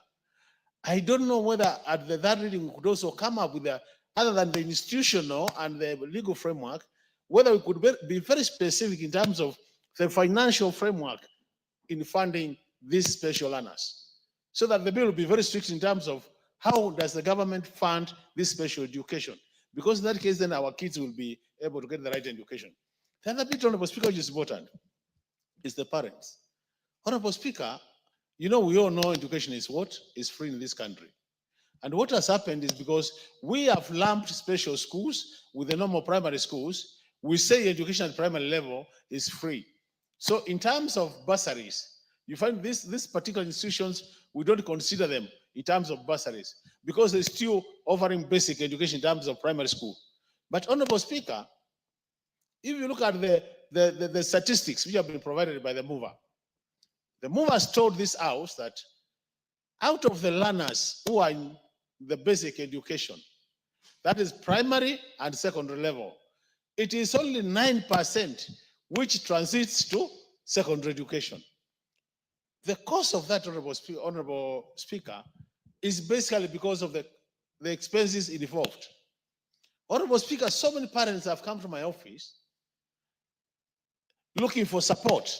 I don't know whether at the third reading we could also come up with other than the institutional and the legal framework, whether we could be very specific in terms of the financial framework in funding these special learners, so that the bill will be very strict in terms of how does the government fund this special education? Because in that case, then our kids will be able to get the right education. The other bit, Honorable Speaker, which is important, is the parents. Honorable Speaker, you know, we all know education is what? Is free in this country. And what has happened is because we have lumped special schools with the normal primary schools, we say education at primary level is free. So in terms of bursaries, you find these particular institutions, we don't consider them in terms of bursaries because they're still offering basic education in terms of primary school. But Honorable Speaker, if you look at the statistics which have been provided by the mover has told this house that out of the learners who are in the basic education, that is primary and secondary level, it is only 9% which transits to secondary education. The cost of that, Honorable Speaker, is basically because of the expenses involved. Honorable Speaker, so many parents have come to my office looking for support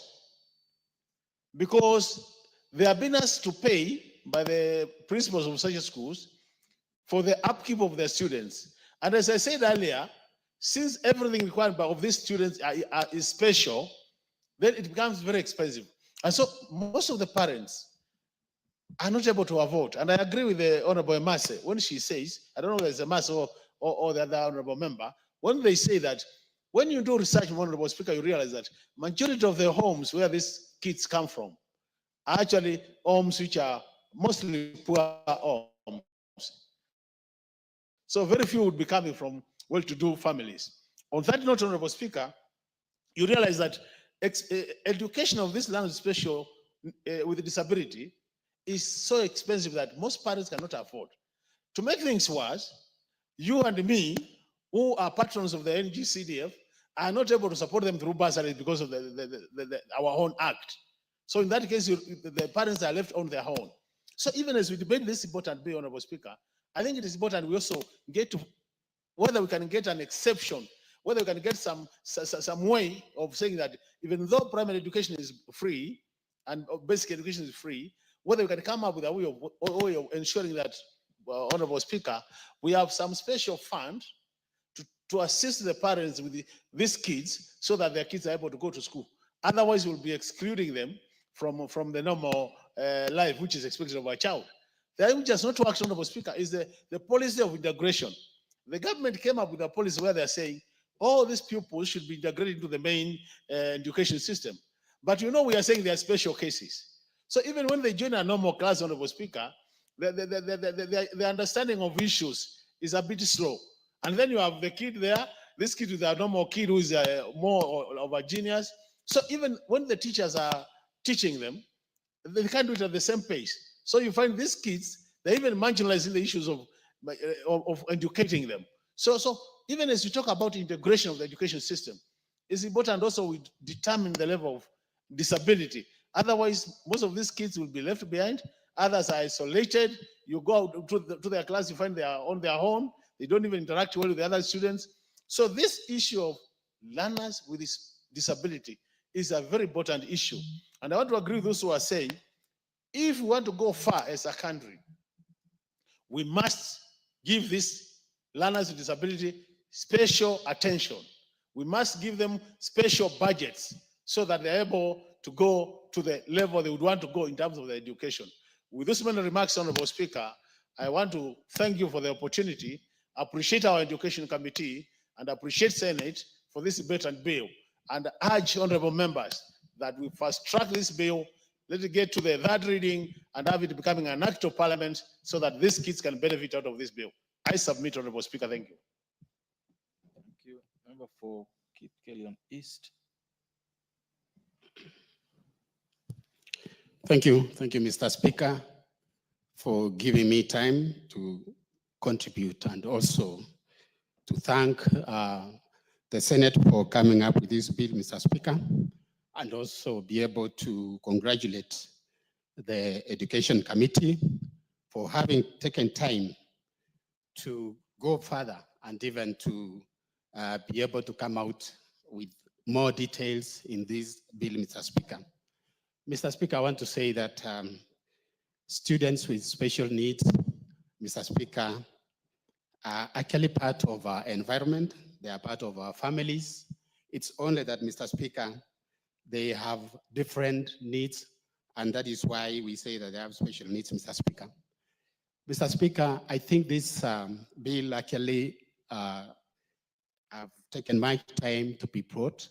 because they have been asked to pay by the principals of such schools for the upkeep of their students. And as I said earlier, since everything required of these students is special, then it becomes very expensive. And so most of the parents are not able to afford. And I agree with the Honorable Emase when she says, I don't know whether it's Emase or the other Honorable member, when they say that when you do research, Honorable Speaker, you realize that majority of the homes where these kids come from are actually homes which are mostly poor homes. So very few would be coming from well-to-do families. On that note, Honorable Speaker, you realize that education of this learner special with a disability is so expensive that most parents cannot afford. To make things worse, you and me, who are patrons of the NGCDF, are not able to support them through bursaries because of our own act. So in that case, the parents are left on their own. So even as we debate this important bill, Honorable Speaker, I think it is important we also get to whether we can get an exception, whether we can get some way of saying that even though primary education is free and basic education is free, whether we can come up with a way of ensuring that, Honorable Speaker, we have some special fund to assist the parents with these kids so that their kids are able to go to school. Otherwise, we'll be excluding them from the normal life which is expected of a child. The thing which has not worked, Honorable Speaker, is the policy of integration. The government came up with a policy where they're saying all these pupils should be integrated into the main education system. But you know, we are saying there are special cases. So even when they join a normal class, Honorable Speaker, the understanding of issues is a bit slow. And then you have the kid there, this kid with a normal kid who is more of a genius. So even when the teachers are teaching them, they can't do it at the same pace. So you find these kids, they're even marginalizing the issues of educating them. So even as you talk about integration of the education system, it's important also we determine the level of disability. Otherwise, most of these kids will be left behind. Others are isolated. You go out to their class, you find they are on their own. They don't even interact well with the other students. So this issue of learners with disability is a very important issue. And I want to agree with those who are saying, if we want to go far as a country, we must give these learners with disability special attention. We must give them special budgets so that they're able to go to the level they would want to go in terms of their education. With this many remarks, Honorable Speaker, I want to thank you for the opportunity, appreciate our Education Committee, and appreciate Senate for this debate and bill, and urge honorable members that we fast track this bill, let it get to the third reading, and have it becoming an act of parliament so that these kids can benefit out of this bill. I submit, Honorable Speaker. Thank you. Thank you. Member for Kipkelion East. Thank you, Mr. Speaker, for giving me time to contribute and also to thank the Senate for coming up with this bill, Mr. Speaker, and also be able to congratulate the Education Committee for having taken time to go further and even to be able to come out with more details in this bill, Mr. Speaker. Mr. Speaker, I want to say that students with special needs, Mr. Speaker, are actually part of our environment. They are part of our families. It's only that, Mr. Speaker, they have different needs, and that is why we say that they have special needs, Mr. Speaker. Mr. Speaker, I think this bill actually have taken my time to be brought,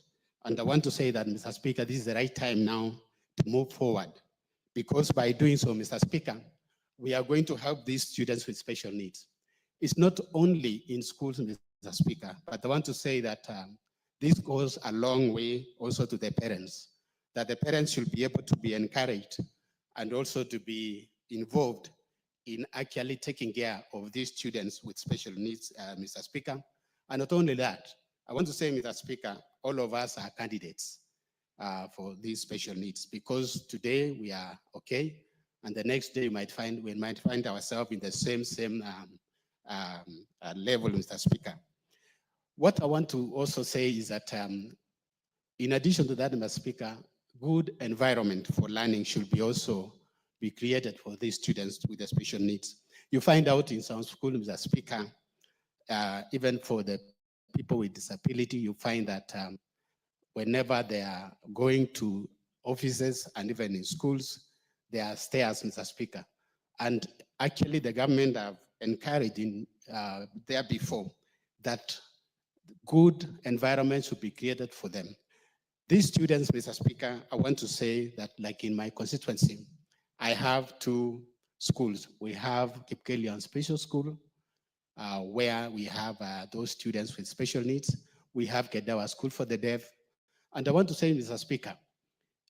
and I want to say that, Mr. Speaker, this is the right time now to move forward, because by doing so, Mr. Speaker, we are going to help these students with special needs. It's not only in schools, Mr. Speaker, but I want to say that this goes a long way also to the parents, that the parents should be able to be encouraged and also to be involved in actually taking care of these students with special needs, Mr. Speaker. And not only that, I want to say, Mr. Speaker, all of us are candidates for these special needs, because today we are okay, and the next day we might find ourselves in the same level, Mr. Speaker. What I want to also say is that in addition to that, Mr. Speaker, good environment for learning should be also be created for these students with the special needs. You find out in some schools, Mr. Speaker, even for the people with disability, you find that whenever they are going to offices and even in schools, there are stairs, Mr. Speaker. And actually the government have encouraged there before that good environment should be created for them. These students, Mr. Speaker, I want to say that, like in my constituency, I have two schools. We have Kipkelion Special School, where we have those students with special needs. We have Kedawa School for the Deaf. And I want to say, Mr. Speaker,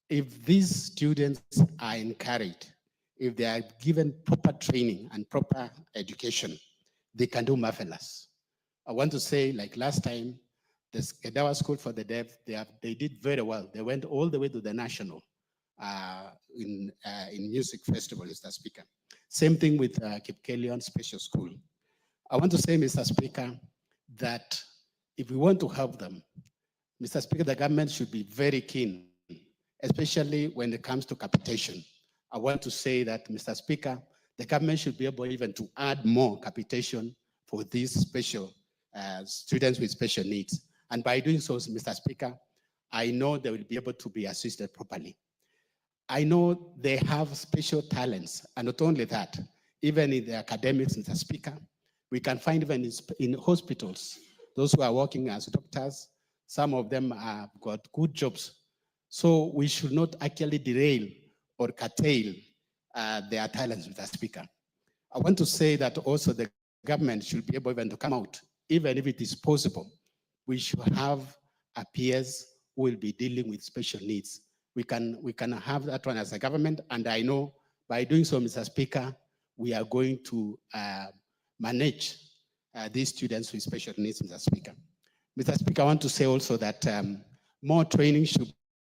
if these students are encouraged, if they are given proper training and proper education, they can do marvelous. I want to say, like last time, the Kedawa School for the Deaf, they did very well. They went all the way to the national in music festival, Mr. Speaker. Same thing with Kipkelion Special School. I want to say, Mr. Speaker, that if we want to help them, Mr. Speaker, the government should be very keen, especially when it comes to capitation. I want to say that, Mr. Speaker, the government should be able even to add more capitation for these special students with special needs. And by doing so, Mr. Speaker, I know they will be able to be assisted properly. I know they have special talents, and not only that, even in the academics, Mr. Speaker, we can find even in hospitals, those who are working as doctors, some of them have got good jobs. So we should not actually derail or curtail their talents, Mr. Speaker. I want to say that also the government should be able even to come out, even if it is possible. We should have peers who will be dealing with special needs. We can have that one as a government, and I know by doing so, Mr. Speaker, we are going to manage these students with special needs, Mr. Speaker. Mr. Speaker, I want to say also that more training should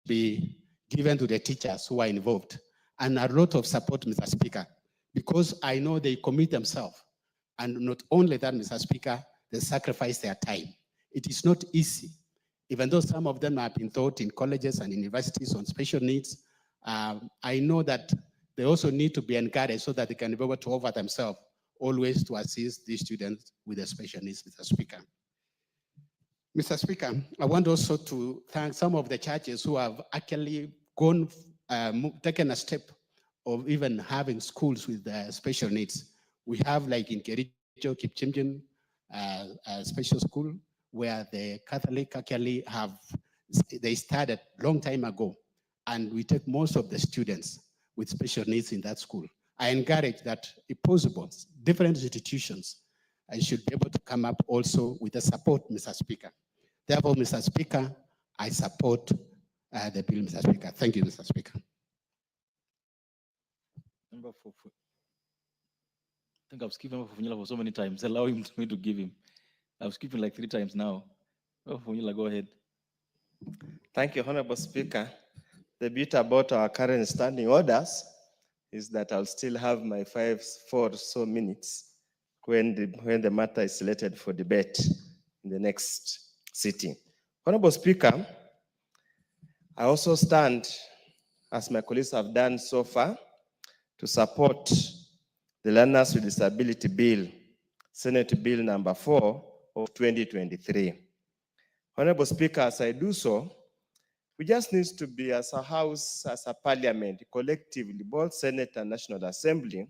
be given to the teachers who are involved, and a lot of support, Mr. Speaker, because I know they commit themselves. And not only that, Mr. Speaker, they sacrifice their time. It is not easy. Even though some of them have been taught in colleges and universities on special needs, I know that they also need to be encouraged so that they can be able to offer themselves always to assist these students with the special needs, Mr. Speaker. Mr. Speaker, I want also to thank some of the churches who have actually taken a step of even having schools with special needs. We have, like in Kericho, Kipchimjin, a special school where the Catholic actually they started a long time ago, and we take most of the students with special needs in that school. I encourage that, if possible, different institutions should be able to come up also with the support, Mr. Speaker. Therefore, Mr. Speaker, I support the bill, Mr. Speaker. Thank you, Mr. Speaker. Member for, I think I've skipped Member Funyula for so many times. Allow me to give him. I've skipped him like 3 times now. Member Funyula, go ahead. Thank you, Honorable Speaker. The beauty about our current standing orders is that I'll still have my 4 or so minutes when the matter is slated for debate in the next sitting. Honorable Speaker, I also stand, as my colleagues have done so far, to support the Learners with Disability Bill, Senate Bill number 4 of 2023. Honorable Speaker, as I do so, we just need to be, as a house, as a parliament, collectively, both Senate and National Assembly.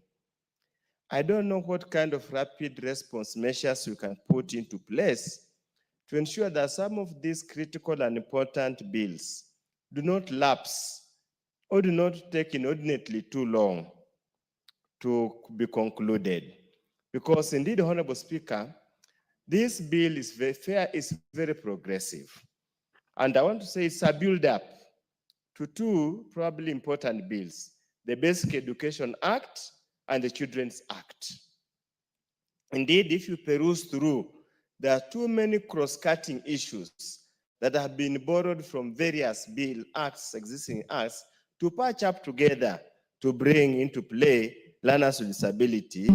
I don't know what kind of rapid response measures we can put into place to ensure that some of these critical and important bills do not lapse or do not take inordinately too long to be concluded. Because indeed, Honorable Speaker, this bill is very fair, is very progressive. And I want to say it's a build-up to 2 probably important bills, the Basic Education Act and the Children's Act. Indeed, if you peruse through, there are too many cross-cutting issues that have been borrowed from various bill acts, existing acts, to patch up together to bring into play learners with disability.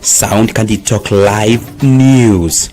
Sound Candy Talk Live News.